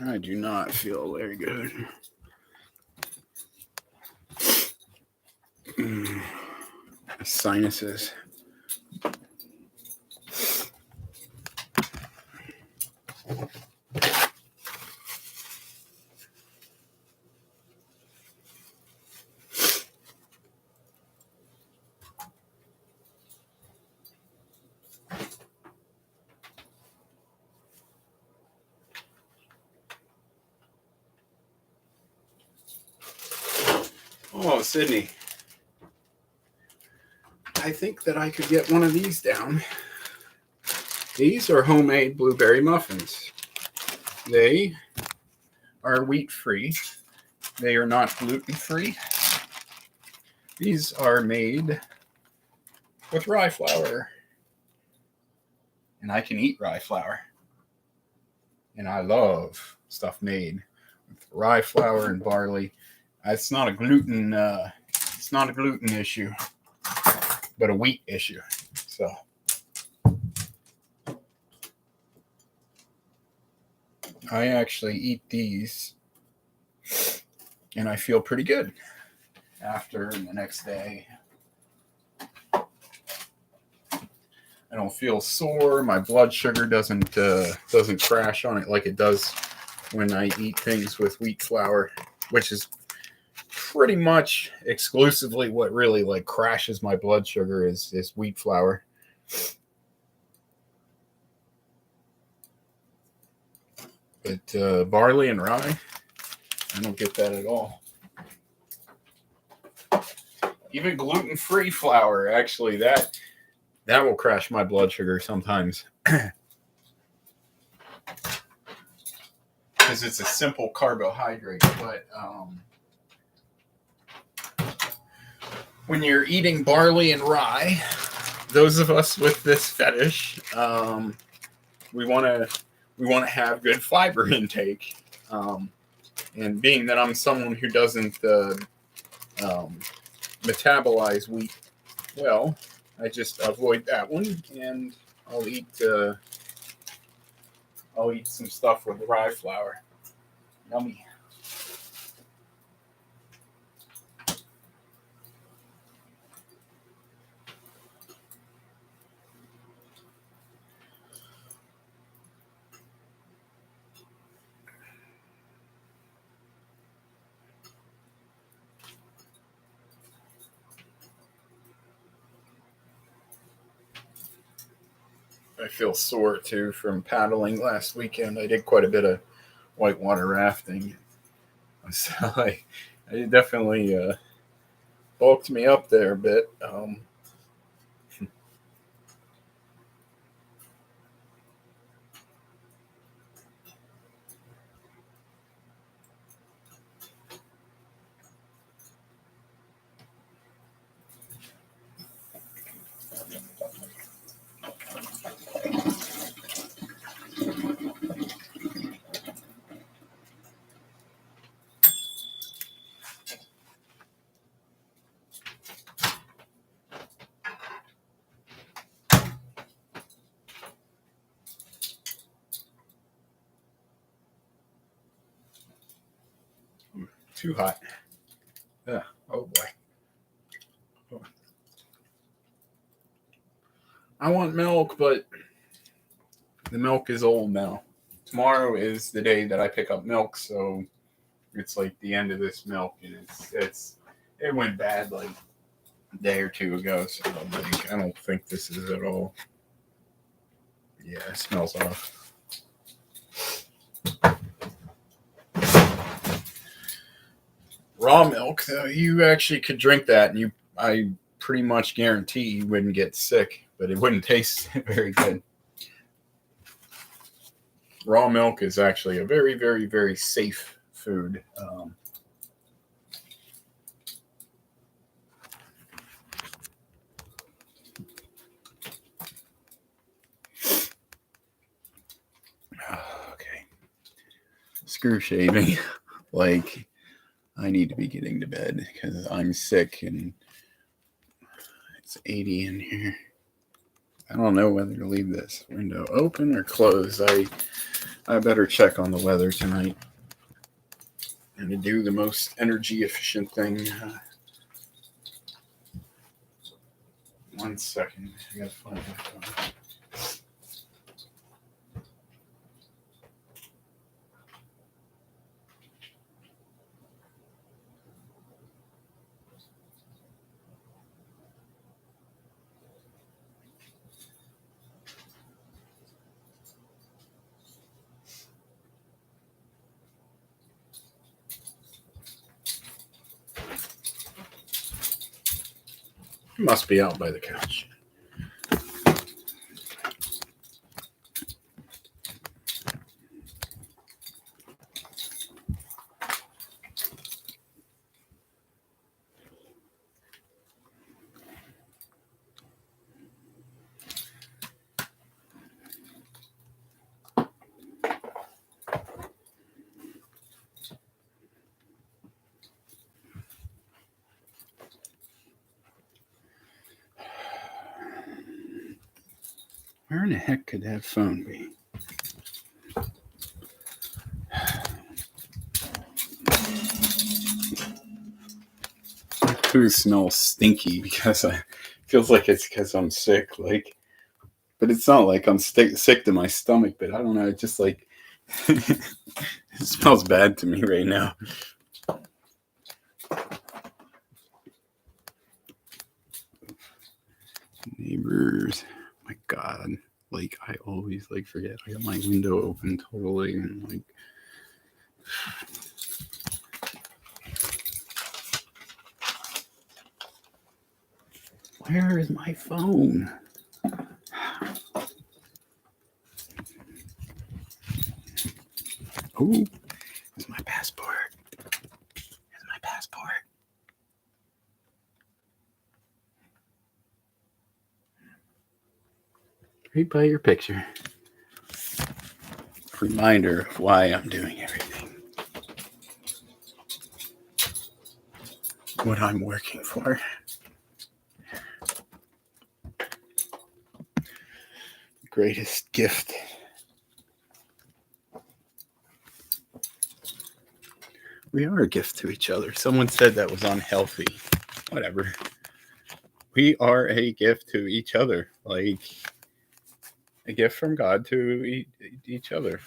I do not feel very good. Sinuses. Oh, Sydney. I think that I could get one of these down. These are homemade blueberry muffins. They are wheat-free. They are not gluten-free. These are made with rye flour. And I can eat rye flour. And I love stuff made with rye flour and barley. It's not a gluten issue, but a wheat issue. So I actually eat these and I feel pretty good after the next day. I don't feel sore. My blood sugar doesn't crash on it like it does when I eat things with wheat flour, which is pretty much exclusively what really like crashes my blood sugar is wheat flour. But barley and rye, I don't get that at all. Even gluten-free flour, actually, that will crash my blood sugar sometimes. Because it's a simple carbohydrate, but when you're eating barley and rye, those of us with this fetish, we want to have good fiber intake. And being that I'm someone who doesn't metabolize wheat well, I just avoid that one, and I'll eat some stuff with rye flour. Yummy. I feel sore too from paddling last weekend. I did quite a bit of whitewater rafting, so I definitely bulked me up there a bit. Too hot. Oh boy. I want milk, but the milk is old now. Tomorrow is the day that I pick up milk, so it's like the end of this milk, and it went bad like a day or two ago. So I don't think this is at all. Yeah, it smells off. Raw milk, though, you actually could drink that, and I pretty much guarantee you wouldn't get sick, but it wouldn't taste very good. Raw milk is actually a very, very, very safe food. Okay. Screw shaving. Like, I need to be getting to bed because I'm sick and it's 80 in here. I don't know whether to leave this window open or closed. I I better check on the weather tonight and to do the most energy efficient thing. 1 second. I gotta find my phone. It must be out by the couch. Where in the heck could that phone be? My poo smells stinky because feels like it's because I'm sick. Like, but it's not like I'm sick to my stomach. But I don't know. It just like it smells bad to me right now. Neighbors, my God. Like, I always like forget I got my window open totally, and like where is my phone? Oh, it's my passport. It's my passport. Right by your picture. Reminder of why I'm doing everything. What I'm working for. Greatest gift. We are a gift to each other. Someone said that was unhealthy. Whatever. We are a gift to each other. Like a gift from God to each other.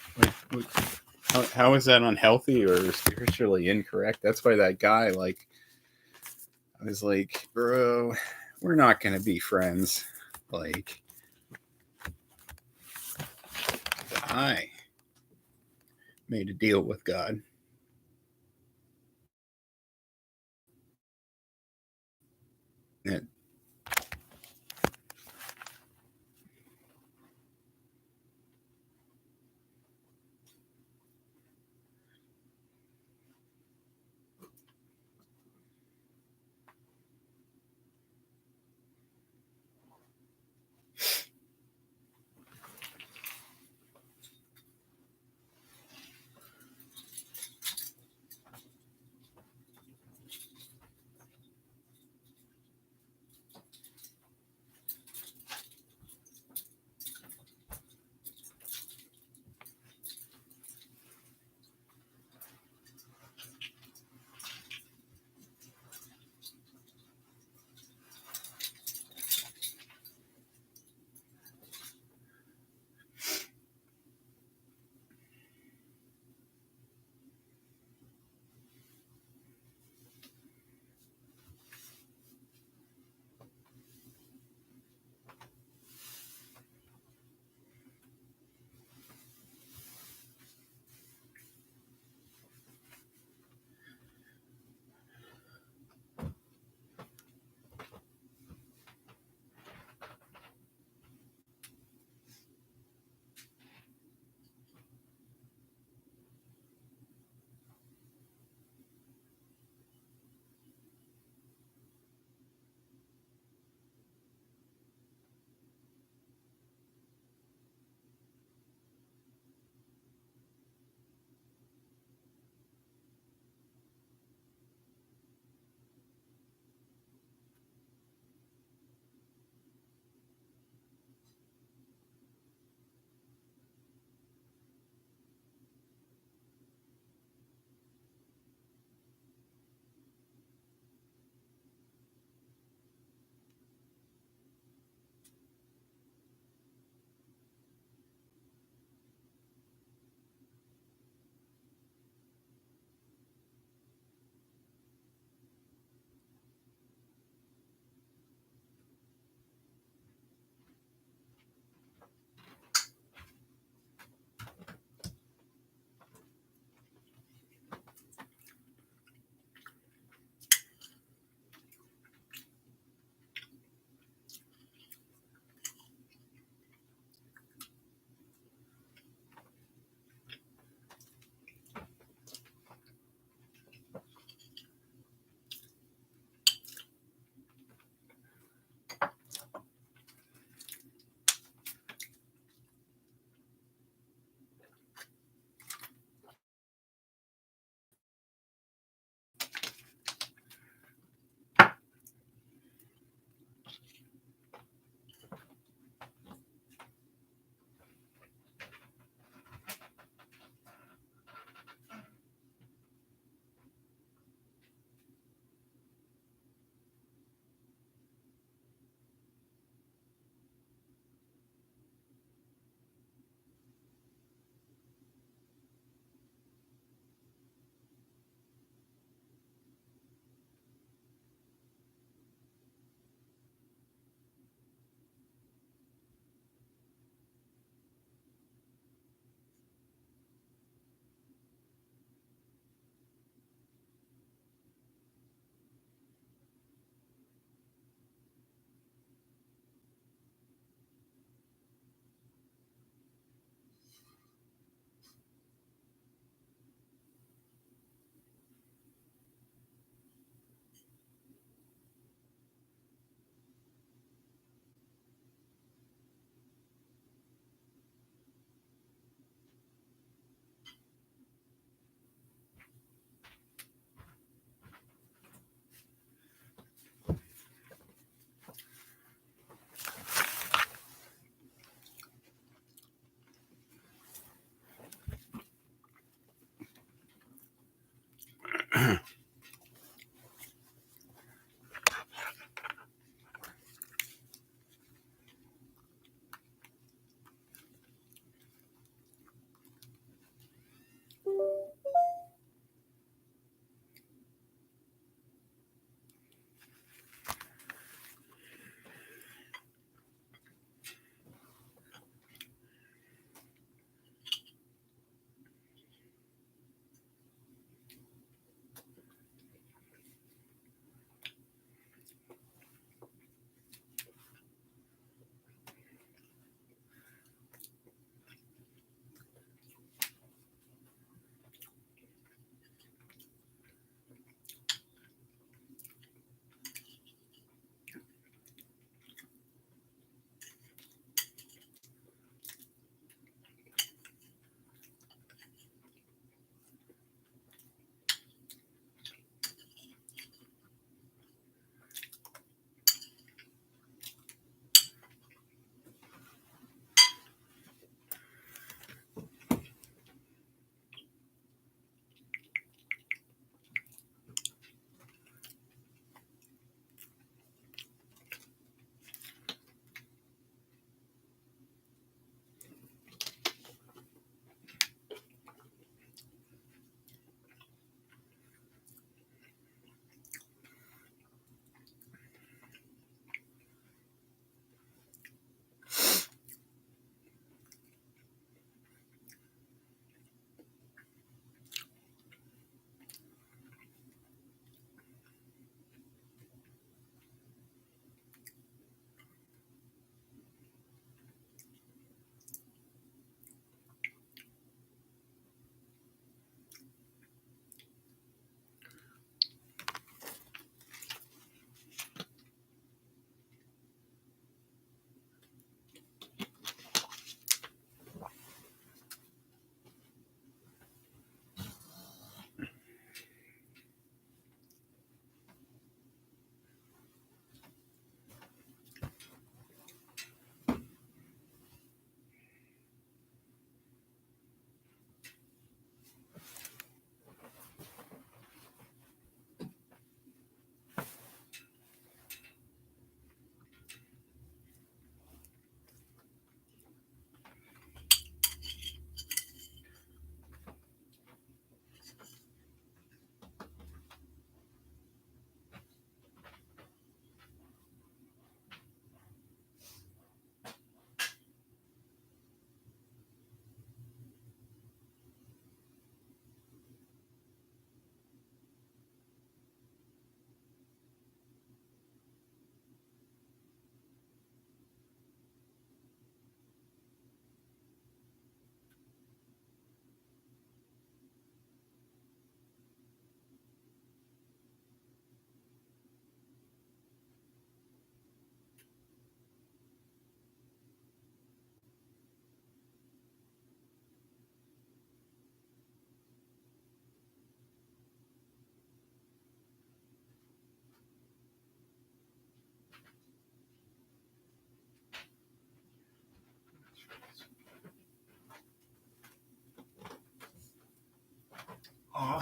Like, how is that unhealthy or spiritually incorrect? That's why that guy, like, I was like, bro, we're not going to be friends. Like, I made a deal with God. That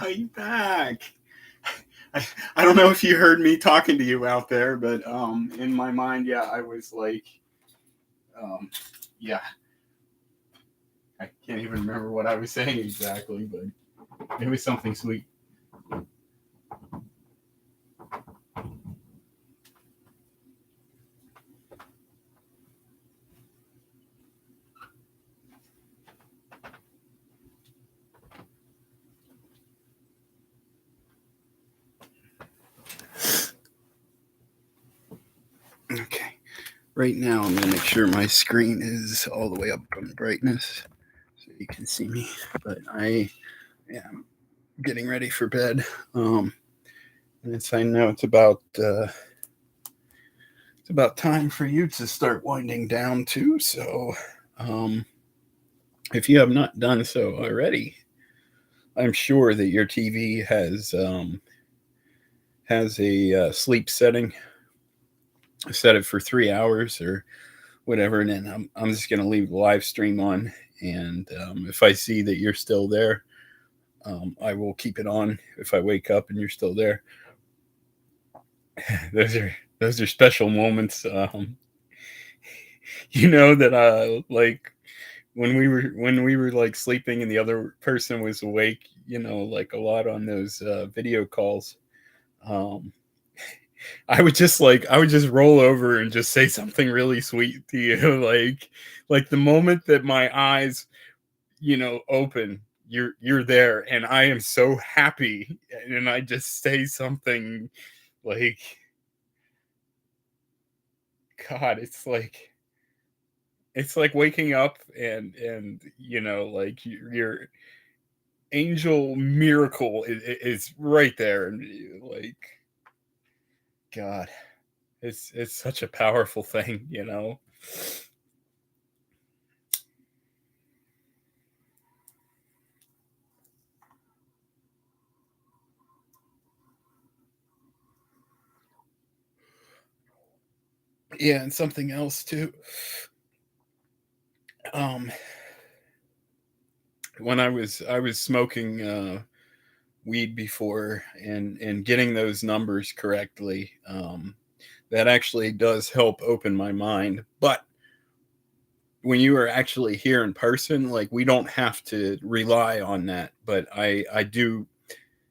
right back. I don't know if you heard me talking to you out there, but in my mind, yeah, I was like, yeah, I can't even remember what I was saying exactly, but it was something sweet. Okay. Right now, I'm going to make sure my screen is all the way up on brightness so you can see me. But I am getting ready for bed. And I know it's about time for you to start winding down too. So, if you have not done so already, I'm sure that your TV has a sleep setting. Set it for 3 hours or whatever, and then I'm just gonna leave the live stream on. And if I see that you're still there, I will keep it on. If I wake up and you're still there, those are special moments. You know that like when we were like sleeping and the other person was awake. You know, like a lot on those video calls. Um, I would just roll over and just say something really sweet to you, like the moment that my eyes, open, you're there, and I am so happy, and I just say something like, God, it's like waking up and like your angel miracle is right there, and like, God. It's such a powerful thing, Yeah, and something else too. When I was smoking weed before and getting those numbers correctly, that actually does help open my mind. But when you are actually here in person, like, we don't have to rely on that. But I do.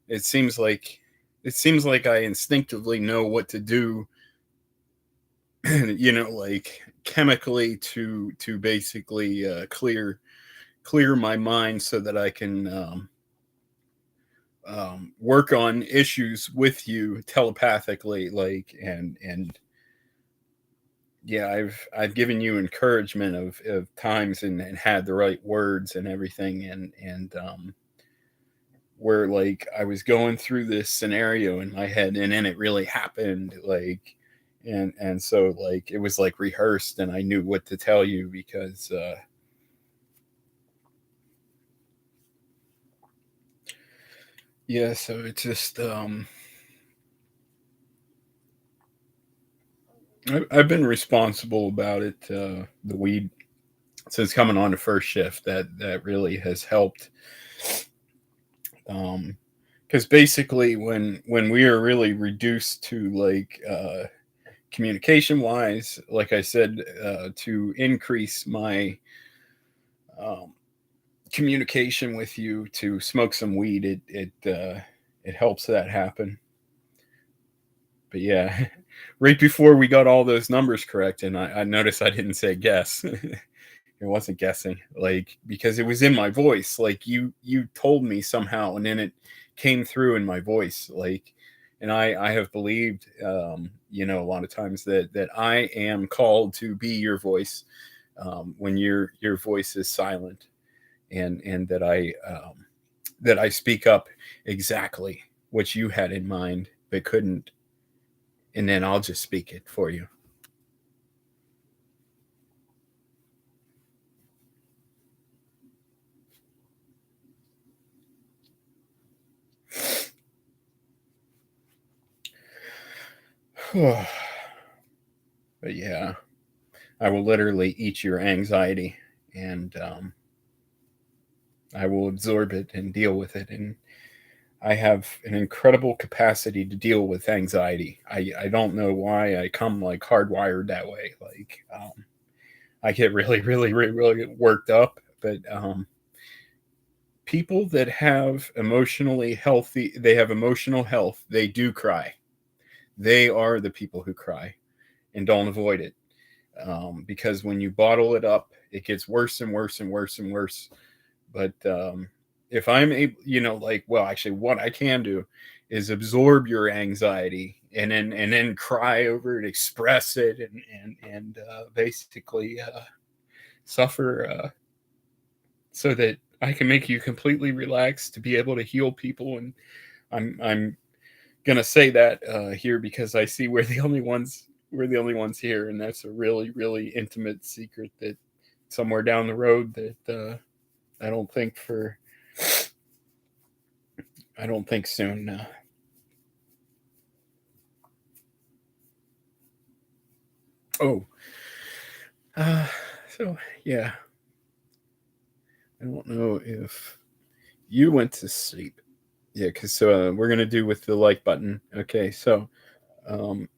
It seems like I instinctively know what to do, like chemically to basically clear my mind so that I can work on issues with you telepathically, like, and yeah, I've given you encouragement of times and had the right words and everything, and where, like, I was going through this scenario in my head, and then it really happened, like, and so, like, it was like rehearsed, and I knew what to tell you because yeah, so it's just I've been responsible about it, the weed, since coming on to first shift. That really has helped, because basically when we are really reduced to, like, communication wise, like I said, to increase my um, communication with you, to smoke some weed, it helps that happen. But yeah, right before we got all those numbers correct, and I noticed I didn't say guess. It wasn't guessing, like, because it was in my voice. Like, you told me somehow, and then it came through in my voice, like, and I have believed, a lot of times that I am called to be your voice, when your voice is silent, and that I speak up exactly what you had in mind but couldn't, and then I'll just speak it for you. But yeah, I will literally eat your anxiety, and I will absorb it and deal with it. And I have an incredible capacity to deal with anxiety. I don't know why I come like hardwired that way. Like I get really worked up, but people that have they have emotional health, they do cry. They are the people who cry and don't avoid it. Because when you bottle it up, it gets worse and worse and worse and worse. But if I'm able, well, actually, what I can do is absorb your anxiety and then cry over it, express it, and basically suffer so that I can make you completely relaxed to be able to heal people. And I'm gonna say that here because I see we're the only ones here, and that's a really intimate secret that somewhere down the road that I don't think soon. Oh, uh, so yeah, I don't know if you went to sleep. Yeah, because we're gonna do with the like button. Okay, so um,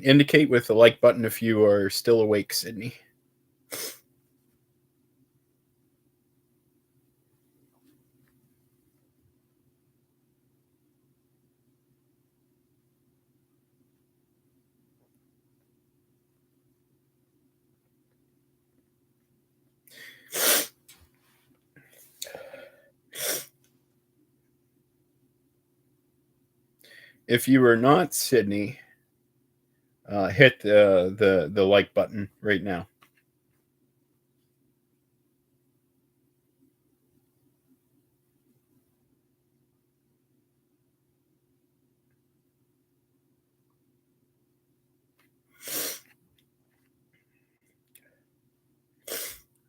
indicate with the like button if you are still awake, Sydney. If you are not, Sydney, hit the like button right now.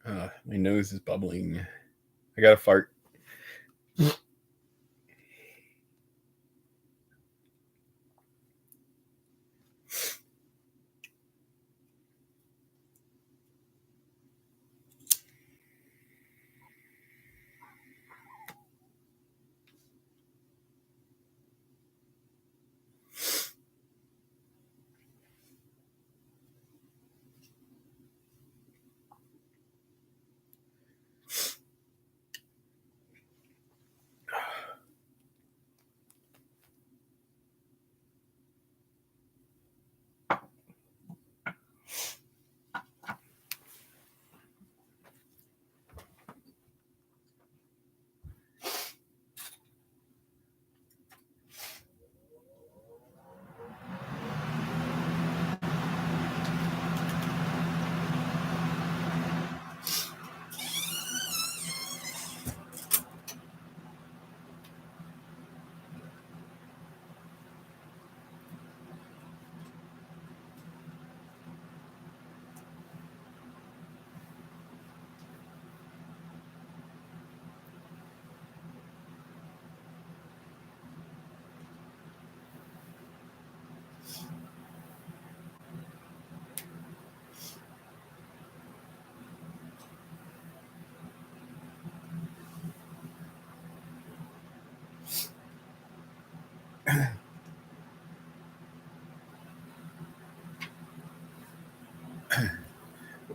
My nose is bubbling. I got to fart.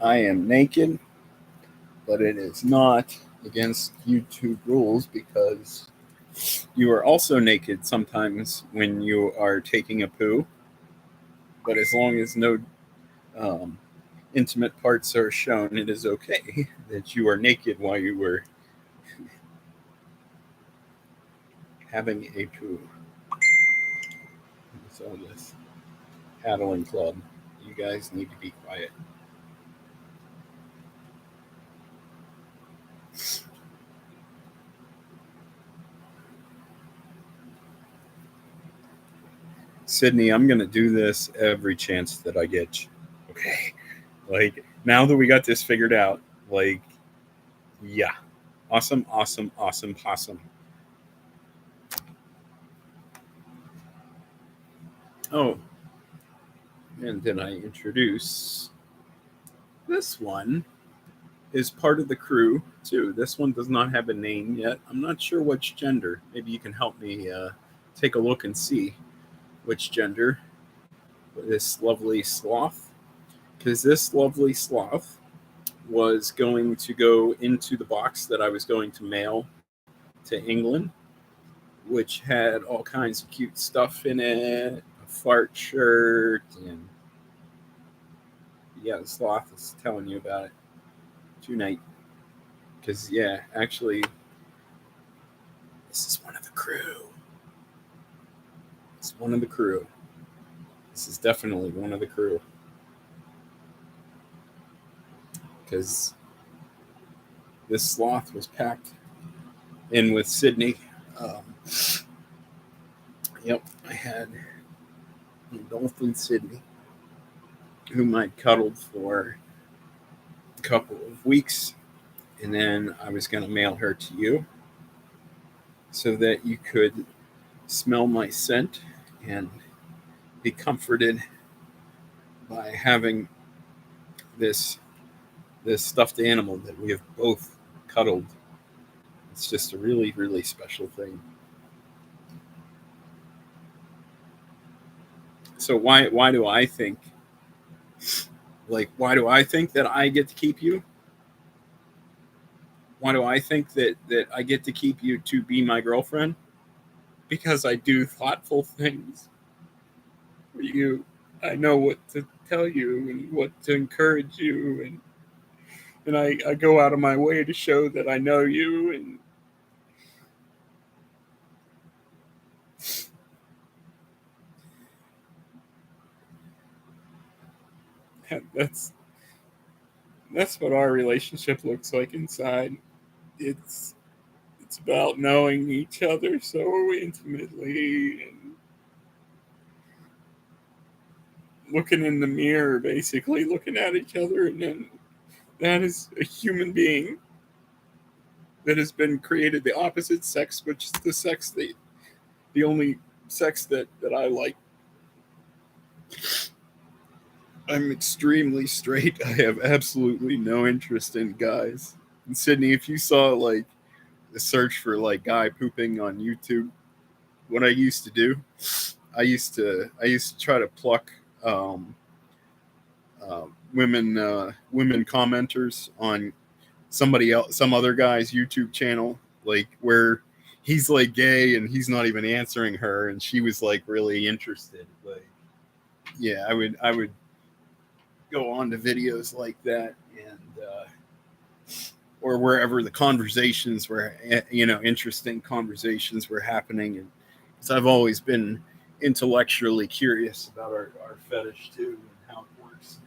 I am naked, but it is not against YouTube rules because you are also naked sometimes when you are taking a poo. But as long as no um, intimate parts are shown, it is okay that you are naked while you were having a poo. So this paddling club, you guys need to be quiet. Sydney, I'm gonna do this every chance that I get. Okay, like now that we got this figured out, like yeah, awesome. Oh, and then I introduce this one. is part of the crew too. This one does not have a name yet. I'm not sure which gender. Maybe you can help me take a look and see which gender this lovely sloth. Because this lovely sloth was going to go into the box that I was going to mail to England, which had all kinds of cute stuff in it, a fart shirt, and yeah, the sloth is telling you about it tonight. Because, yeah, actually, this is one of the crew. It's one of the crew. This is definitely one of the crew. Because this sloth was packed in with Sydnee. Yep, I had dolphin Sydnee, whom I'd cuddled for a couple of weeks, and then I was going to mail her to you so that you could smell my scent and be comforted by having this stuffed animal that we have both cuddled. It's just a really, really special thing. So why do I think that I get to keep you? Why do I think that I get to keep you to be my girlfriend? Because I do thoughtful things for you. I know what to tell you and what to encourage you, and I go out of my way to show that I know you, and that's what our relationship looks like inside. It's about knowing each other so intimately and looking in the mirror, basically looking at each other, and then that is a human being that has been created the opposite sex, which is the only sex that I like. I'm extremely straight. I have absolutely no interest in guys. And Sydnee, if you saw like the search for like guy pooping on YouTube, what I used to do, I used to try to pluck women commenters on some other guy's YouTube channel, like where he's like gay and he's not even answering her, and she was like really interested. Like, yeah, I would go on to videos like that, and or wherever the conversations were, interesting conversations were happening, and because I've always been intellectually curious about our fetish too and how it works.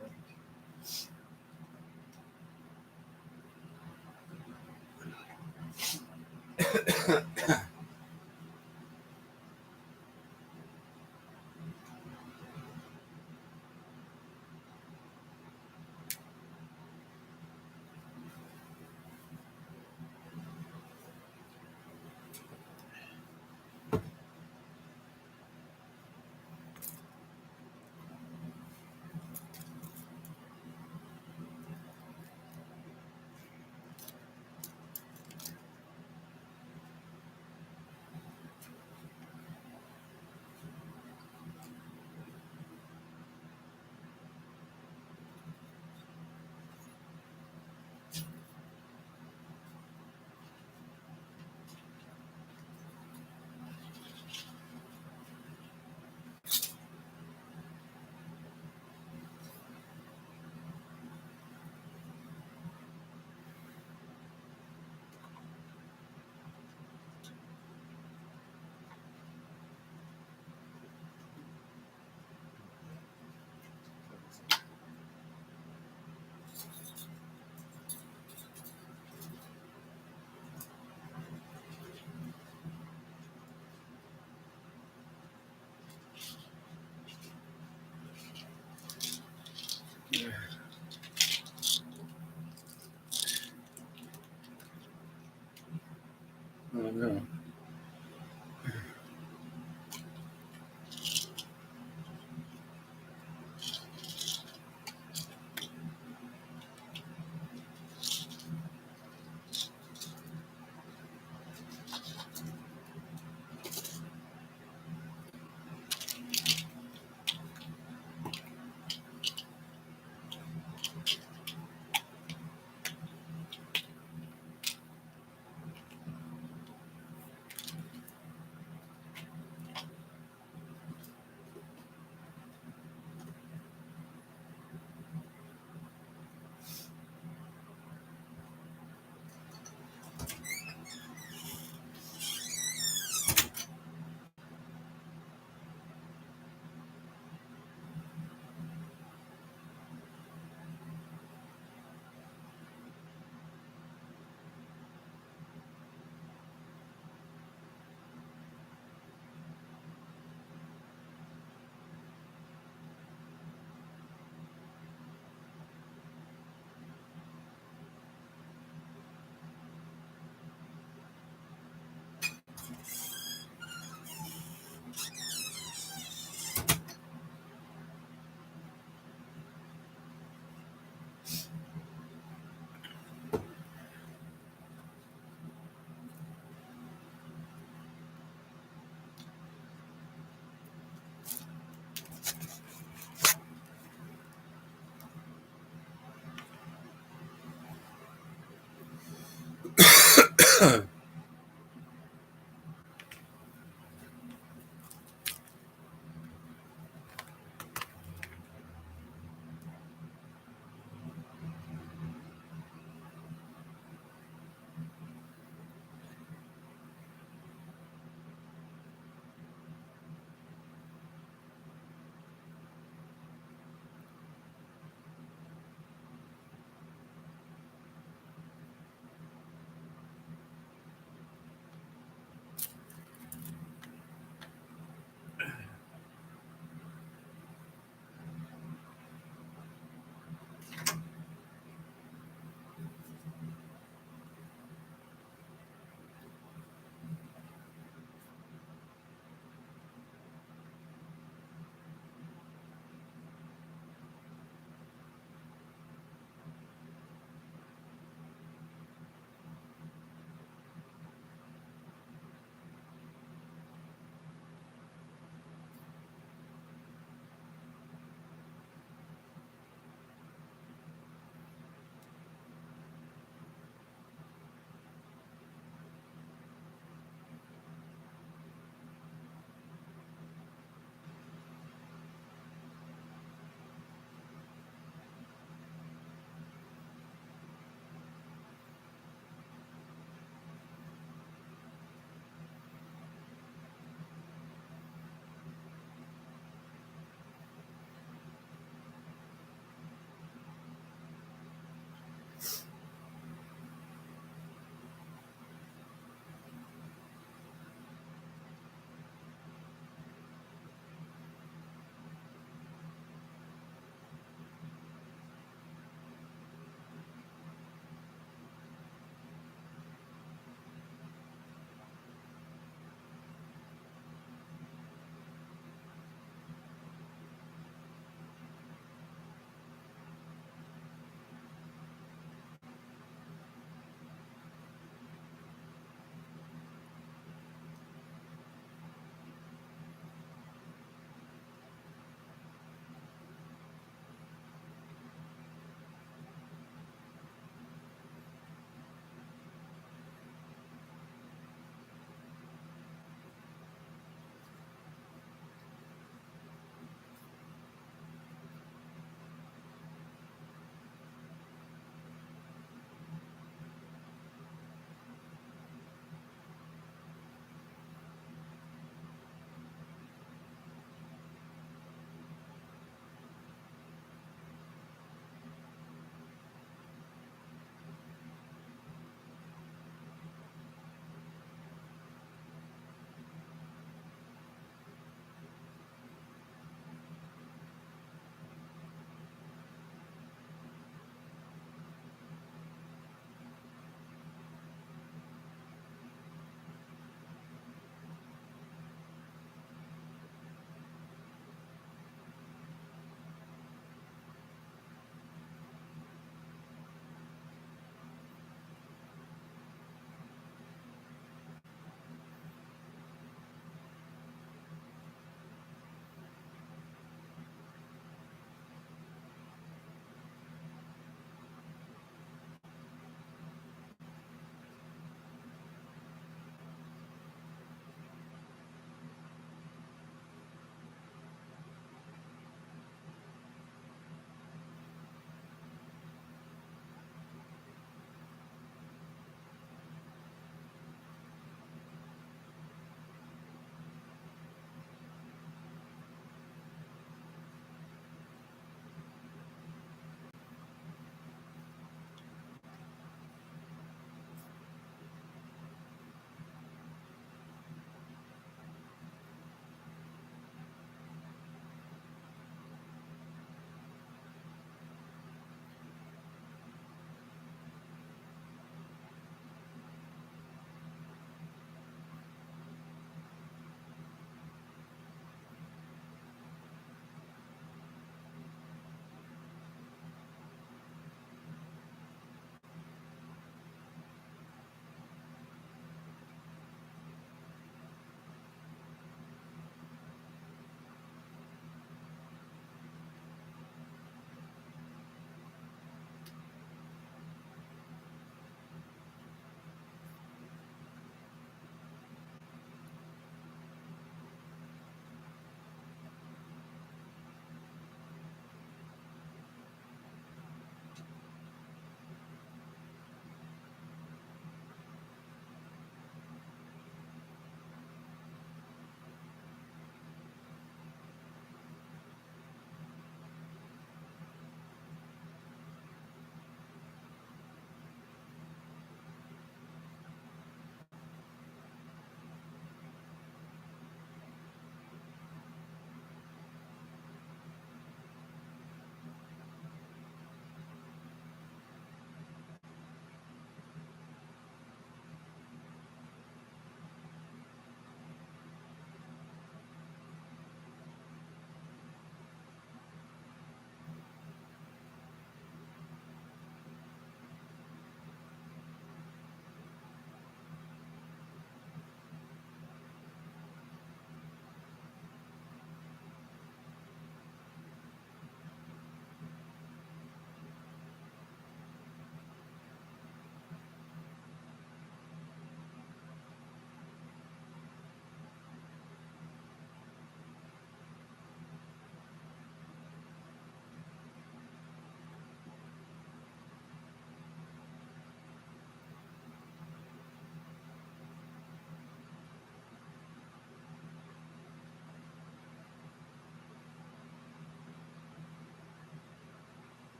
I don't know.